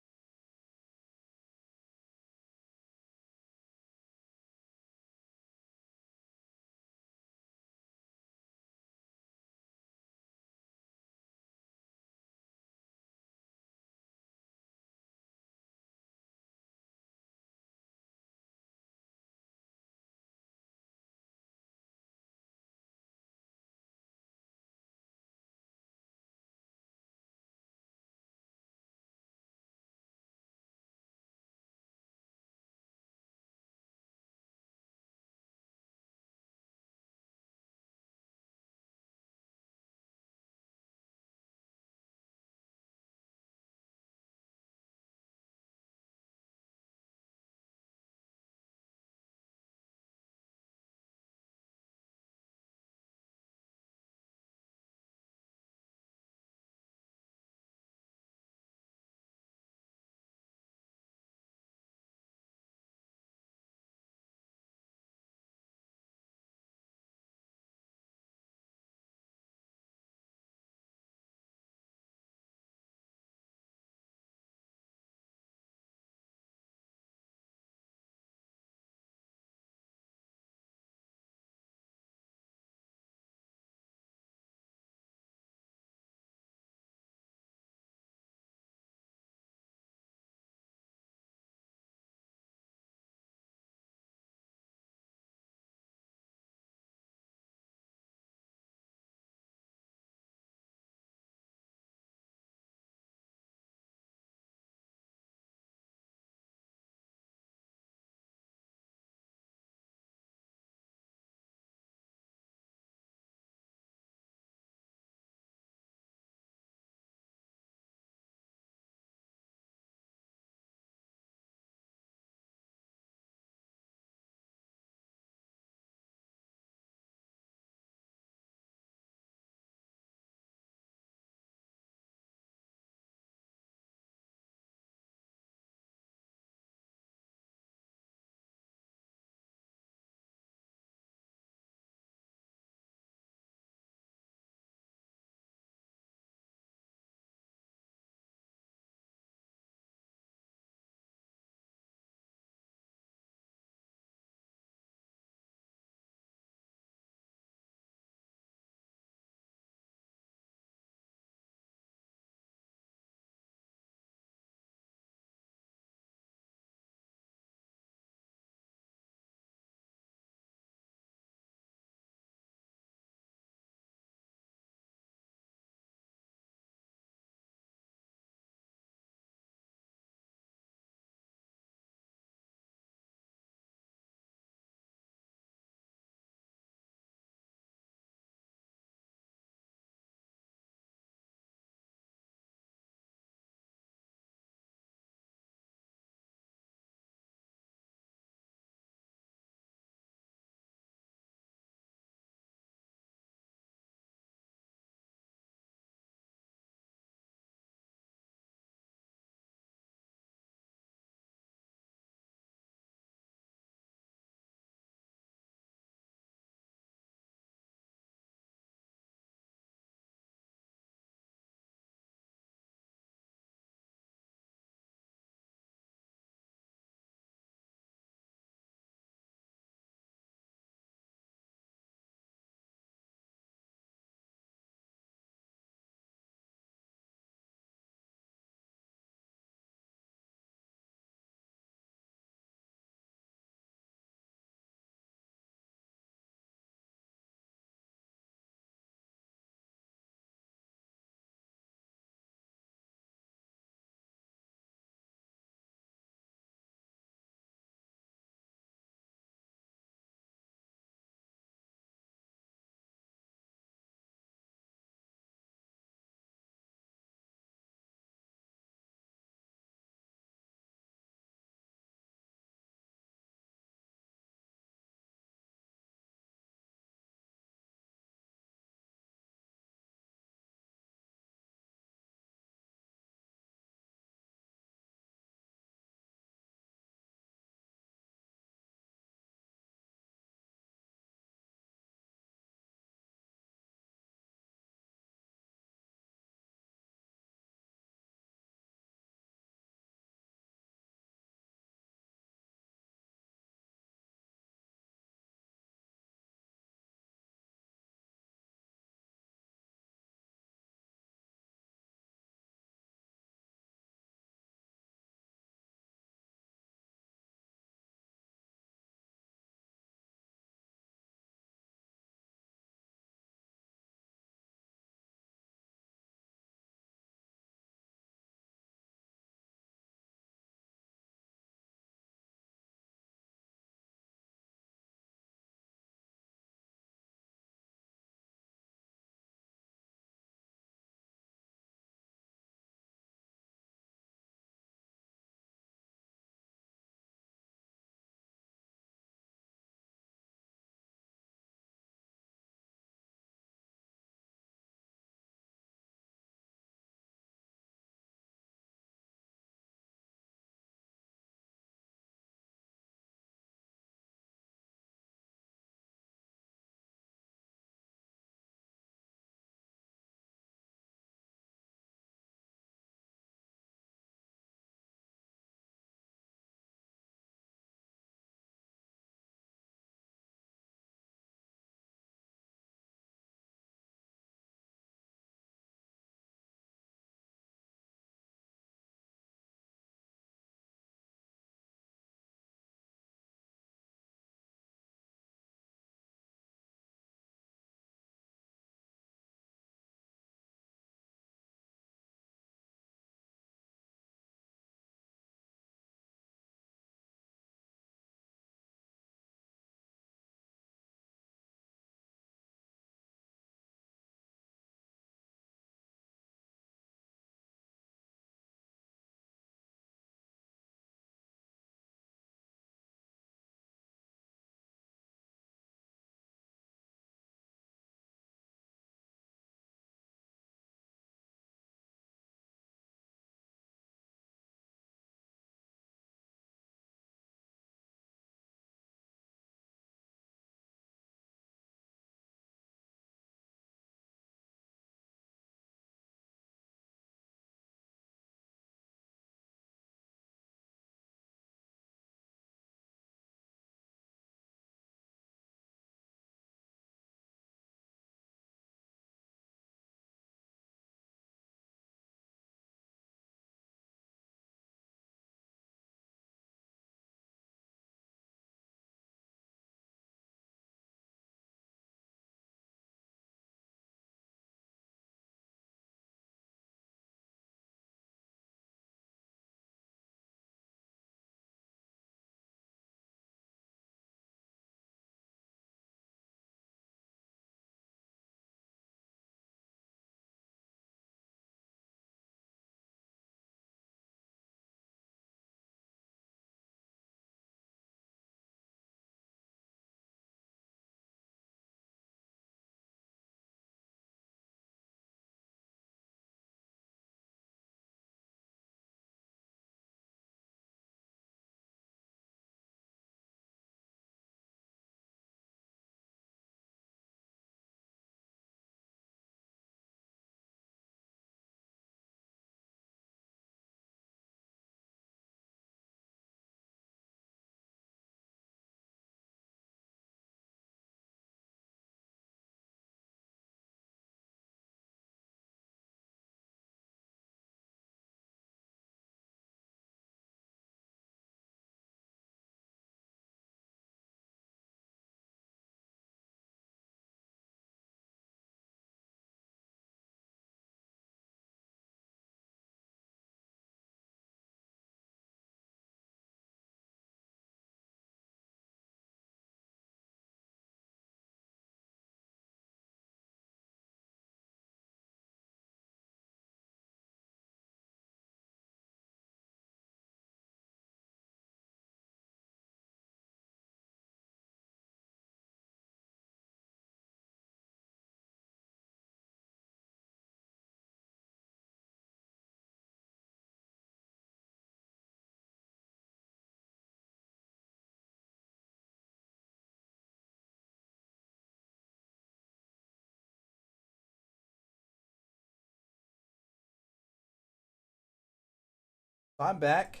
I'm back.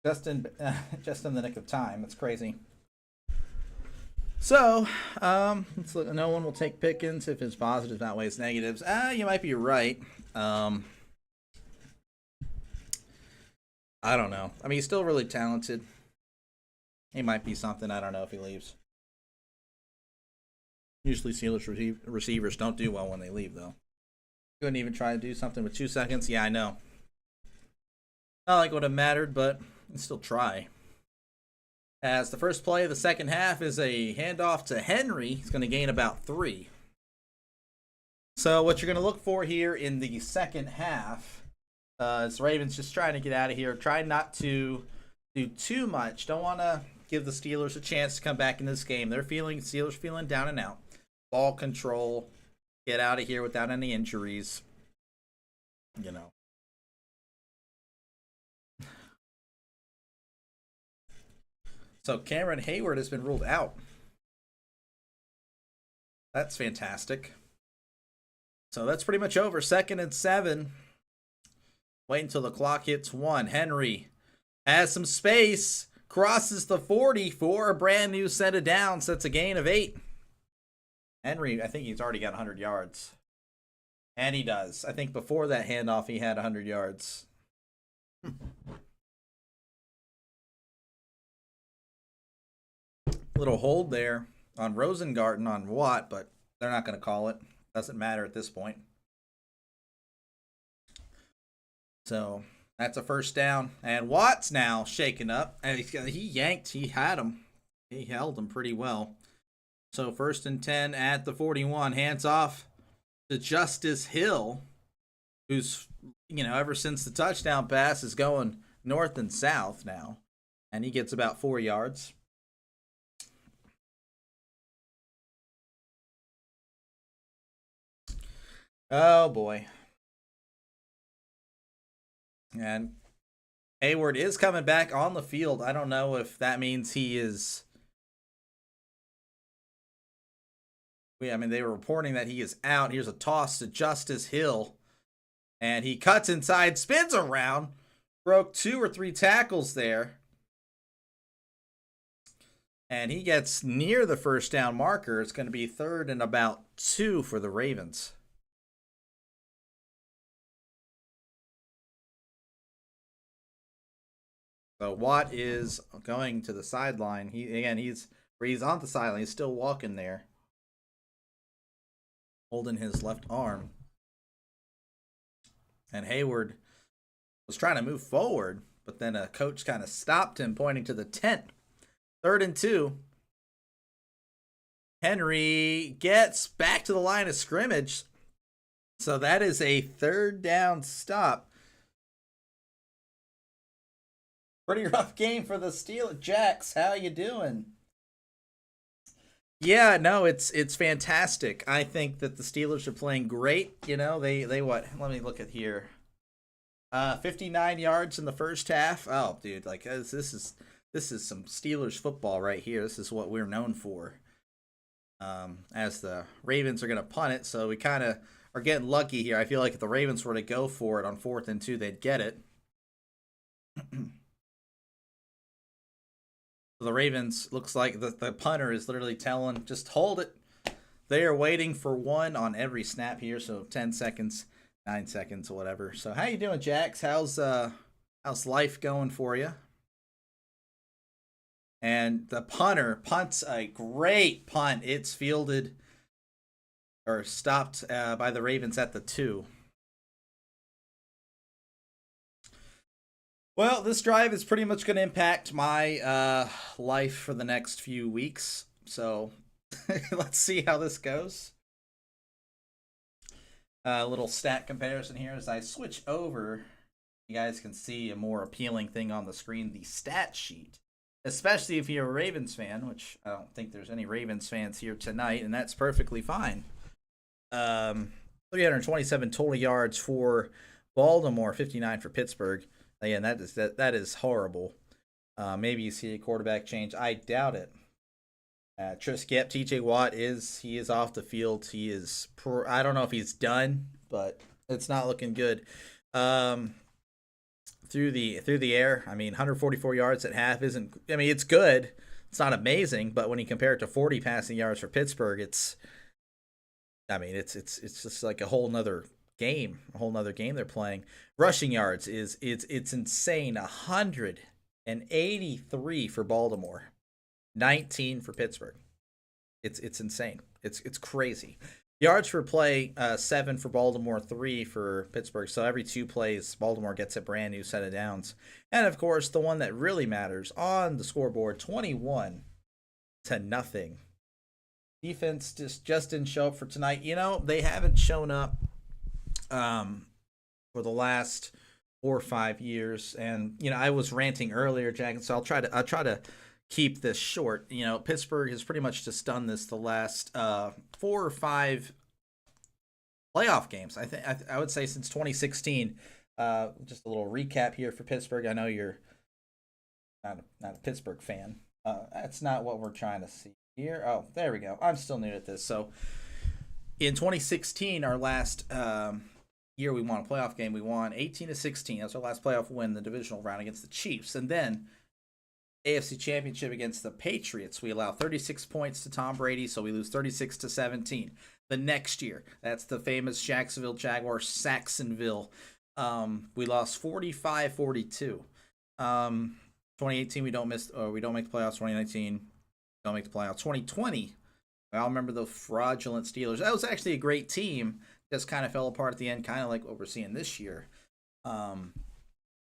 Just in just in the nick of time. It's crazy. So, let's look. No one will take Pickens if his positives outweighs negatives. You might be right. Um, I don't know. I mean, he's still really talented. He might be something. I don't know if he leaves. Usually, Steelers receivers don't do well when they leave, though. Couldn't even try to do something with 2 seconds. Yeah, I know. Not like it would have mattered, but still try. As the first play of the second half is a handoff to Henry. He's going to gain about 3. So what you're going to look for here in the second half is Ravens just trying to get out of here. Try not to do too much. Don't want to give the Steelers a chance to come back in this game. Steelers feeling down and out. Ball control. Get out of here without any injuries. You know. So Cameron Hayward has been ruled out. That's fantastic. So that's pretty much over. 2nd and 7. Wait until the clock hits 1. Henry has some space. Crosses the 40 for a brand new set of downs. That's a gain of 8. Henry, I think he's already got 100 yards. And he does. I think before that handoff, he had 100 yards. Little hold there on Rosengarten on Watt, but they're not going to call it. Doesn't matter at this point. So that's a first down. And Watt's now shaken up. And he had him. He held him pretty well. So 1st and 10 at the 41. Hands off to Justice Hill, who's, ever since the touchdown pass is going north and south now. And he gets about 4 yards. Oh, boy. And Hayward is coming back on the field. I don't know if that means he is... they were reporting that he is out. Here's a toss to Justice Hill. And he cuts inside, spins around. Broke 2 or 3 tackles there. And he gets near the first down marker. It's going to be 3rd and about 2 for the Ravens. So Watt is going to the sideline. He's on the sideline. He's still walking there, holding his left arm. And Hayward was trying to move forward, but then a coach kind of stopped him, pointing to the tent. 3rd and 2. Henry gets back to the line of scrimmage. So that is a 3rd down stop. Pretty rough game for the Steelers. Jax, how you doing? Yeah, no, it's fantastic. I think that the Steelers are playing great. They what? Let me look at here. 59 yards in the first half. Oh, dude, this is some Steelers football right here. This is what we're known for. As the Ravens are going to punt it, so we kind of are getting lucky here. I feel like if the Ravens were to go for it on 4th and 2, they'd get it. The Ravens, looks like the punter is literally telling, just hold it. They are waiting for 1 on every snap here, so 10 seconds, 9 seconds, whatever. So how you doing, Jax? How's life going for you? And the punter punts a great punt. It's fielded or stopped by the Ravens at the 2. Well, this drive is pretty much going to impact my life for the next few weeks. So let's see how this goes. A little stat comparison here as I switch over. You guys can see a more appealing thing on the screen, the stat sheet. Especially if you're a Ravens fan, which I don't think there's any Ravens fans here tonight, and that's perfectly fine. 327 total yards for Baltimore, 59 for Pittsburgh. Again, that is horrible. Maybe you see a quarterback change. I doubt it. TJ Watt is off the field. He is. I don't know if he's done, but it's not looking good. through the air. I mean, 144 yards at half isn't. I mean, it's good. It's not amazing, but when you compare it to 40 passing yards for Pittsburgh, it's. I mean, it's just like a whole nother game, they're playing. Rushing yards is it's insane. 183 for Baltimore, 19 for Pittsburgh. It's insane. It's crazy. Yards per play, 7 for Baltimore, 3 for Pittsburgh. So every 2 plays, Baltimore gets a brand new set of downs. And of course, the one that really matters on the scoreboard, 21-0. Defense just didn't show up for tonight. You know, they haven't shown up for the last 4 or 5 years. And you know, I was ranting earlier, Jack, and so I'll try to keep this short. You know, Pittsburgh has pretty much just done this the last 4 or 5 playoff games. I would say since 2016. Just a little recap here for Pittsburgh. I know you're not a Pittsburgh fan. That's not what we're trying to see here. Oh, there we go. I'm still new at this. So in 2016, our last year we won a playoff game, we won 18-16. That's our last playoff win, the divisional round against the Chiefs. And then AFC Championship against the Patriots. We allow 36 points to Tom Brady, so we lose 36-17. The next year, that's the famous Jacksonville Jaguars, Saxonville. We lost 45-42. 2018, we don't make the playoffs. 2019, don't make the playoffs. 2020, I remember the fraudulent Steelers. That was actually a great team. Just kind of fell apart at the end, kind of like what we're seeing this year.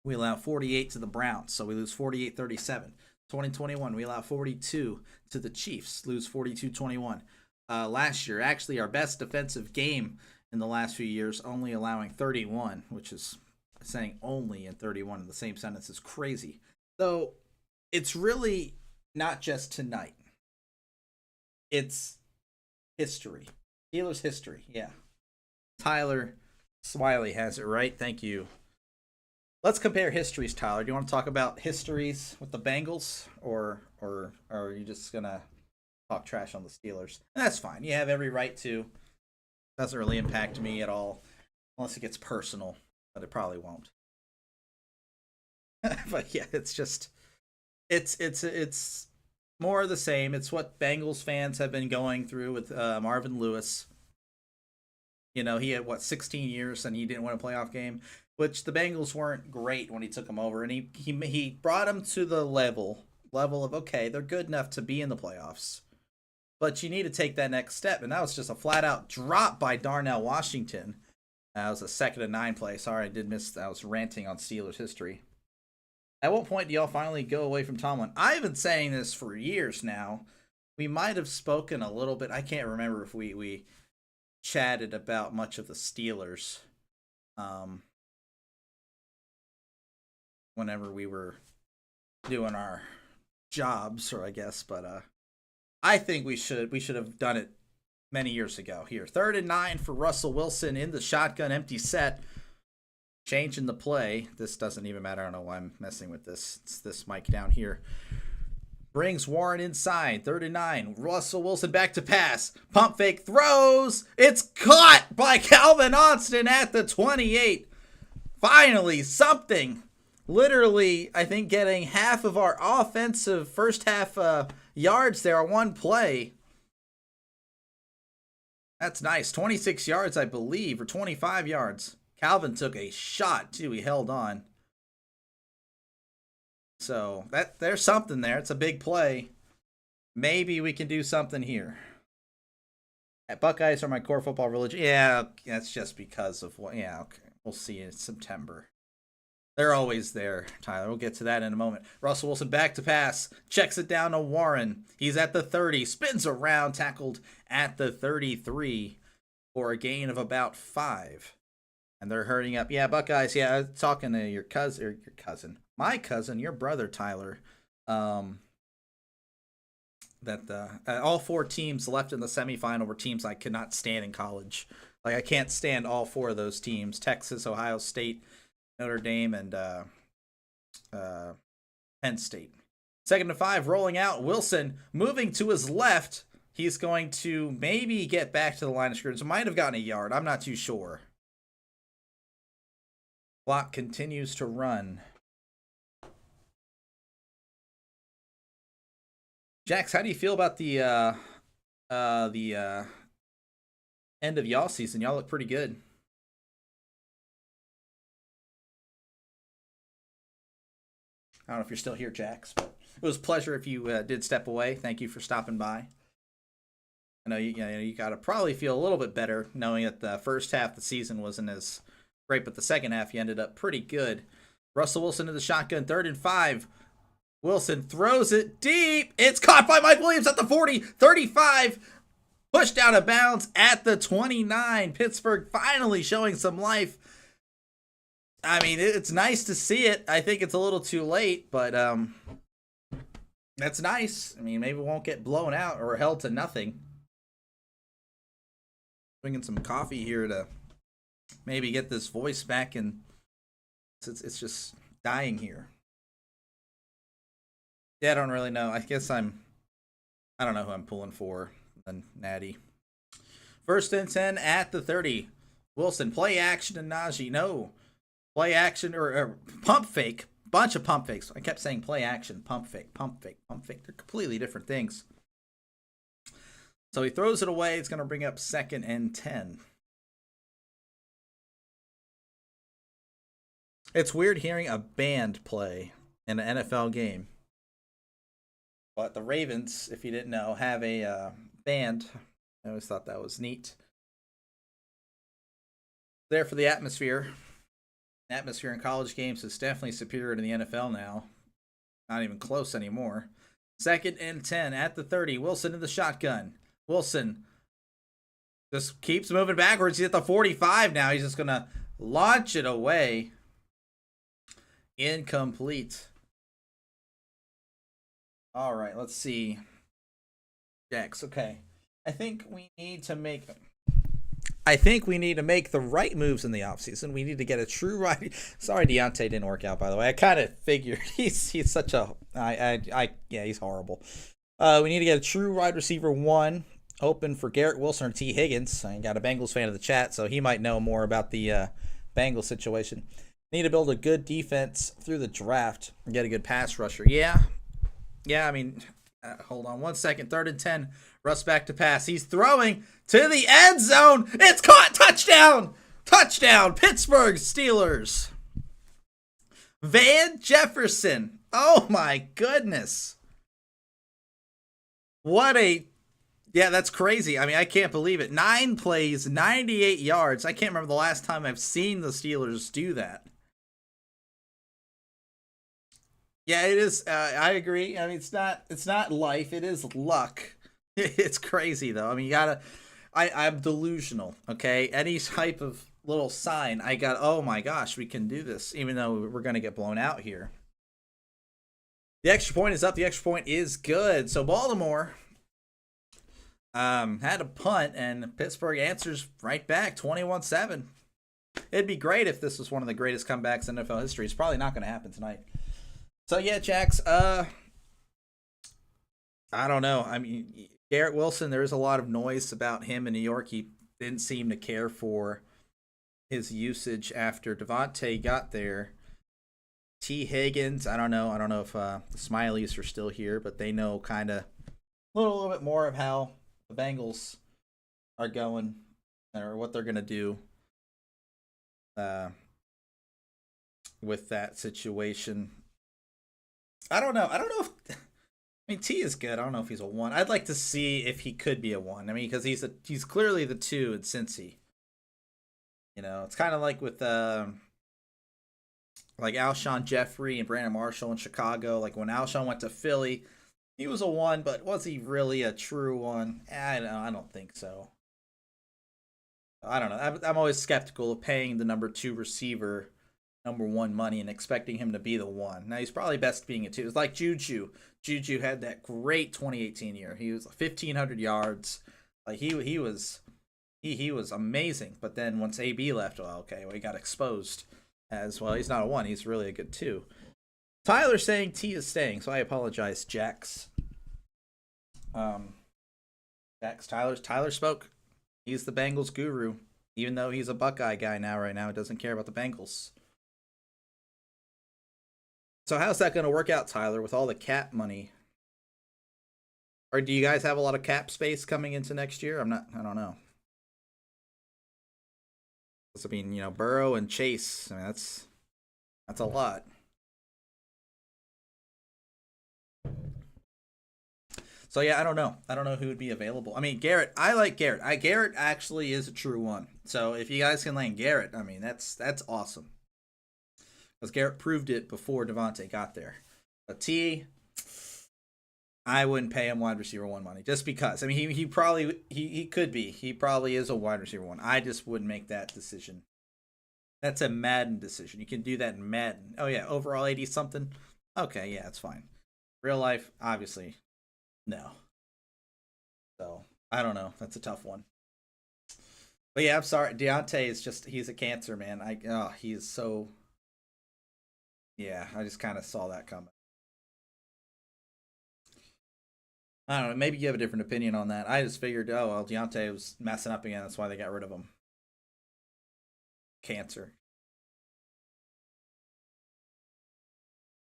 We allow 48 to the Browns, so we lose 48-37. 2021, we allow 42 to the Chiefs, lose 42-21. Last year, actually our best defensive game in the last few years, only allowing 31, which is saying only in 31 in the same sentence is crazy. So it's really not just tonight. It's history. Steelers history, yeah. Tyler Swiley has it right. Thank you. Let's compare histories, Tyler. Do you want to talk about histories with the Bengals, or are you just gonna talk trash on the Steelers? That's fine. You have every right to. Doesn't really impact me at all, unless it gets personal, but it probably won't. But yeah, it's more of the same. It's what Bengals fans have been going through with Marvin Lewis. You know, he had 16 years and he didn't win a playoff game, which the Bengals weren't great when he took them over, and he brought them to the level of, okay, they're good enough to be in the playoffs, but you need to take that next step. And that was just a flat out drop by Darnell Washington. That was a 2nd and 9 play. Sorry, I did miss. I was ranting on Steelers history. At what point do y'all finally go away from Tomlin? I've been saying this for years now. We might have spoken a little bit. I can't remember if we chatted about much of the Steelers whenever we were doing our jobs, or I guess, but I think we should have done it many years ago. Here, 3rd and 9 for Russell Wilson in the shotgun empty set. Changing the play. This doesn't even matter. I don't know why I'm messing with this. It's this mic down here. Brings Warren inside. 3rd and 9. Russell Wilson back to pass. Pump fake throws. It's caught by Calvin Austin at the 28. Finally, something. Literally, I think getting half of our offensive first half yards there on one play. That's nice. 26 yards, I believe, or 25 yards. Calvin took a shot, too. He held on. So there's something there. It's a big play. Maybe we can do something here. Buckeyes are my core football religion. Yeah, that's just because of what. Yeah, okay. We'll see in September. They're always there, Tyler. We'll get to that in a moment. Russell Wilson back to pass. Checks it down to Warren. He's at the 30. Spins around. Tackled at the 33 for a gain of about 5. And they're hurrying up. Yeah, Buckeyes. Yeah, talking to your cousin. My cousin, your brother, Tyler. That all 4 teams left in the semifinal were teams I could not stand in college. Like, I can't stand all 4 of those teams. Texas, Ohio State, Notre Dame, and Penn State. 2nd and 5, rolling out. Wilson moving to his left. He's going to maybe get back to the line of scrimmage. Might have gotten a yard. I'm not too sure. Clock continues to run. Jax, how do you feel about the end of y'all season? Y'all look pretty good. I don't know if you're still here, Jax, but it was a pleasure if you did step away. Thank you for stopping by. I know you got to probably feel a little bit better knowing that the first half of the season wasn't as great, but the second half you ended up pretty good. Russell Wilson to the shotgun, 3rd and 5. Wilson throws it deep. It's caught by Mike Williams at the 40, 35. Pushed out of bounds at the 29. Pittsburgh finally showing some life. I mean, it's nice to see it. I think it's a little too late, but that's nice. I mean, maybe we won't get blown out or held to nothing. Drinking some coffee here to maybe get this voice back, and it's just dying here. Yeah, I don't really know. I guess I don't know who I'm pulling for. Then Natty. 1st and 10 at the 30. Wilson, play action to Najee. No. Play action or pump fake. Bunch of pump fakes. I kept saying play action, pump fake, pump fake, pump fake. They're completely different things. So he throws it away. It's going to bring up 2nd and 10. It's weird hearing a band play in an NFL game. But the Ravens, if you didn't know, have a band. I always thought that was neat. There for the atmosphere. Atmosphere in college games is definitely superior to the NFL now. Not even close anymore. 2nd and 10 at the 30. Wilson in the shotgun. Wilson just keeps moving backwards. He's at the 45 now. He's just going to launch it away. Incomplete. All right, let's see. Jax, okay. I think we need to make the right moves in the offseason. We need to get a true right. Sorry, Deontay didn't work out, by the way. I kind of figured he's such a he's horrible. We need to get a true wide receiver 1 open for Garrett Wilson or T. Higgins. I got a Bengals fan in the chat, so he might know more about the Bengals situation. Need to build a good defense through the draft and get a good pass rusher. Yeah, I mean, hold on 1 second. 3rd and 10. Russ back to pass. He's throwing to the end zone. It's caught. Touchdown. Touchdown. Pittsburgh Steelers. Van Jefferson. Oh, my goodness. Yeah, that's crazy. I mean, I can't believe it. 9 plays, 98 yards. I can't remember the last time I've seen the Steelers do that. Yeah, it is. I agree. I mean, it's not life. It is luck. It's crazy though. I mean, I'm delusional. Okay, any type of little sign, oh my gosh, we can do this, even though we're gonna get blown out here. The extra point is up. The extra point is good. So Baltimore had a punt, and Pittsburgh answers right back, 21-7. It'd be great if this was one of the greatest comebacks in NFL history. It's probably not going to happen tonight. So yeah, Jax, I don't know. I mean, Garrett Wilson, there is a lot of noise about him in New York. He didn't seem to care for his usage after Devontae got there. T. Higgins, I don't know if the Smileys are still here, but they know kind of a little bit more of how the Bengals are going or what they're going to do with that situation. I don't know if I mean, T is good. I don't know if he's a 1. I'd like to see if he could be a 1. I mean, because he's clearly the 2 in Cincy. You know, it's kind of like with like Alshon Jeffrey and Brandon Marshall in Chicago. Like when Alshon went to Philly, he was a 1, but was he really a true 1? I don't think so. I don't know. I'm always skeptical of paying the number 2 receiver number 1 money and expecting him to be the 1. Now he's probably best being a 2. It's like Juju. Juju had that great 2018 year. He was 1,500 yards. Like he was amazing. But then once AB left, he got exposed as well. He's not a 1. He's really a good 2. Tyler saying T is staying, so I apologize, Jax. Jax, Tyler spoke. He's the Bengals guru, even though he's a Buckeye guy right now. He doesn't care about the Bengals. So how's that going to work out, Tyler, with all the cap money? Or do you guys have a lot of cap space coming into next year? I don't know. I mean, you know, Burrow and Chase, I mean, that's a lot. So yeah, I don't know. I don't know who would be available. I mean, Garrett. I like Garrett. Garrett actually is a true one. So if you guys can land Garrett, I mean, that's awesome. Because Garrett proved it before Devontae got there. But T, I wouldn't pay him wide receiver one money just because. I mean, he probably he could be. He probably is a wide receiver one. I just wouldn't make that decision. That's a Madden decision. You can do that in Madden. Oh yeah, overall 80 something. Okay, yeah, it's fine. Real life, obviously, no. So I don't know. That's a tough one. But yeah, I'm sorry. Deontay is just—he's a cancer, man. He is so. Yeah, I just kind of saw that coming. I don't know. Maybe you have a different opinion on that. I just figured, oh well, Deontay was messing up again. That's why they got rid of him. Cancer.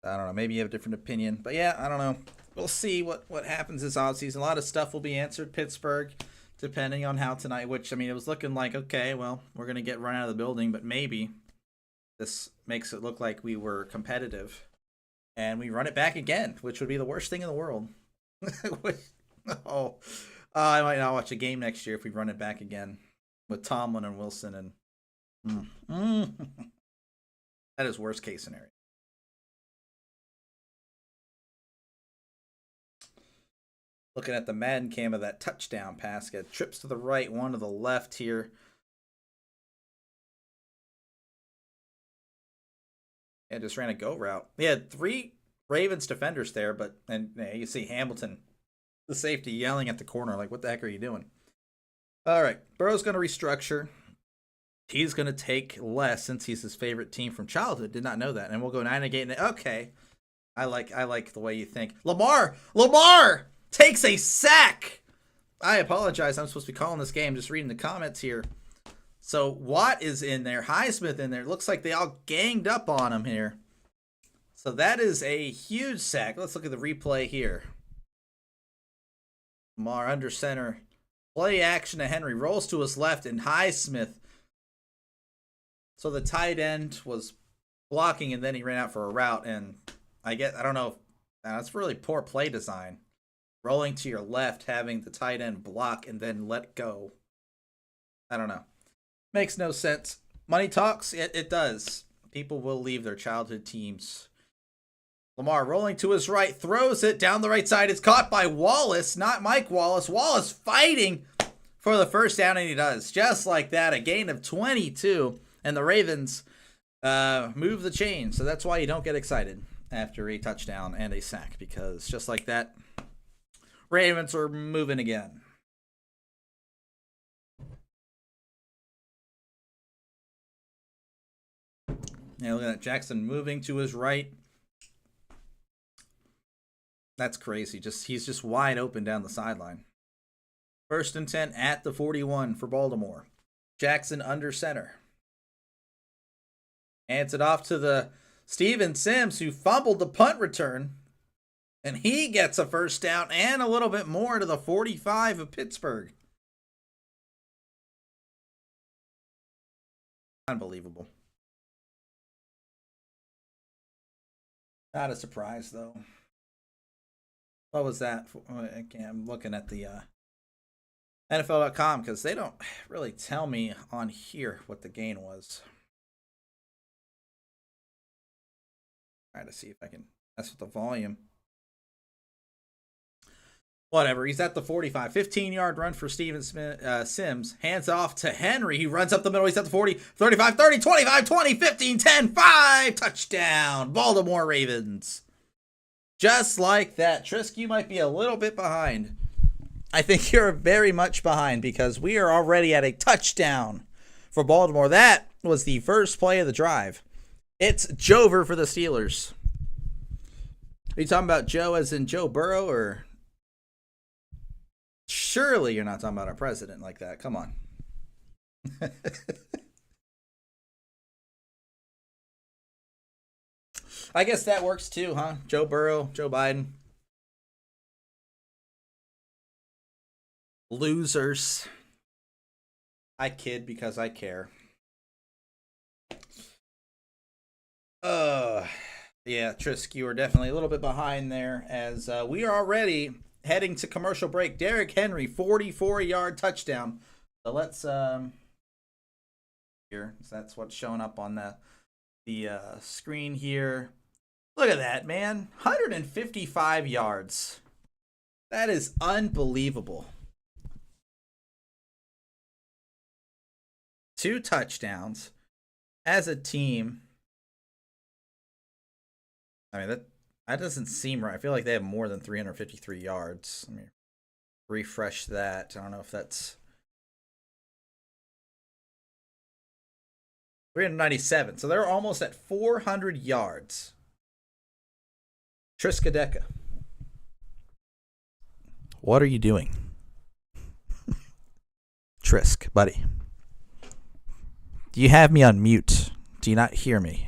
I don't know. Maybe you have a different opinion, but yeah, I don't know. We'll see what happens this offseason. A lot of stuff will be answered. Pittsburgh, depending on how tonight. Which I mean, it was looking like okay, well, we're gonna get run out of the building, but maybe this makes it look like we were competitive, and we run it back again, which would be the worst thing in the world. oh, I might not watch a game next year if we run it back again with Tomlin and Wilson and. That is worst case scenario. Looking at the Madden cam of that touchdown pass, got trips to the right, one to the left here. Yeah, just ran a go route. He had 3 Ravens defenders there, and you see Hamilton, the safety, yelling at the corner like, "What the heck are you doing?" All right, Burrow's going to restructure. He's going to take less since he's his favorite team from childhood. Did not know that, and we'll go 9-8. Okay, I like the way you think. Lamar takes a sack. I apologize. I'm supposed to be calling this game. Just reading the comments here. So Watt is in there. Highsmith in there. Looks like they all ganged up on him here. So that is a huge sack. Let's look at the replay here. Lamar under center. Play action to Henry. Rolls to his left, and Highsmith. So the tight end was blocking, and then he ran out for a route. And I don't know. That's really poor play design. Rolling to your left, having the tight end block, and then let go. I don't know. Makes no sense. Money talks? It does. People will leave their childhood teams. Lamar rolling to his right, throws it down the right side. It's caught by Wallace, not Mike Wallace. Wallace fighting for the first down, and he does. Just like that, a gain of 22. And the Ravens move the chain. So that's why you don't get excited after a touchdown and a sack. Because just like that, Ravens are moving again. Yeah, look at that. Jackson moving to his right. That's crazy. He's just wide open down the sideline. 1st and 10 at the 41 for Baltimore. Jackson under center. Hands it off to the Steven Sims, who fumbled the punt return. And he gets a first down and a little bit more to the 45 of Pittsburgh. Unbelievable. Not a surprise, though. What was that? I'm looking at the NFL.com because they don't really tell me on here what the gain was. Try to see if I can mess with the volume. Whatever. He's at the 45. 15-yard run for Steven Sims. Hands off to Henry. He runs up the middle. He's at the 40, 35, 30, 25, 20, 15, 10, 5. Touchdown. Baltimore Ravens. Just like that. Trisk, you might be a little bit behind. I think you're very much behind because we are already at a touchdown for Baltimore. That was the first play of the drive. It's Jover for the Steelers. Are you talking about Joe as in Joe Burrow, or? Surely you're not talking about our president like that. Come on. I guess that works too, huh? Joe Burrow, Joe Biden. Losers. I kid because I care. Yeah, Trisk, you are definitely a little bit behind there as we are already heading to commercial break. Derrick Henry, 44-yard touchdown. So let's here. So that's what's showing up on the screen here. Look at that, man. 155 yards. That is unbelievable. 2 touchdowns as a team. I mean, that doesn't seem right. I feel like they have more than 353 yards. Let me refresh that. I don't know if that's 397. So they're almost at 400 yards. Triskaideka, what are you doing? Trisk, buddy. Do you have me on mute? Do you not hear me?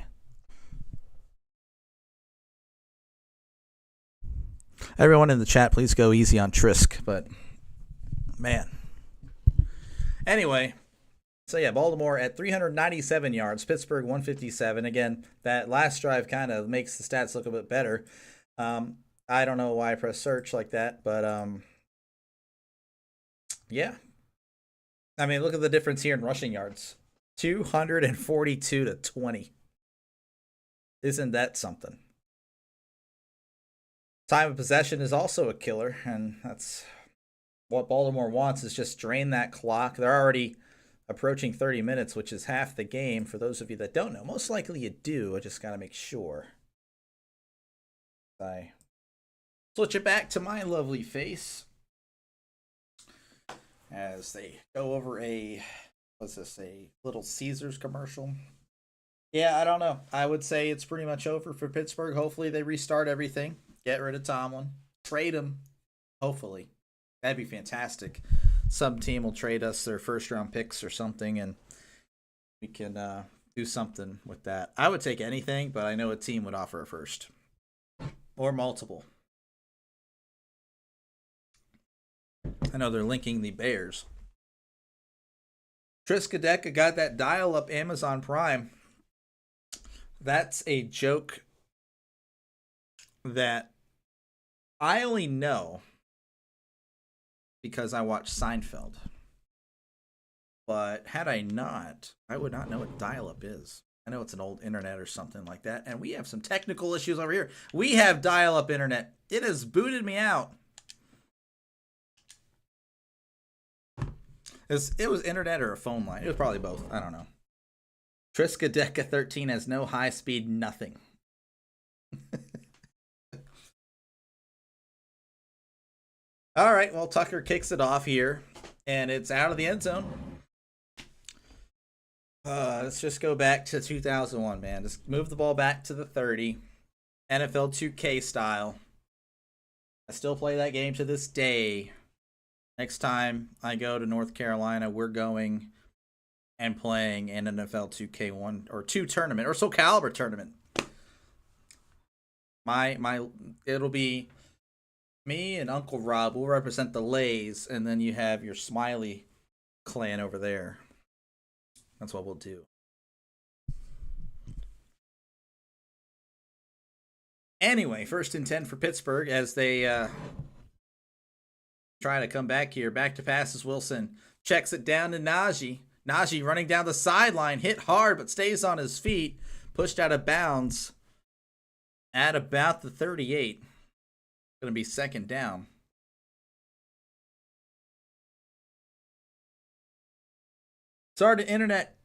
Everyone in the chat, please go easy on Trisk, but man. Anyway, so yeah, Baltimore at 397 yards, Pittsburgh 157. Again, that last drive kind of makes the stats look a bit better. I don't know why I press search like that, but yeah. I mean, look at the difference here in rushing yards. 242 to 20. Isn't that something? Time of possession is also a killer, and that's what Baltimore wants, is just drain that clock. They're already approaching 30 minutes, which is half the game. For those of you that don't know, most likely you do. I just got to make sure. I switch it back to my lovely face as they go over a Little Caesars commercial. Yeah, I don't know. I would say it's pretty much over for Pittsburgh. Hopefully they restart everything. Get rid of Tomlin. Trade him. Hopefully. That'd be fantastic. Some team will trade us their first-round picks or something, and we can do something with that. I would take anything, but I know a team would offer a first. Or multiple. I know they're linking the Bears. Triskaideka got that dial-up Amazon Prime. That's a joke that I only know because I watched Seinfeld. But had I not, I would not know what dial-up is. I know it's an old internet or something like that. And we have some technical issues over here. We have dial-up internet. It has booted me out. It was internet or a phone line. It was probably both. I don't know. Triskaideka 13 has no high speed, nothing. All right, well, Tucker kicks it off here, and it's out of the end zone. Let's just go back to 2001, man. Just move the ball back to the 30, NFL 2K style. I still play that game to this day. Next time I go to North Carolina, we're going and playing an NFL 2K1 or 2 tournament or Soul Calibur tournament. It'll be me and Uncle Rob will represent the Lays, and then you have your Smiley clan over there. That's what we'll do. Anyway, 1st and 10 for Pittsburgh as they try to come back here. Back to passes. Wilson checks it down to Najee. Najee running down the sideline, hit hard but stays on his feet. Pushed out of bounds at about the 38. Going to be 2nd down. Sorry to internet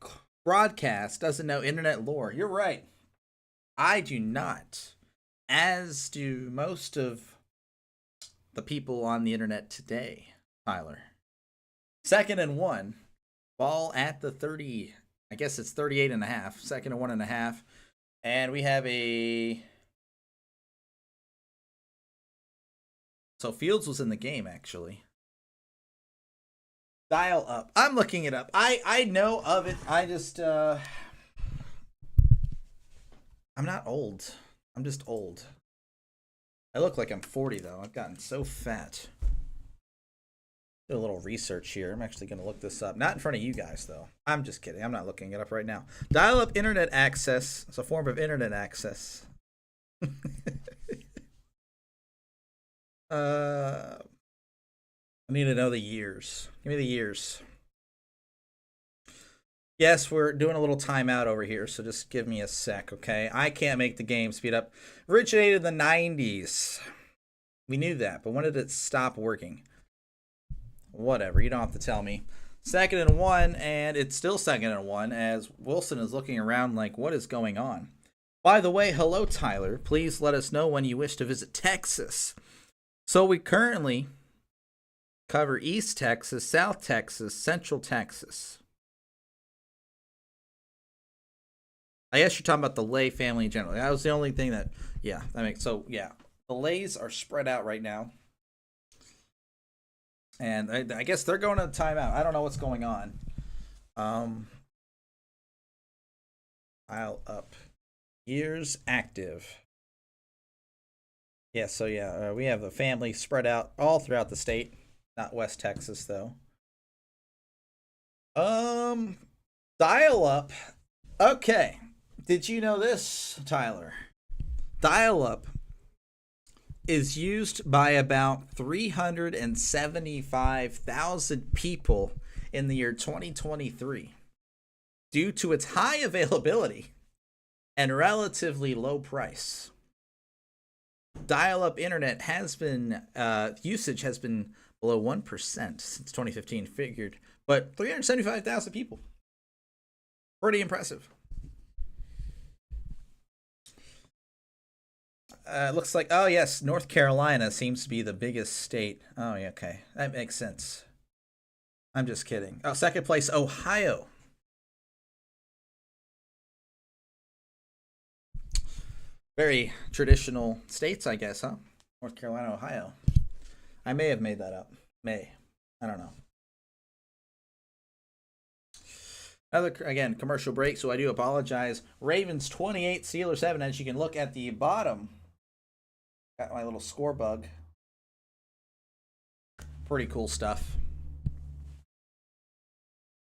broadcast doesn't know internet lore. You're right. I do not. As do most of the people on the internet today, Tyler. 2nd and 1. Ball at the 30. I guess it's 38 and a half. 2nd and 1.5. And we have a... So Fields was in the game, actually. Dial up. I'm looking it up. I know of it. I just... I'm not old. I'm just old. I look like I'm 40 though. I've gotten so fat. Do a little research here. I'm actually going to look this up. Not in front of you guys though. I'm just kidding. I'm not looking it up right now. Dial-up internet access. It's a form of internet access. I need to know the years. Give me the years. Yes, we're doing a little timeout over here, so just give me a sec, okay? I can't make the game speed up. Originated in the 90s. We knew that, but when did it stop working? Whatever, you don't have to tell me. 2nd and 1, and it's still 2nd and 1 as Wilson is looking around like, what is going on? By the way, hello, Tyler. Please let us know when you wish to visit Texas. So we currently cover East Texas, South Texas, Central Texas. I guess you're talking about the Lay family in general. That was the only thing that, yeah, that makes, so yeah. The Lays are spread out right now. And I guess they're going to timeout. I don't know what's going on. I'll up. Years active. Yeah, so yeah, we have a family spread out all throughout the state. Not West Texas, though. Dial-up. Okay. Did you know this, Tyler? Dial-up is used by about 375,000 people in the year 2023 due to its high availability and relatively low price. Dial-up internet has been, usage has been below 1% since 2015 figured, but 375,000 people. Pretty impressive. Looks like, oh yes, North Carolina seems to be the biggest state. Oh yeah, okay, that makes sense. I'm just kidding. Oh, 2nd place, Ohio. Very traditional states, I guess, huh? North Carolina, Ohio. I may have made that up. I don't know. Another, again, commercial break, so I do apologize. Ravens 28, Steelers 7. As you can look at the bottom, got my little score bug. Pretty cool stuff.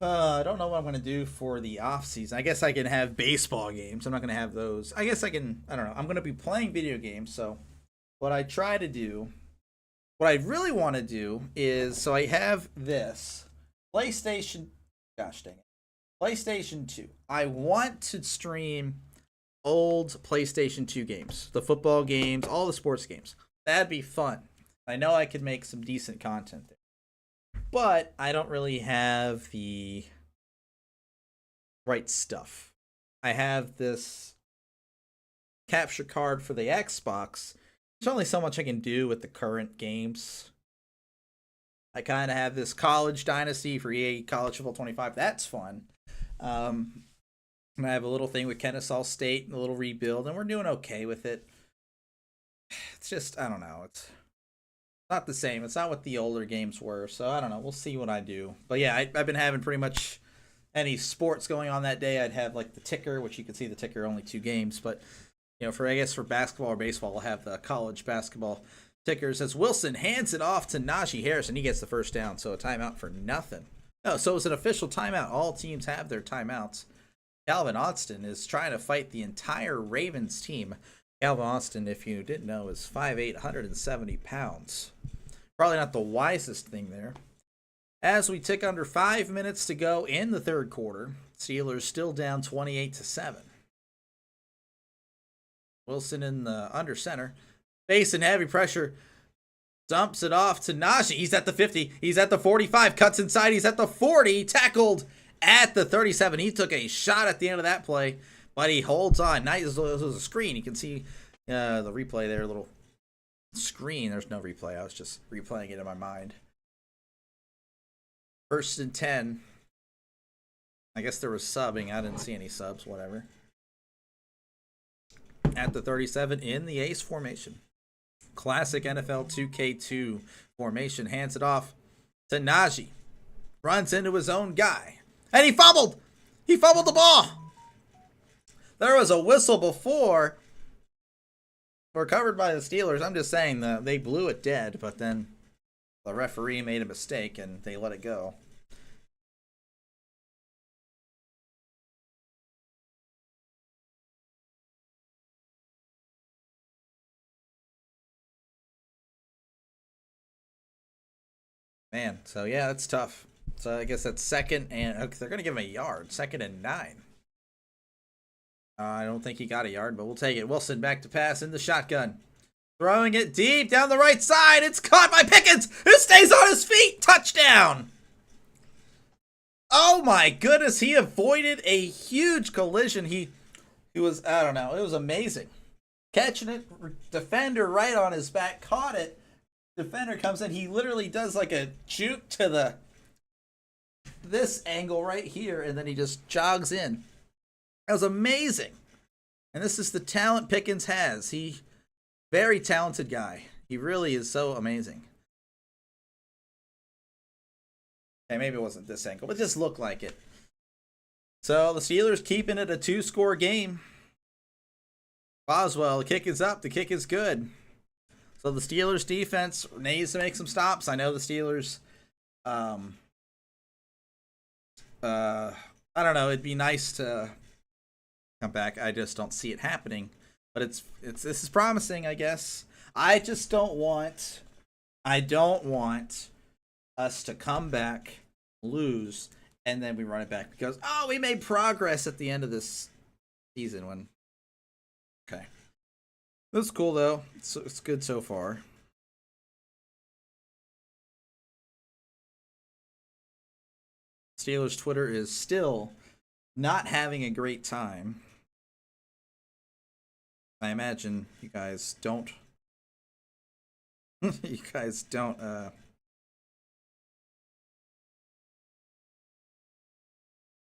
I don't know what I'm going to do for the off season. I guess I can have baseball games. I'm not going to have those. I guess I can, I don't know. I'm going to be playing video games. So what I try to do, what I really want to do is, so I have this PlayStation, gosh dang it, PlayStation 2. I want to stream old PlayStation 2 games, the football games, all the sports games. That'd be fun. I know I could make some decent content there. But I don't really have the right stuff. I have this capture card for the Xbox. There's only so much I can do with the current games. I kind of have this College Dynasty for EA College Football 25. That's fun. And I have a little thing with Kennesaw State, a little rebuild, and we're doing okay with it. It's just, I don't know. It's not the same. It's not what the older games were, so I don't know. We'll see what I do. But yeah, I've been having pretty much any sports going on that day. I'd have like the ticker, which you can see the ticker, only 2 games. But, you know, for I guess for basketball or baseball, I'll have the college basketball tickers as Wilson hands it off to Najee Harris, and he gets the first down. So a timeout for nothing. Oh, so it's an official timeout. All teams have their timeouts. Calvin Austin is trying to fight the entire Ravens team. Calvin Austin, if you didn't know, is 5'8", 170 pounds. Probably not the wisest thing there. As we tick under 5 minutes to go in the third quarter, Steelers still down 28-7. Wilson in the under center, facing heavy pressure, dumps it off to Najee. He's at the 50. He's at the 45. Cuts inside. He's at the 40. Tackled at the 37. He took a shot at the end of that play, but he holds on. Nice. This was a screen. You can see the replay there, a little screen. There's no replay. I was just replaying it in my mind. 1st and 10. I guess there was subbing. I didn't see any subs. Whatever. At the 37 in the ace formation. Classic NFL 2K2 formation. Hands it off to Najee. Runs into his own guy. And he fumbled. He fumbled the ball. There was a whistle before. were covered by the Steelers. I'm just saying that they blew it dead, but then the referee made a mistake and they let it go. Man, so yeah, that's tough. So I guess that's second and they're going to give him a yard. 2nd and 9. I don't think he got a yard, but we'll take it. Wilson back to pass in the shotgun. Throwing it deep down the right side. It's caught by Pickens, who stays on his feet. Touchdown. Oh my goodness, he avoided a huge collision. He was, I don't know, it was amazing. Catching it, defender right on his back, caught it. Defender comes in, he literally does like a juke to this angle right here, and then he just jogs in. That was amazing. And this is the talent Pickens has. Very talented guy. He really is so amazing. Okay, maybe it wasn't this angle, but it just looked like it. So the Steelers keeping it a 2-score game. Boswell, the kick is up. The kick is good. So the Steelers defense needs to make some stops. I know the Steelers, I don't know. It'd be nice to come back. I just don't see it happening. But this is promising, I guess. I don't want us to come back, lose, and then we run it back because we made progress at the end of this season. Okay. That's cool, though. It's good so far. Steelers Twitter is still not having a great time. I imagine you guys don't. You guys don't.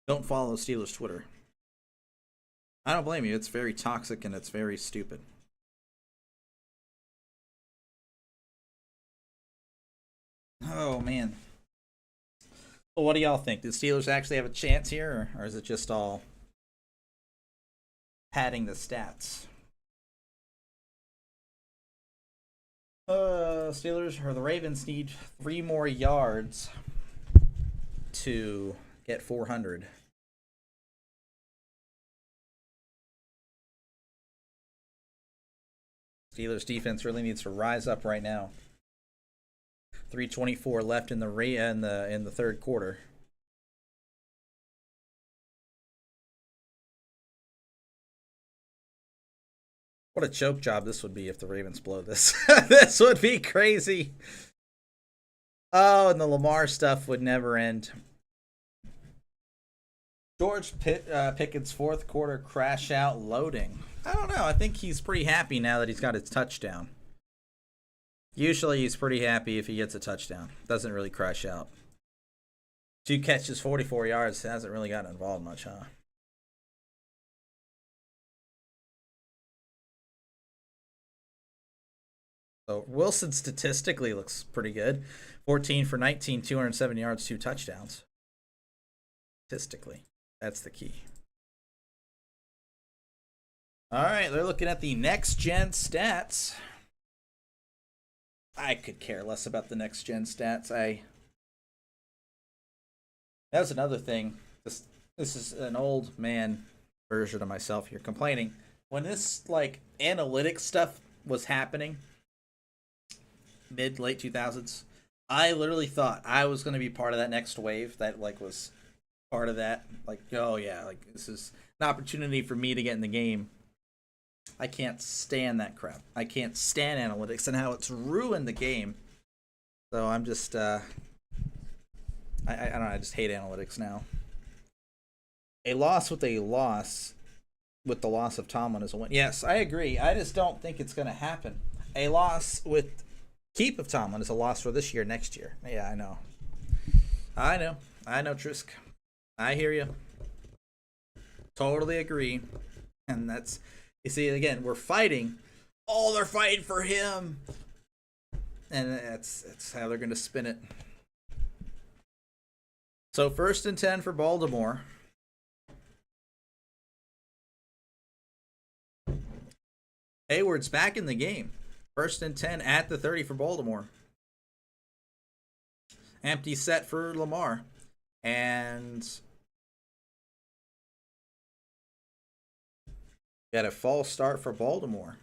Don't follow Steelers Twitter. I don't blame you. It's very toxic and it's very stupid. Oh, man. Well, what do y'all think? Do the Steelers actually have a chance here, or is it just all padding the stats? Steelers or the Ravens need 3 more yards to get 400. Steelers defense really needs to rise up right now. 3:24 left in the third quarter. What a choke job this would be if the Ravens blow this. This would be crazy. Oh, and the Lamar stuff would never end. George Pickens' 4th quarter crash out loading. I don't know. I think he's pretty happy now that he's got his touchdown. Usually he's pretty happy if he gets a touchdown. Doesn't really crash out. 2 catches, 44 yards. Hasn't really gotten involved much, huh? So Wilson statistically looks pretty good. 14 for 19, 207 yards, 2 touchdowns. Statistically, that's the key. All right, they're looking at the next-gen stats. I could care less about the next-gen stats. That was another thing. This is an old man version of myself here complaining. When this analytics stuff was happening, late 2000s, I literally thought I was going to be part of that next wave that was part of that. This is an opportunity for me to get in the game. I can't stand that crap. I can't stand analytics and how it's ruined the game. So I'm just I don't know, I just hate analytics now. A loss with the loss of Tomlin is a win. Yes, I agree. I just don't think it's going to happen. A loss with keep of Tomlin is a loss for this year, next year. Yeah, I know, Trisk. I hear you. Totally agree. And that's, you see, again, we're fighting. Oh, they're fighting for him. And that's how they're going to spin it. So 1st and 10 for Baltimore. Hayward's back in the game. 1st and 10 at the 30 for Baltimore. Empty set for Lamar. And got a false start for Baltimore.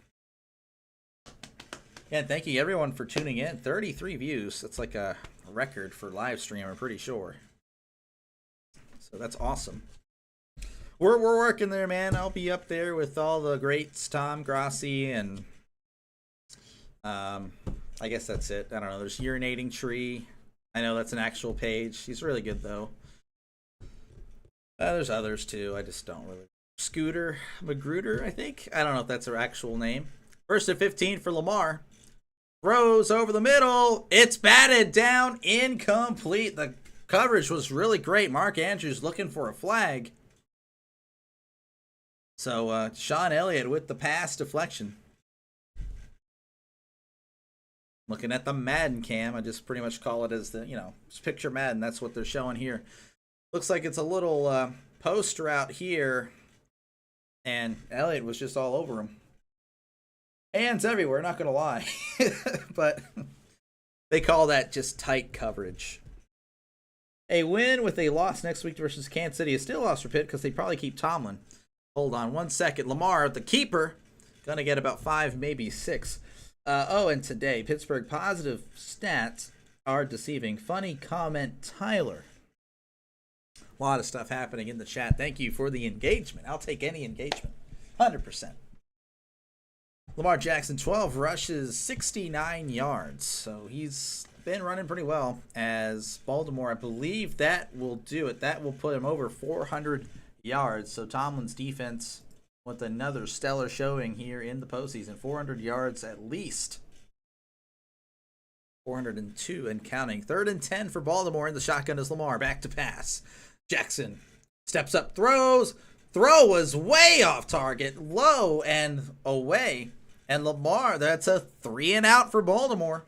Yeah, thank you everyone for tuning in. 33 views. That's like a record for live stream, I'm pretty sure. So that's awesome. We're working there, man. I'll be up there with all the greats, Tom Grassi, and I guess that's it. I don't know. There's Urinating Tree. I know that's an actual page. He's really good, though. There's others, too. I just don't really. Scooter Magruder, I think. I don't know if that's her actual name. 1st and 15 for Lamar. Throws over the middle. It's batted down. Incomplete. The coverage was really great. Mark Andrews looking for a flag. So Sean Elliott with the pass deflection. Looking at the Madden cam, I just pretty much call it as the, just picture Madden. That's what they're showing here. Looks like it's a little post route here. And Elliott was just all over him. Hands everywhere, not going to lie. But they call that just tight coverage. A win with a loss next week versus Kansas City is still a loss for Pitt because they probably keep Tomlin. Hold on 1 second. Lamar, the keeper, going to get about 5, maybe 6. And today, Pittsburgh positive stats are deceiving. Funny comment, Tyler. A lot of stuff happening in the chat. Thank you for the engagement. I'll take any engagement. 100%. Lamar Jackson, 12 rushes, 69 yards. So he's been running pretty well as Baltimore. I believe that will do it. That will put him over 400 yards. So Tomlin's defense with another stellar showing here in the postseason. 400 yards at least. 402 and counting. 3rd and 10 for Baltimore. In the shotgun is Lamar. Back to pass. Jackson steps up, throws. Throw was way off target. Low and away. And Lamar, that's a 3 and out for Baltimore.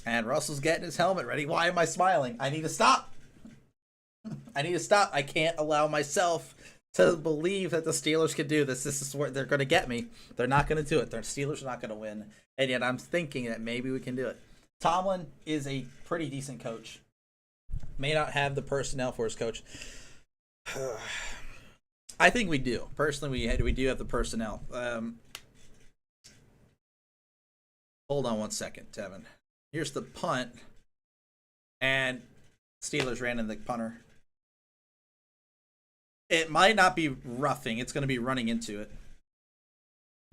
And Russell's getting his helmet ready. Why am I smiling? I need to stop. I can't allow myself to believe that the Steelers can do this. This is where they're going to get me. They're not going to do it. The Steelers are not going to win. And yet I'm thinking that maybe we can do it. Tomlin is a pretty decent coach. May not have the personnel for his coach. I think we do. Personally, we do have the personnel. Hold on 1 second, Tevin. Here's the punt. And Steelers ran in the punter. It might not be roughing. It's going to be running into it.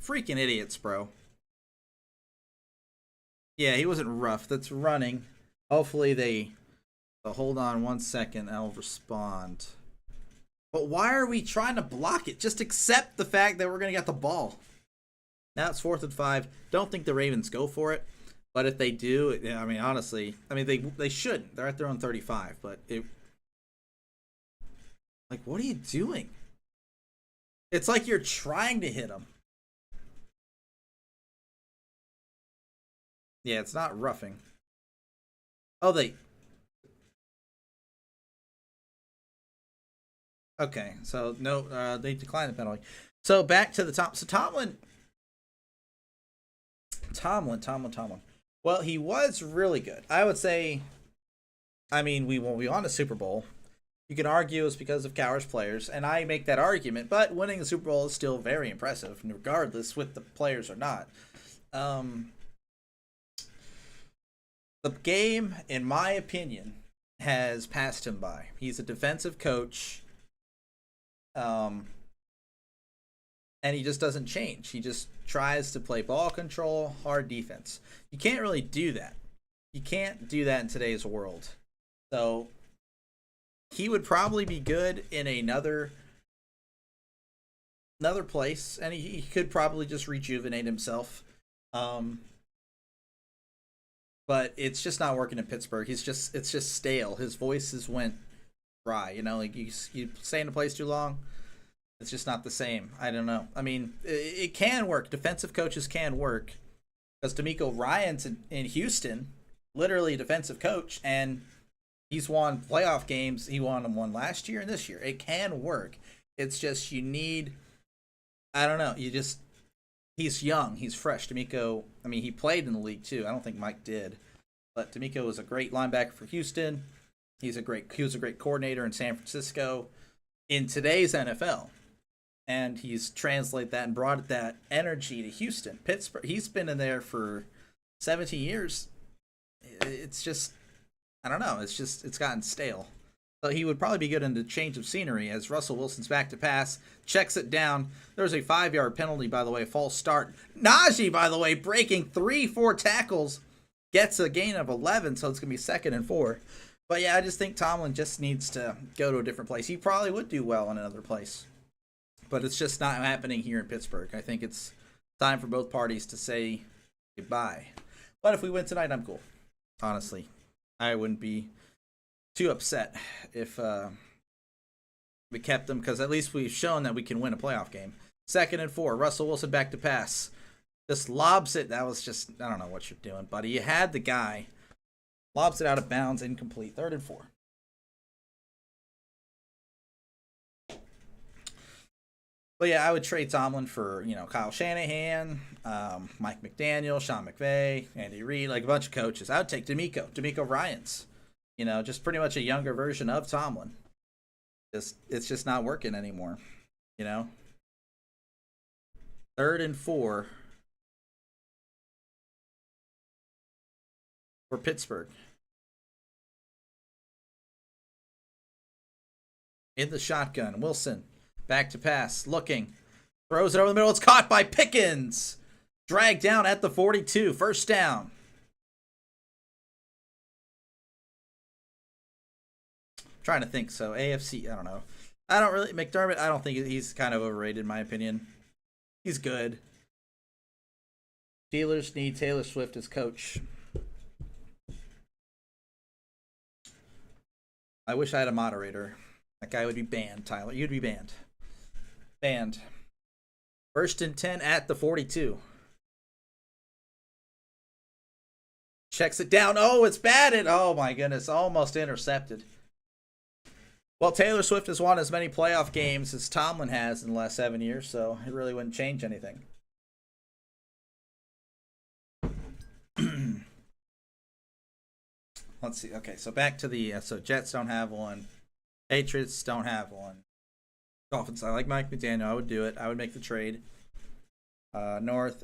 Freaking idiots, bro. Yeah, he wasn't rough. That's running. Hopefully they... So hold on 1 second. I'll respond. But why are we trying to block it? Just accept the fact that we're going to get the ball. Now it's 4th and 5. Don't think the Ravens go for it. But if they do, I mean, honestly, they shouldn't. They're at their own 35. But like, what are you doing? It's like you're trying to hit them. Yeah, it's not roughing. Oh, okay, so no, they declined the penalty. So back to the top. So Tomlin. Well, he was really good. I would say, I mean, we won a Super Bowl. You can argue it's because of Cowher's players, and I make that argument, but winning the Super Bowl is still very impressive, regardless with the players or not. The game, in my opinion, has passed him by. He's a defensive coach, and he just doesn't change. He just tries to play ball control, hard defense. You can't really do that. You can't do that in today's world. So he would probably be good in another place, and he could probably just rejuvenate himself. But it's just not working in Pittsburgh. It's just stale. His voices went dry. Like you stay in a place too long, it's just not the same. I don't know. I mean, it can work. Defensive coaches can work. Because D'Amico Ryan's in Houston, literally a defensive coach, and he's won playoff games. He won one last year and this year. It can work. It's just you need, I don't know, he's young, he's fresh. D'Amico, I mean, he played in the league too. I don't think Mike did, but D'Amico was a great linebacker for Houston. He was a great coordinator in San Francisco. In today's NFL, and he's translated that and brought that energy to Houston. Pittsburgh, he's been in there for 17 years. It's just, I don't know, it's gotten stale. So he would probably be good in the change of scenery as Russell Wilson's back to pass, checks it down. There's a 5-yard penalty, by the way, false start. Najee, by the way, breaking 3-4 tackles, gets a gain of 11, so it's going to be 2nd and 4. But yeah, I just think Tomlin just needs to go to a different place. He probably would do well in another place. But it's just not happening here in Pittsburgh. I think it's time for both parties to say goodbye. But if we win tonight, I'm cool. Honestly, I wouldn't be too upset if we kept them, because at least we've shown that we can win a playoff game. 2nd and 4. Russell Wilson back to pass. Just lobs it. That was just, I don't know what you're doing, buddy. You had the guy. Lobs it out of bounds, incomplete. 3rd and 4. But yeah, I would trade Tomlin for, Kyle Shanahan, Mike McDaniel, Sean McVay, Andy Reid, like a bunch of coaches. I would take D'Amico Ryans. Just pretty much a younger version of Tomlin. It's just not working anymore. 3rd and 4 for Pittsburgh. In the shotgun, Wilson back to pass, looking, throws it over the middle. It's caught by Pickens, dragged down at the 42. 1st down. Trying to think. So AFC, I don't know. McDermott, I don't think he's kind of overrated in my opinion. He's good. Steelers need Taylor Swift as coach. I wish I had a moderator. That guy would be banned, Tyler. You'd be banned. Banned. 1st and 10 at the 42. Checks it down. Oh, it's batted. Oh, my goodness. Almost intercepted. Well, Taylor Swift has won as many playoff games as Tomlin has in the last 7 years, so it really wouldn't change anything. Let's see. Okay, so back to the so Jets don't have one. Patriots don't have one. Dolphins, I like Mike McDaniel. I would do it. I would make the trade. North,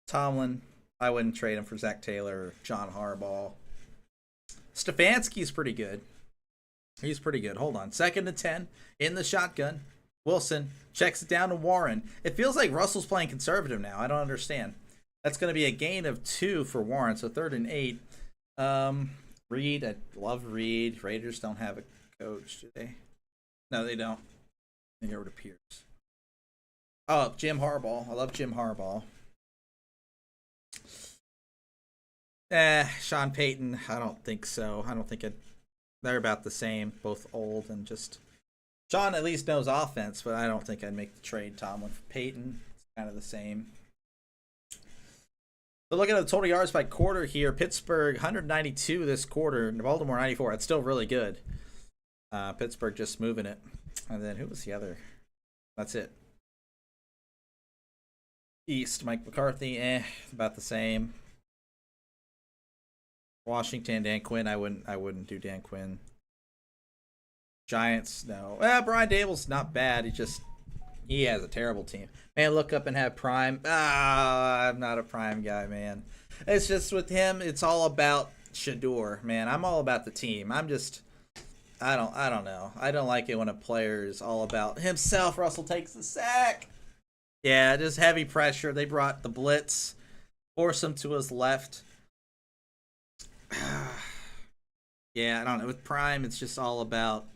Tomlin, I wouldn't trade him for Zach Taylor or John Harbaugh. Stefanski's pretty good. He's pretty good. Hold on. 2nd and 10 in the shotgun. Wilson checks it down to Warren. It feels like Russell's playing conservative now. I don't understand. That's going to be a gain of 2 for Warren, so 3rd and 8. Reed, I love Reed. Raiders don't have a coach, do they? No, they don't. They get rid of Pierce. Oh, Jim Harbaugh. I love Jim Harbaugh. Sean Payton, I don't think so. I don't think they're about the same. Both old and just... Sean at least knows offense, but I don't think I'd make the trade Tomlin for Payton. It's kind of the same. So looking at the total yards by quarter here, Pittsburgh 192 this quarter, Baltimore 94. It's still really good. Pittsburgh just moving it. And then who was the other? That's it. East, Mike McCarthy, about the same. Washington, Dan Quinn, I wouldn't do Dan Quinn. Giants, no. Brian Dable's not bad. He has a terrible team. Man, look up and have Prime. I'm not a Prime guy, man. It's just with him, it's all about Shador, man. I'm all about the team. I don't know. I don't like it when a player is all about himself. Russell takes the sack. Yeah, just heavy pressure. They brought the blitz, force him to his left. Yeah, I don't know. With Prime, it's just all about.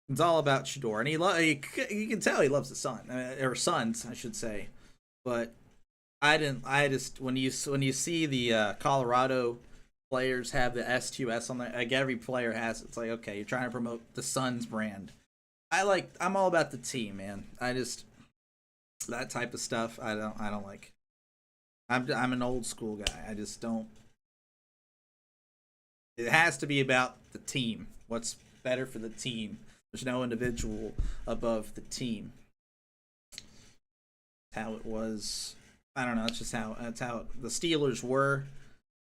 It's all about Shador, and you can tell he loves the son, or sons, I should say. But I just when you see the Colorado players have the SQS on there, like every player has, it's like, okay, you're trying to promote the Suns brand. I'm all about the team, man. That type of stuff I don't like. I'm an old school guy. I just don't. It has to be about the team. What's better for the team? There's no individual above the team. how it was. I don't know. That's how the Steelers were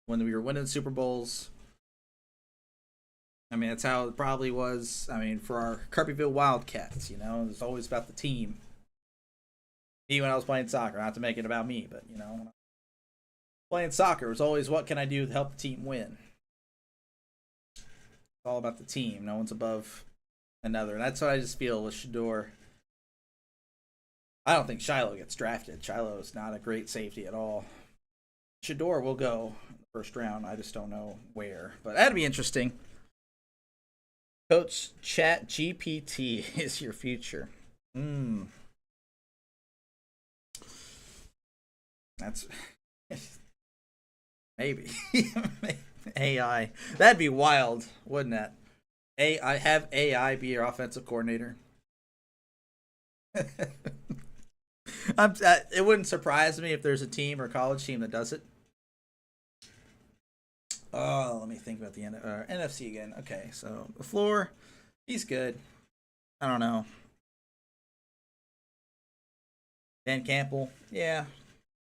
when we were winning Super Bowls. I mean, that's how it probably was. I mean, for our Kirbyville Wildcats, you know, it's always about the team. Even when I was playing soccer, not to make it about me, but you know, when I was playing soccer, it was always what can I do to help the team win. It's all about the team. No one's above another. And that's what I just feel with Shador. I don't think Shiloh gets drafted. Shiloh is not a great safety at all. Shador will go in the first round. I just don't know where. But that'd be interesting. Coach, Chat GPT is your future. That's maybe AI. That'd be wild, wouldn't that? AI have AI be your offensive coordinator. It wouldn't surprise me if there's a team or college team that does it. Oh, let me think about the NFC again. Okay, so the floor, he's good. I don't know. Dan Campbell, yeah,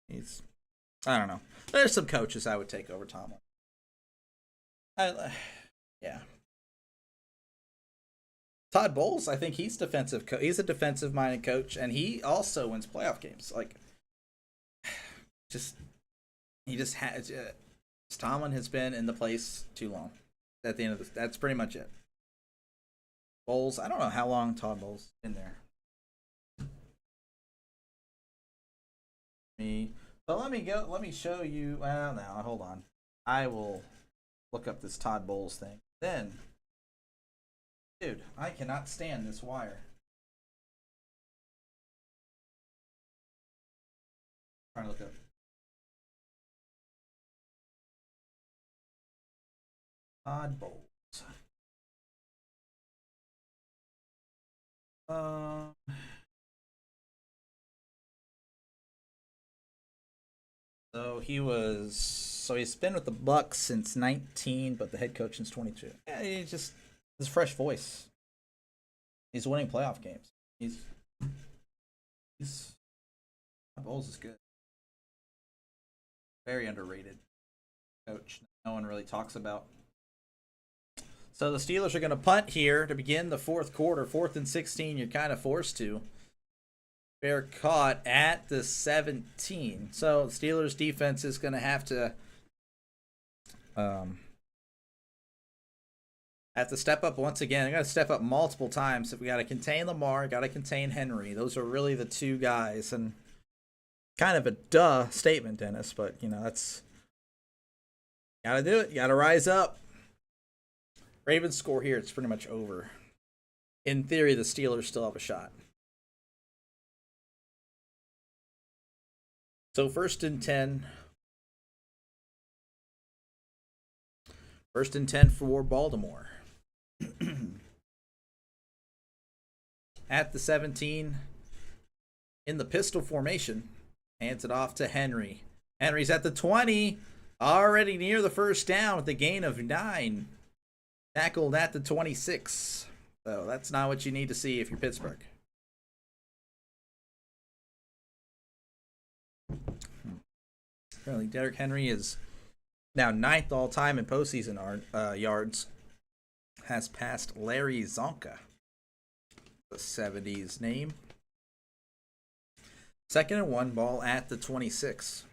I don't know. There's some coaches I would take over Tomlin. Yeah. Todd Bowles, I think he's defensive. He's a defensive-minded coach, and he also wins playoff games. Like, he just has. Tomlin has been in the place too long. At the end of this, that's pretty much it. Bowles, I don't know how long Todd Bowles been there. So let me show you. Well, now hold on. I will look up this Todd Bowles thing. Then, dude, I cannot stand this wire. I'm trying to look up. Todd Bowles. So he's been with the Bucks since 19, but the head coach since 22. Yeah, he's just his fresh voice. He's winning playoff games. He's Bowles is good. Very underrated coach. No one really talks about. So the Steelers are going to punt here to begin the fourth quarter. 4th and 16. You're kind of forced to. Bear caught at the 17. So the Steelers defense is going to have to step up once again. They're going to step up multiple times. If we got to contain Lamar, got to contain Henry. Those are really the two guys. And kind of a duh statement, Dennis, but you know, that's got to do it. You got to rise up. Ravens score here. It's pretty much over. In theory, the Steelers still have a shot. So 1st and 10. 1st and 10 for Baltimore. At the 17. In the pistol formation. Hands it off to Henry. Henry's at the 20. Already near the first down with a gain of 9. Tackled at the 26. So that's not what you need to see if you're Pittsburgh. Apparently, Derrick Henry is now 9th all-time in postseason yards. Has passed Larry Zonka, the 70s name. 2nd and 1, ball at the 26.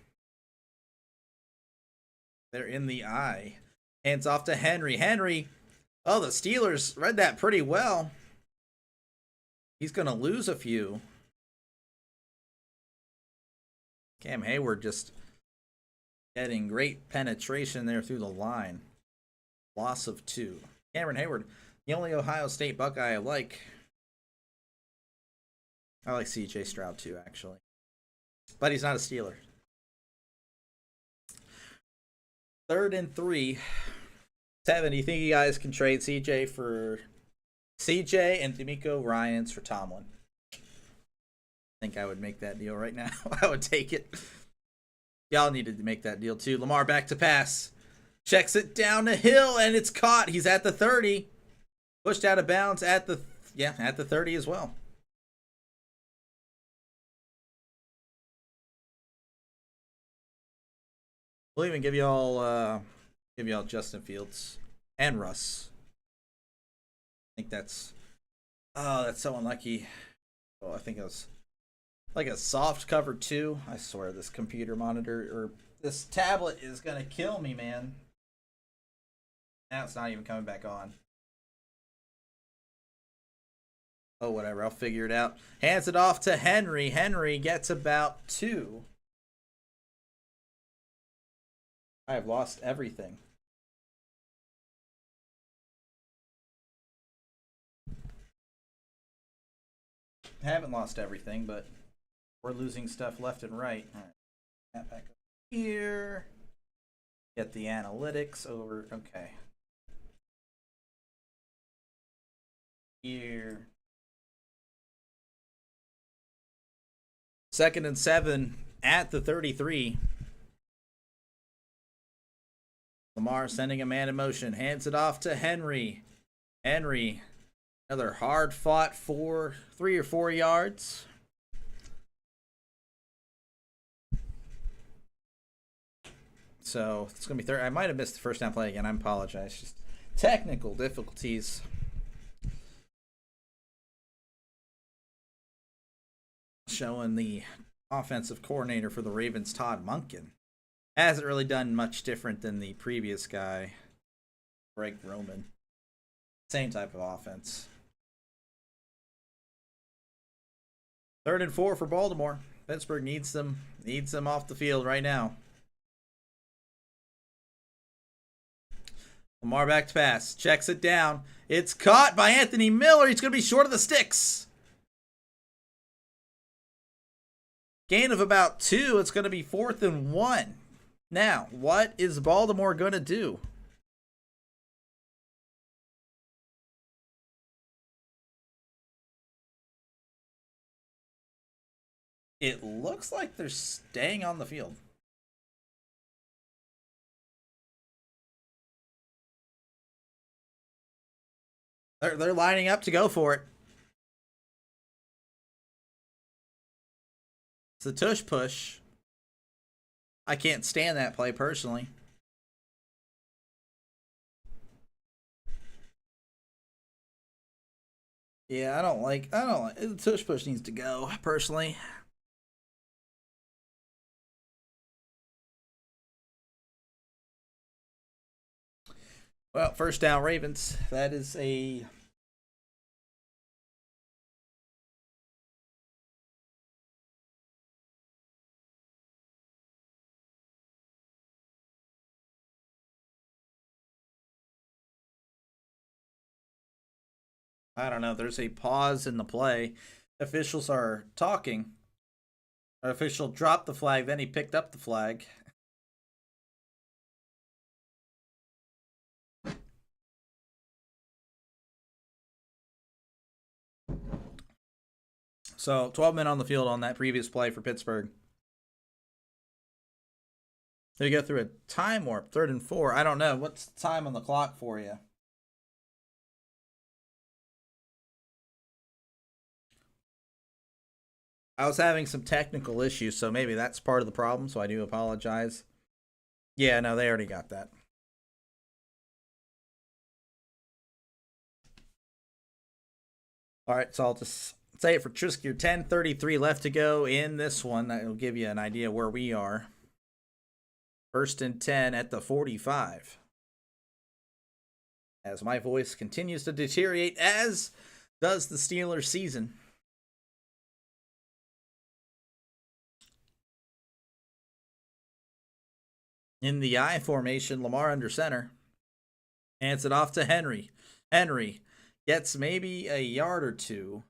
They're in the eye. Hands off to Henry. Henry. Oh, the Steelers read that pretty well. He's going to lose a few. Cam Hayward just getting great penetration there through the line. Loss of 2. Cameron Hayward, the only Ohio State Buckeye I like. I like C.J. Stroud too, actually. But he's not a Steeler. 3rd and 3. 7. Do you think you guys can trade CJ for CJ and D'Amico Ryans for Tomlin? I think I would make that deal right now. I would take it. Y'all needed to make that deal too. Lamar back to pass. Checks it down the hill and it's caught. He's at the 30. Pushed out of bounds at the 30 as well. We'll even give y'all Justin Fields and Russ. I think that's so unlucky. Oh, I think it was like a soft cover 2. I swear this computer monitor or this tablet is gonna kill me, man. Now it's not even coming back on. Oh, whatever. I'll figure it out. Hands it off to Henry. Henry gets about 2. I have lost everything. I haven't lost everything, but we're losing stuff left and right. All right. That back up here. Get the analytics over. Okay. Here. 2nd and 7 at the 33. Lamar sending a man in motion. Hands it off to Henry. Henry. Another hard fought 3 or 4 yards. So it's going to be third. I might have missed the first down play again. I apologize. Just technical difficulties. Showing the offensive coordinator for the Ravens, Todd Monken. Hasn't really done much different than the previous guy, Greg Roman. Same type of offense. 3rd and 4 for Baltimore. Pittsburgh needs them off the field right now. Lamar back to pass. Checks it down. It's caught by Anthony Miller. He's going to be short of the sticks. Gain of about 2. It's going to be 4th and 1. Now, what is Baltimore going to do? It looks like they're staying on the field. They're lining up to go for it. It's a tush push. I can't stand that play personally. Yeah, I don't like the tush push needs to go personally. Well, first down Ravens. That is a I don't know. There's a pause in the play. Officials are talking. Our official dropped the flag, then he picked up the flag. So 12 men on the field on that previous play for Pittsburgh. They go through a time warp, 3rd and 4. I don't know. What's the time on the clock for you? I was having some technical issues, so maybe that's part of the problem, so I do apologize. Yeah, no, they already got that. All right, so I'll just say it for Triskier. 10:33 left to go in this one. That will give you an idea where we are. 1st and 10 at the 45. As my voice continues to deteriorate, as does the Steelers season. In the I formation, Lamar under center. Hands it off to Henry. Henry gets maybe a yard or 2.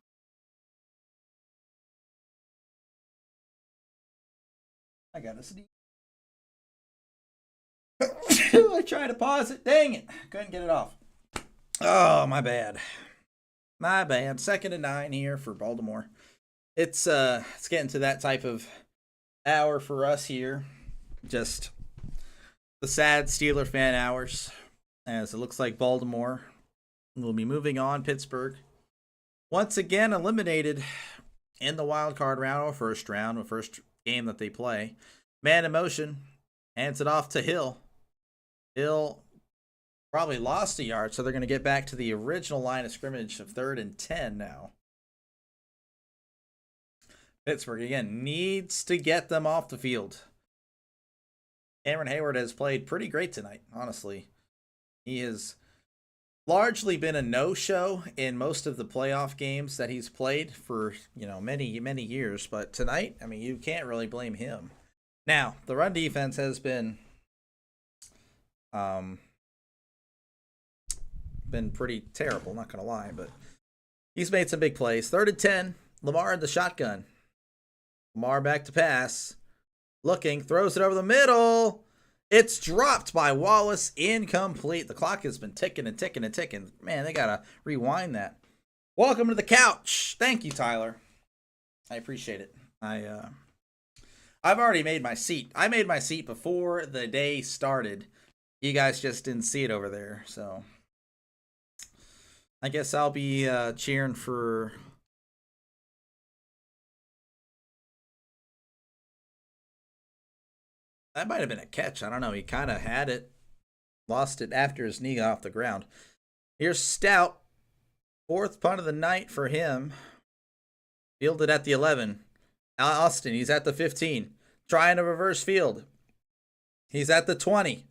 I got to sneeze. I tried to pause it. Dang it. Couldn't get it off. Oh, my bad. My bad. 2nd and 9 here for Baltimore. It's getting to that type of hour for us here. Just the sad Steeler fan hours, as it looks like Baltimore will be moving on. Pittsburgh once again eliminated in the wild card round or first round, the first game that they play. Man in motion. Hands it off to Hill. Hill probably lost a yard, so they're going to get back to the original line of scrimmage of 3rd and 10 now. Pittsburgh, again, needs to get them off the field. Cameron Hayward has played pretty great tonight, honestly. He has largely been a no-show in most of the playoff games that he's played for, many, many years. But tonight, I mean, you can't really blame him. Now, the run defense has been pretty terrible, not going to lie. But he's made some big plays. 3rd and 10, Lamar in the shotgun. Lamar back to pass. Looking, throws it over the middle. It's dropped by Wallace. Incomplete. The clock has been ticking and ticking and ticking. Man, they got to rewind that. Welcome to the couch. Thank you, Tyler. I appreciate it. I've already made my seat. I made my seat before the day started. You guys just didn't see it over there. So I guess I'll be cheering for... That might have been a catch. I don't know. He kind of had it. Lost it after his knee got off the ground. Here's Stout. 4th punt of the night for him. Fielded at the 11. Austin, he's at the 15. Trying to reverse field. He's at the 20.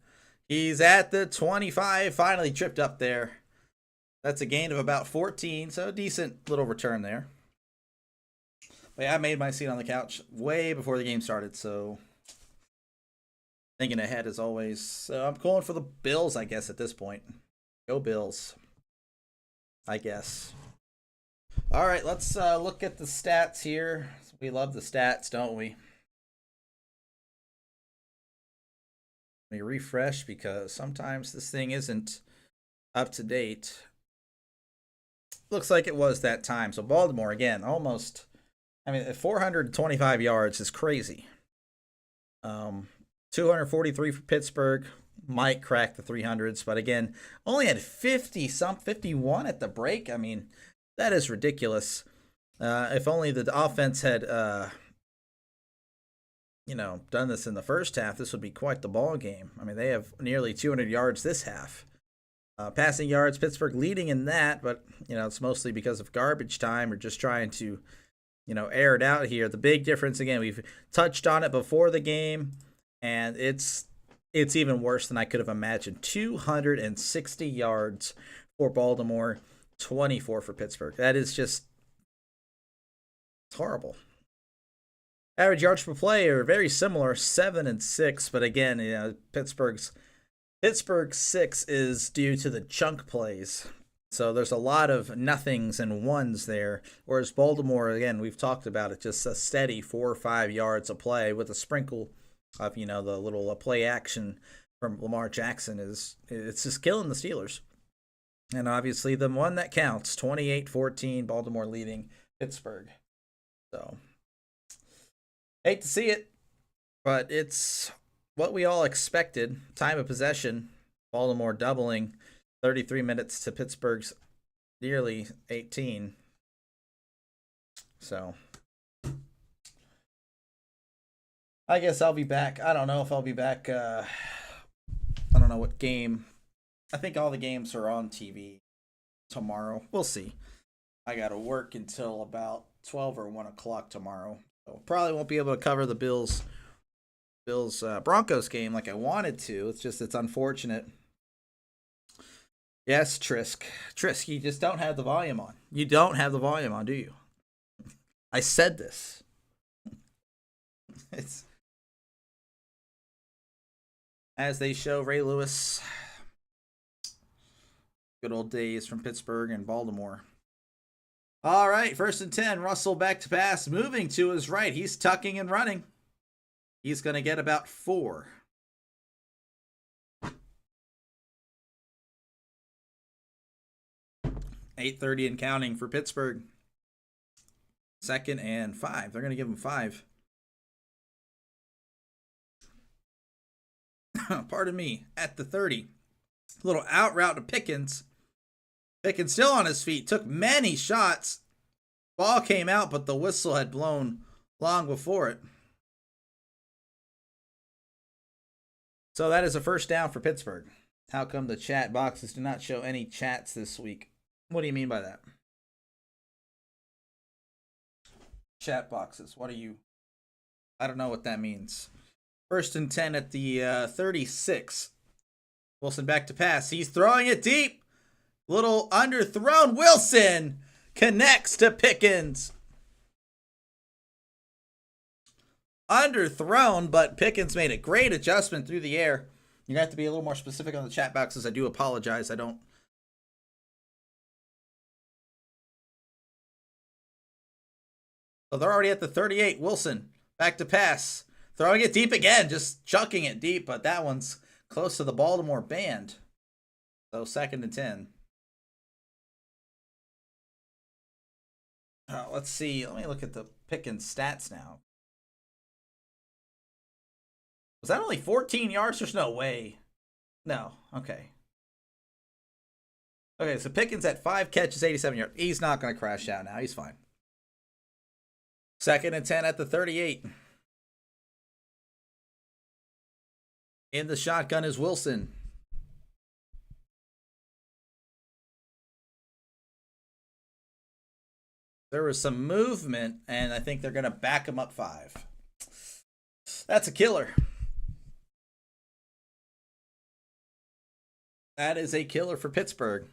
He's at the 25. Finally tripped up there. That's a gain of about 14. So a decent little return there. But yeah, I made my seat on the couch way before the game started. So... thinking ahead as always. So I'm going for the Bills, I guess, at this point. Go Bills. I guess. All right, let's look at the stats here. We love the stats, don't we? Let me refresh because sometimes this thing isn't up to date. Looks like it was that time. So Baltimore, again, almost. I mean, 425 yards is crazy. 243 for Pittsburgh. Might crack the 300s, but again, only had 51 at the break. I mean, that is ridiculous. If only the offense had, done this in the first half, this would be quite the ball game. I mean, they have nearly 200 yards this half. Passing yards, Pittsburgh leading in that, but, it's mostly because of garbage time or just trying to, air it out here. The big difference, again, we've touched on it before the game. And it's even worse than I could have imagined. 260 yards for Baltimore, 24 for Pittsburgh. That is just horrible. Average yards per play are very similar, 7 and 6. But again, Pittsburgh's 6 is due to the chunk plays. So there's a lot of nothings and ones there. Whereas Baltimore, again, we've talked about it, just a steady 4 or 5 yards a play with a sprinkle of, the little play action from Lamar Jackson. It's just killing the Steelers. And obviously the one that counts, 28-14, Baltimore leading Pittsburgh. So, hate to see it, but it's what we all expected. Time of possession, Baltimore doubling 33 minutes to Pittsburgh's nearly 18. So, I guess I'll be back. I don't know if I'll be back. I don't know what game. I think all the games are on TV tomorrow. We'll see. I got to work until about 12 or 1 o'clock tomorrow. So probably won't be able to cover the Bills Broncos game like I wanted to. It's unfortunate. Yes, Trisk. Trisk, you just don't have the volume on. You don't have the volume on, do you? I said this. It's as they show Ray Lewis. Good old days from Pittsburgh and Baltimore. All right, 1st and 10. Russell back to pass, moving to his right. He's tucking and running. He's going to get about 4. $8:30 and counting for Pittsburgh. 2nd and 5. They're going to give him 5. Pardon me, at the 30. Little out route to Pickens. Pickens still on his feet. Took many shots. Ball came out, but the whistle had blown long before it. So that is a first down for Pittsburgh. How come the chat boxes do not show any chats this week? What do you mean by that? Chat boxes. What are you? I don't know what that means. 1st and 10 at the 36. Wilson back to pass. He's throwing it deep. Little underthrown. Wilson connects to Pickens. Underthrown, but Pickens made a great adjustment through the air. You're going to have to be a little more specific on the chat boxes. I do apologize. I don't. So they're already at the 38. Wilson back to pass. Throwing it deep again. Just chucking it deep, but that one's close to the Baltimore band. So 2nd and 10. Let's see. Let me look at the Pickens stats now. Was that only 14 yards? There's no way. No. Okay. Okay, so Pickens at 5 catches, 87 yards. He's not going to crash out now. He's fine. 2nd and 10 at the 38. In the shotgun is Wilson. There was some movement, and I think they're going to back him up 5. That's a killer. That is a killer for Pittsburgh.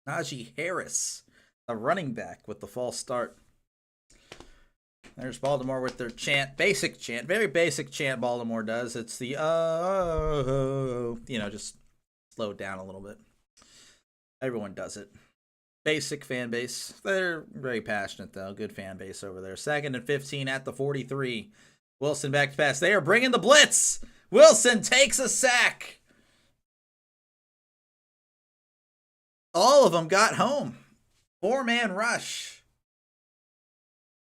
Najee Harris, a running back with the false start. There's Baltimore with their chant, basic chant, very basic chant Baltimore does. It's the, just slow it down a little bit. Everyone does it. Basic fan base. They're very passionate, though. Good fan base over there. 2nd and 15 at the 43. Wilson back to pass. They are bringing the blitz. Wilson takes a sack. All of them got home. 4-man rush.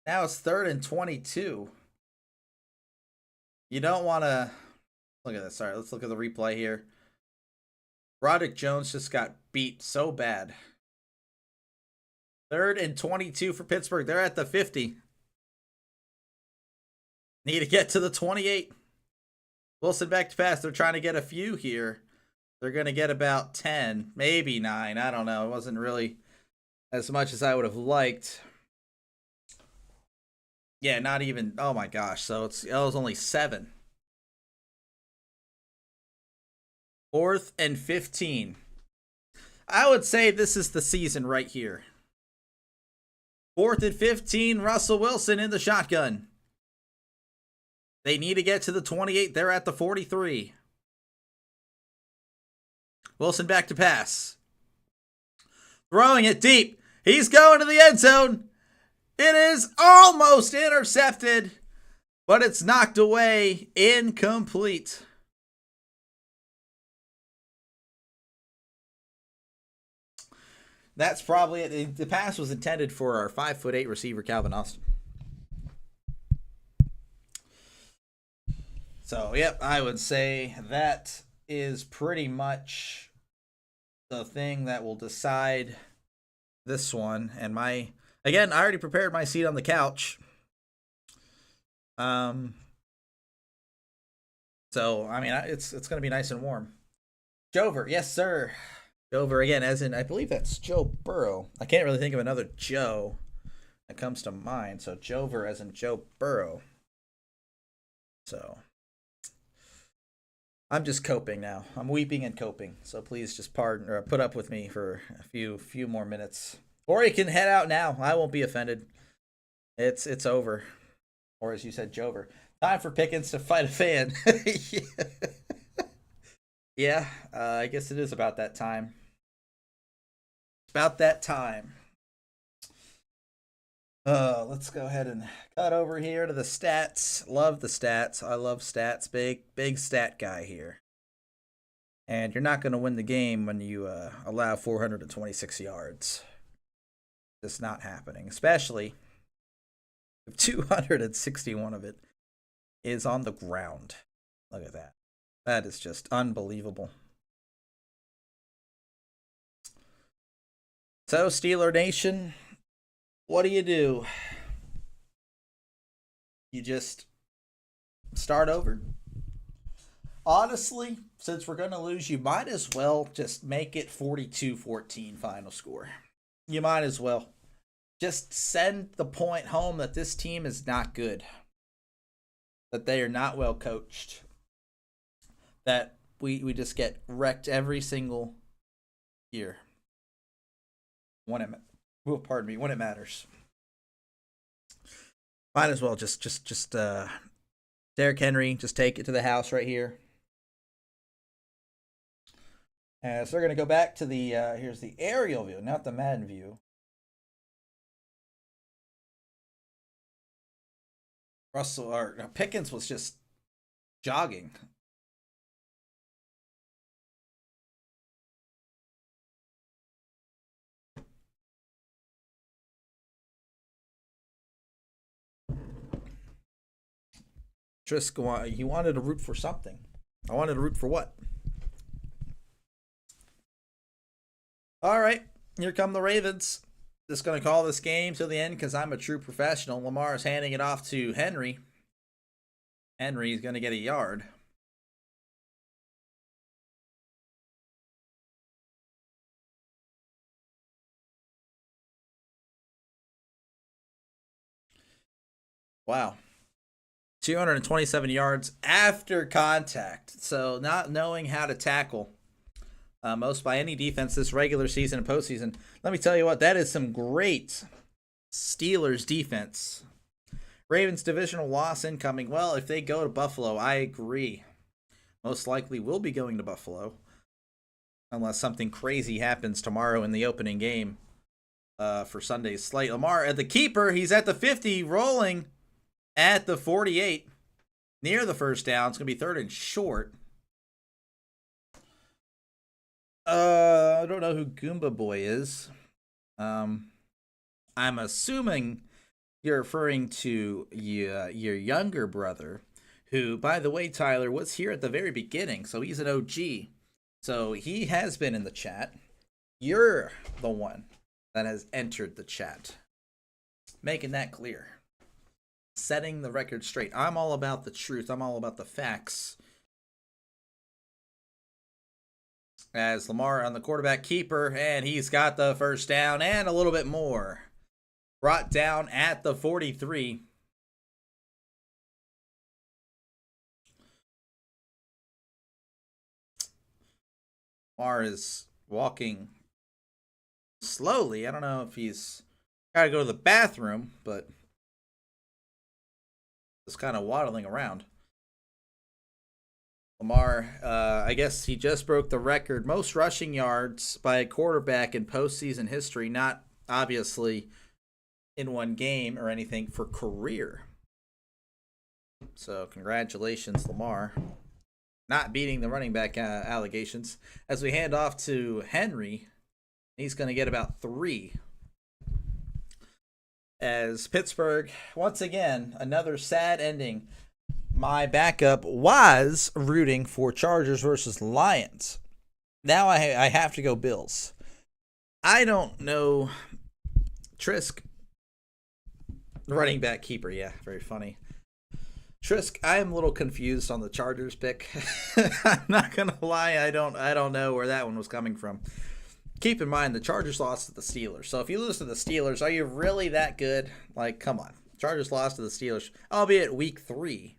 Now it's 3rd and 22. You don't want to... Look at this. Sorry, let's look at the replay here. Broderick Jones just got beat so bad. 3rd and 22 for Pittsburgh. They're at the 50. Need to get to the 28. Wilson back to pass. They're trying to get a few here. They're going to get about 10, maybe 9. I don't know. It wasn't really as much as I would have liked. Yeah, not even. Oh, my gosh. So it was only 7. 4th and 15. I would say this is the season right here. 4th and 15, Russell Wilson in the shotgun. They need to get to the 28. They're at the 43. Wilson back to pass. Throwing it deep. He's going to the end zone. It is almost intercepted, but it's knocked away. Incomplete. That's probably it. The pass was intended for our 5'8" receiver, Calvin Austin. So, yep, I would say that is pretty much the thing that will decide this one. And again, I already prepared my seat on the couch. So, I mean, it's going to be nice and warm. Jover, yes, sir. Jover again, as in, I believe that's Joe Burrow. I can't really think of another Joe that comes to mind. So, Jover as in Joe Burrow. So, I'm just coping now. I'm weeping and coping. So please just pardon or put up with me for a few more minutes. Or you can head out now. I won't be offended. It's over. Or as you said, Jover. Time for Pickens to fight a fan. Yeah, I guess it is about that time. About that time. Let's go ahead and cut over here to the stats. Love the stats. I love stats. Big stat guy here. And you're not going to win the game when you allow 426 yards. It's not happening. Especially if 261 of it is on the ground. Look at that. That is just unbelievable. So, Steeler Nation, what do? You just start over? Honestly, since we're going to lose, you might as well just make it 42-14 final score. You might as well. Just send the point home that this team is not good, that they are not well coached, that we just get wrecked every single year when it matters. Might as well just Derrick Henry, just take it to the house right here. So they're going to go back to the, here's the aerial view, not the Madden view. Pickens was just jogging. Driscoll, he wanted to root for something. I wanted to root for what? All right, here come the Ravens. Just going to call this game till the end because I'm a true professional. Lamar is handing it off to Henry. Henry's going to get a yard. Wow. 227 yards after contact. So not knowing how to tackle most by any defense this regular season and postseason. Let me tell you what, that is some great Steelers defense. Ravens divisional loss incoming. Well, if they go to Buffalo, I agree. Most likely will be going to Buffalo. Unless something crazy happens tomorrow in the opening game for Sunday's slate. Lamar at the keeper. He's at the 50, rolling at the 48. Near the first down. It's going to be third and short. I don't know who Goomba Boy is. I'm assuming you're referring to your younger brother, who, by the way, Tyler, was here at the very beginning, so he's an OG. So he has been in the chat. You're the one that has entered the chat. Making that clear. Setting the record straight. I'm all about the truth. I'm all about the facts. As Lamar on the quarterback keeper, and he's got the first down and a little bit more. Brought down at the 43. Lamar is walking slowly. I don't know if he's got to go to the bathroom, but just kind of waddling around. Lamar, I guess he just broke the record. Most rushing yards by a quarterback in postseason history. Not obviously in one game or anything, for career. So congratulations, Lamar. Not beating the running back allegations. As we hand off to Henry, he's going to get about 3. As Pittsburgh, once again, another sad ending. My backup was rooting for Chargers versus Lions. Now I have to go Bills. I don't know. Trisk, running back keeper, yeah, very funny. Trisk, I am a little confused on the Chargers pick. I'm not gonna lie, I don't know where that one was coming from. Keep in mind the Chargers lost to the Steelers. So if you lose to the Steelers, are you really that good? Like, come on. Chargers lost to the Steelers, albeit week 3.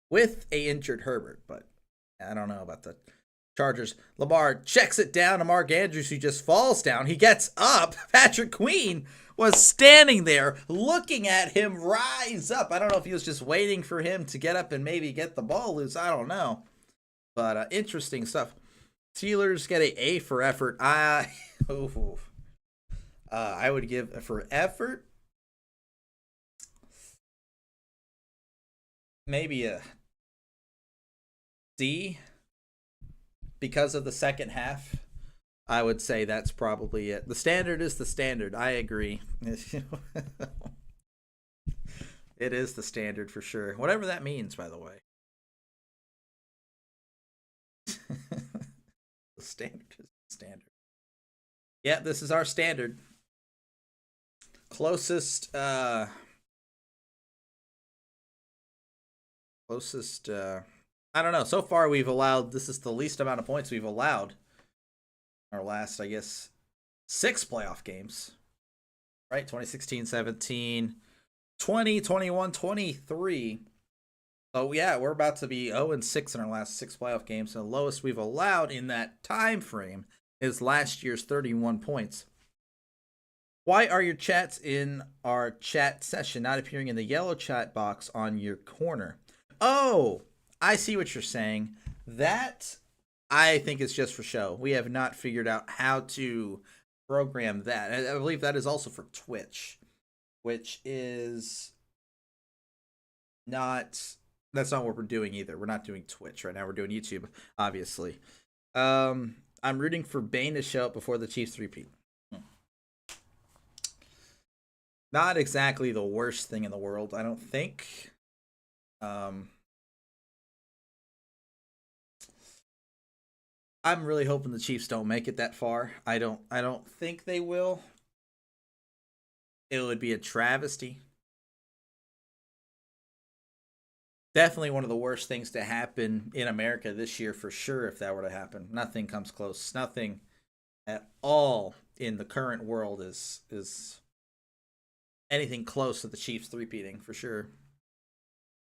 With a injured Herbert, but I don't know about the Chargers. Lamar checks it down to Mark Andrews, who just falls down. He gets up. Patrick Queen was standing there looking at him rise up. I don't know if he was just waiting for him to get up and maybe get the ball loose. I don't know. But interesting stuff. Steelers get a A for effort. I would give for effort maybe a D because of the second half. I would say that's probably it. The standard is the standard. I agree. It is the standard for sure. Whatever that means, by the way. The standard is the standard. Yeah, this is our standard. Closest I don't know. So far, we've allowed. This is the least amount of points we've allowed. Our last, I guess, 6 playoff games. Right? 2016, 17, 20, 21, 23. So yeah, we're about to be 0-6 in our last 6 playoff games. And the lowest we've allowed in that time frame is last year's 31 points. Why are your chats in our chat session not appearing in the yellow chat box on your corner? Oh, I see what you're saying. That, I think, is just for show. We have not figured out how to program that. I believe that is also for Twitch, which is not, that's not what we're doing either. We're not doing Twitch right now. We're doing YouTube, obviously. I'm rooting for Bane to show up before the Chiefs repeat. Not exactly the worst thing in the world, I don't think. I'm really hoping the Chiefs don't make it that far. I don't think they will. It would be a travesty. Definitely one of the worst things to happen in America this year for sure if that were to happen. Nothing comes close. Nothing at all in the current world is anything close to the Chiefs three-peating for sure.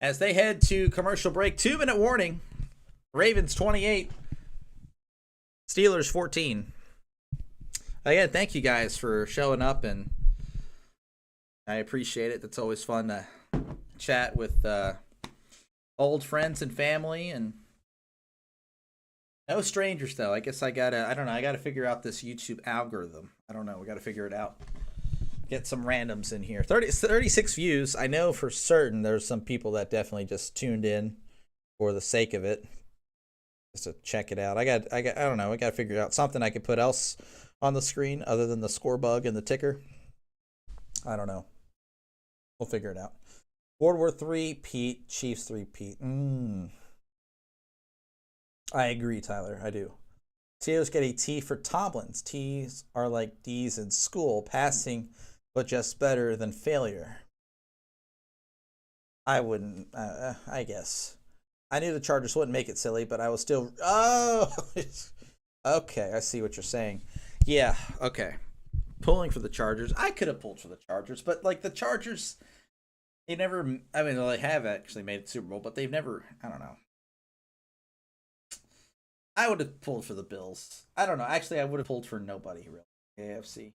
As they head to commercial break, 2-minute warning. Ravens 28, Steelers 14. Again, thank you guys for showing up, and I appreciate it. It's always fun to chat with old friends and family, and no strangers though. I guess I gotta figure out this YouTube algorithm. I don't know. We gotta figure it out. Get some randoms in here. 36 views. I know for certain there's some people that definitely just tuned in for the sake of it, just to check it out. I don't know. I got to figure out something I could put else on the screen other than the score bug and the ticker. I don't know. We'll figure it out. World War III, Pete. Chiefs 3, Pete. I agree, Tyler. I do. Steelers get a T for Tomlins. T's are like D's in school, passing, but just better than failure. I wouldn't. I guess. I knew the Chargers wouldn't make it, silly, but I was still. Oh, okay. I see what you're saying. Yeah. Okay. Pulling for the Chargers. I could have pulled for the Chargers, but like the Chargers, they never. I mean, they have actually made the Super Bowl, but they've never. I don't know. I would have pulled for the Bills. I don't know. Actually, I would have pulled for nobody, really. AFC.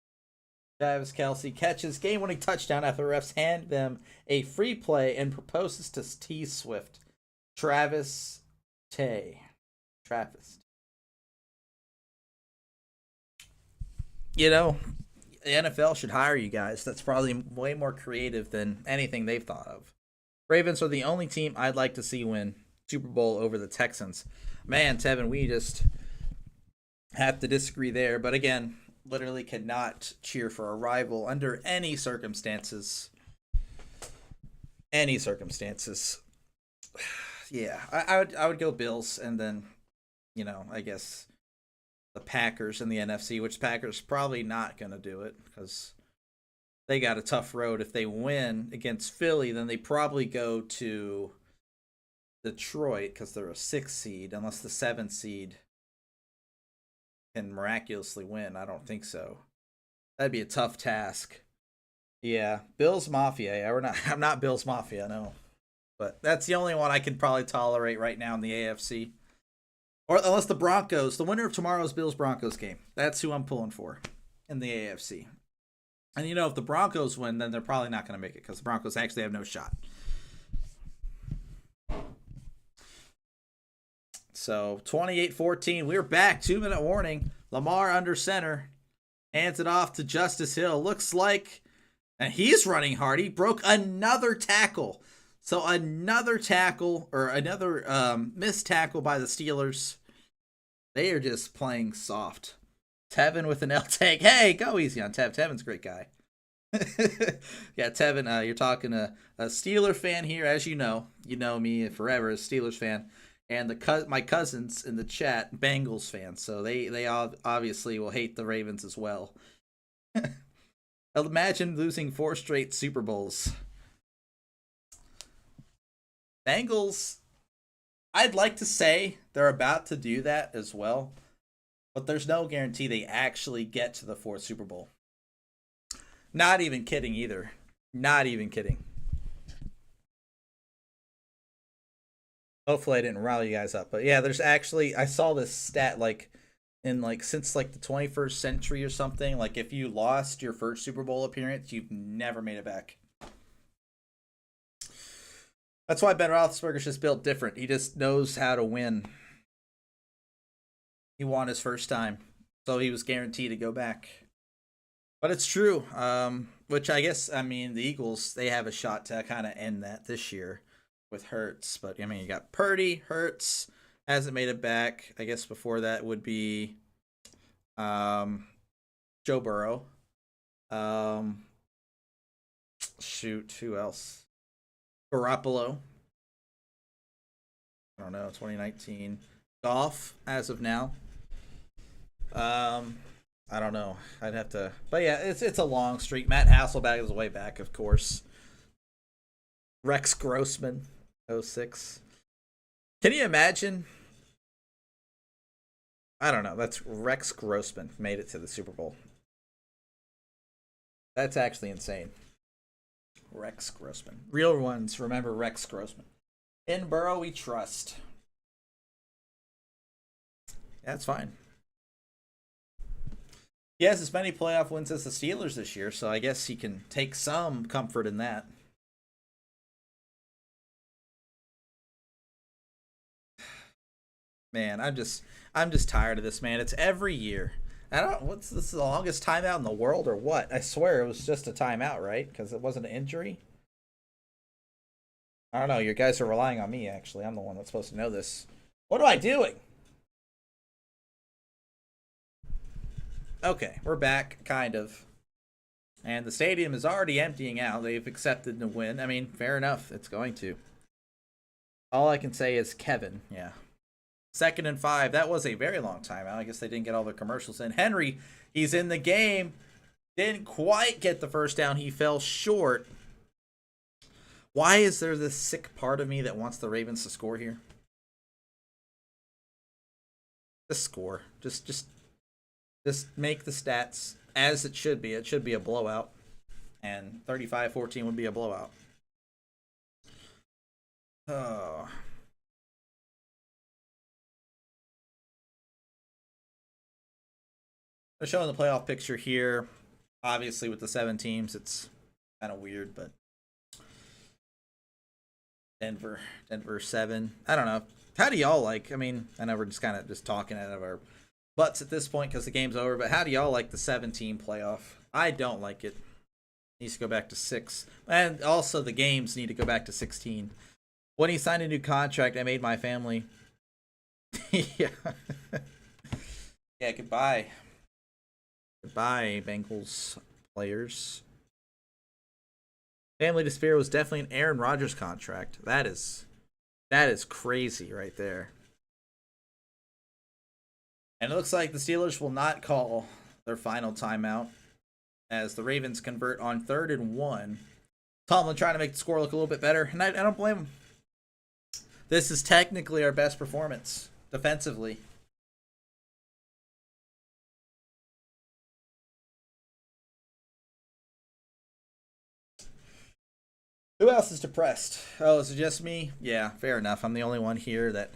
Travis Kelce catches game-winning touchdown after refs hand them a free play and proposes to T Swift. Travis. You know, the NFL should hire you guys. That's probably way more creative than anything they've thought of. Ravens are the only team I'd like to see win Super Bowl over the Texans. Man, Tevin, we just have to disagree there. But again, literally cannot cheer for a rival under any circumstances. Any circumstances. Yeah, I would go Bills, and then, I guess the Packers in the NFC, which Packers probably not going to do it because they got a tough road. If they win against Philly, then they probably go to Detroit because they're a 6 seed, unless the 7 seed can miraculously win. I don't think so. That'd be a tough task. Yeah, Bills Mafia. Yeah, I'm not Bills Mafia, no. But that's the only one I can probably tolerate right now in the AFC. Or unless the Broncos, the winner of tomorrow's Bills-Broncos game. That's who I'm pulling for in the AFC. And if the Broncos win, then they're probably not going to make it because the Broncos actually have no shot. So 28-14, we're back. 2-minute warning. Lamar under center. Hands it off to Justice Hill. Looks like, and he's running hard. He broke another tackle. So another tackle, or another missed tackle by the Steelers. They are just playing soft. Tevin with an L-tag. Hey, go easy on Tev. Tevin's a great guy. Yeah, Tevin, you're talking to a Steeler fan here, as you know. You know me forever as a Steelers fan. And my cousins in the chat, Bengals fans. So they obviously will hate the Ravens as well. Imagine losing 4 straight Super Bowls. Bengals, I'd like to say they're about to do that as well, but there's no guarantee they actually get to the fourth Super Bowl. Not even kidding either. Not even kidding. Hopefully I didn't rile you guys up. But yeah, there's actually, I saw this stat like in like since like the 21st century or something, like if you lost your first Super Bowl appearance, you've never made it back. That's why Ben Roethlisberger's just built different. He just knows how to win. He won his first time, so he was guaranteed to go back. But it's true, which I guess, I mean, the Eagles, they have a shot to kind of end that this year with Hurts. But, I mean, you got Purdy, Hurts, hasn't made it back. I guess before that would be Joe Burrow. Shoot, who else? Garoppolo. I don't know, 2019. Golf, as of now. I don't know. I'd have to, but yeah, it's a long streak. Matt Hasselbeck is way back, of course. Rex Grossman, 06. Can you imagine? I don't know. That's Rex Grossman made it to the Super Bowl. That's actually insane. Rex Grossman. Real ones remember Rex Grossman. In Burrow we trust. That's fine. He has as many playoff wins as the Steelers this year, so I guess he can take some comfort in that. Man, I'm just tired of this, man. It's every year. I don't. What's this? The longest timeout in the world, or what? I swear it was just a timeout, right? Because it wasn't an injury. I don't know. You guys are relying on me. Actually, I'm the one that's supposed to know this. What am I doing? Okay, we're back, kind of. And the stadium is already emptying out. They've accepted the win. I mean, fair enough. It's going to. All I can say is Kevin. Yeah. 2nd and 5. That was a very long time out. I guess they didn't get all their commercials in. Henry, he's in the game. Didn't quite get the first down. He fell short. Why is there this sick part of me that wants the Ravens to score here? Just score. Just make the stats as it should be. It should be a blowout. And 35-14 would be a blowout. Oh. They're showing the playoff picture here. Obviously, with the 7 teams, it's kind of weird, but Denver 7. I don't know. How do y'all like? I mean, I know we're just kind of just talking out of our butts at this point because the game's over, but how do y'all like the 7-team playoff? I don't like it. It needs to go back to 6. And also, the games need to go back to 16. When he signed a new contract, I made my family. Yeah. Yeah, goodbye. Goodbye, Bengals players. Family Despair was definitely an Aaron Rodgers contract. That is crazy right there. And it looks like the Steelers will not call their final timeout as the Ravens convert on 3rd and 1. Tomlin trying to make the score look a little bit better, and I don't blame him. This is technically our best performance defensively. Who else is depressed? Oh, is it just me? Yeah, fair enough. I'm the only one here that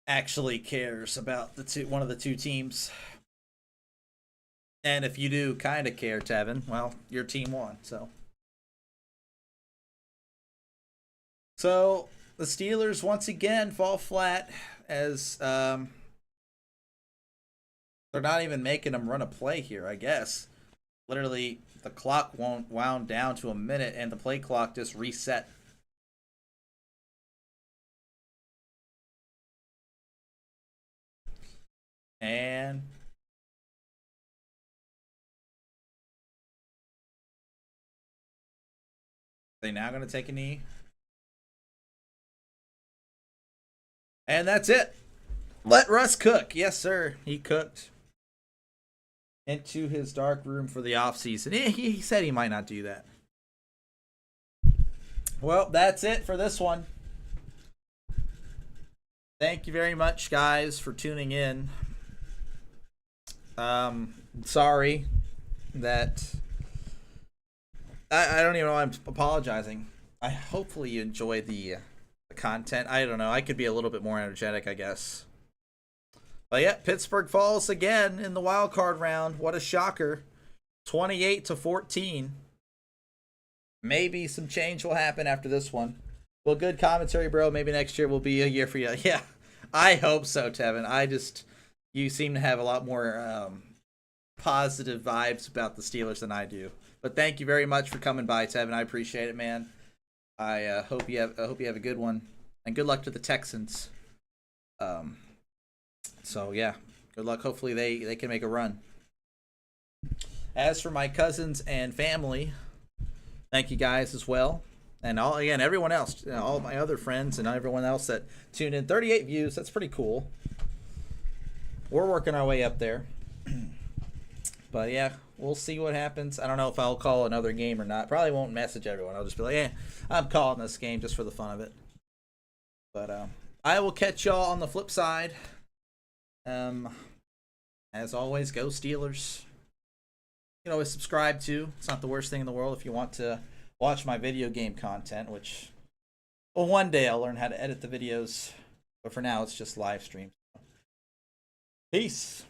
actually cares about one of the 2 teams. And if you do kind of care, Tevin, well, your team won. So the Steelers once again fall flat as they're not even making them run a play here, I guess. Literally, the clock won't wound down to a minute, and the play clock just reset. And they now going to take a knee. And that's it. Let Russ cook. Yes, sir. He cooked into his dark room for the offseason. He said he might not do that. Well, that's it for this one. Thank you very much, guys, for tuning in. Sorry that I don't even know why I'm apologizing. I hopefully you enjoy the content. I don't know. I could be a little bit more energetic, I guess. But yeah, Pittsburgh falls again in the wild card round. What a shocker. 28-14. Maybe some change will happen after this one. Well, good commentary, bro. Maybe next year will be a year for you. Yeah, I hope so, Tevin. You seem to have a lot more positive vibes about the Steelers than I do. But thank you very much for coming by, Tevin. I appreciate it, man. I hope you have a good one, and good luck to the Texans. So yeah, good luck. Hopefully they can make a run. As for my cousins and family, thank you guys as well. And everyone else, all my other friends and everyone else that tuned in. 38 views, that's pretty cool. We're working our way up there. But yeah, we'll see what happens. I don't know if I'll call another game or not. Probably won't message everyone. I'll just be like, yeah, I'm calling this game just for the fun of it. But I will catch y'all on the flip side. As always, go Steelers. You can always subscribe too. It's not the worst thing in the world if you want to watch my video game content, which, well, one day I'll learn how to edit the videos. But for now, it's just live stream. Peace.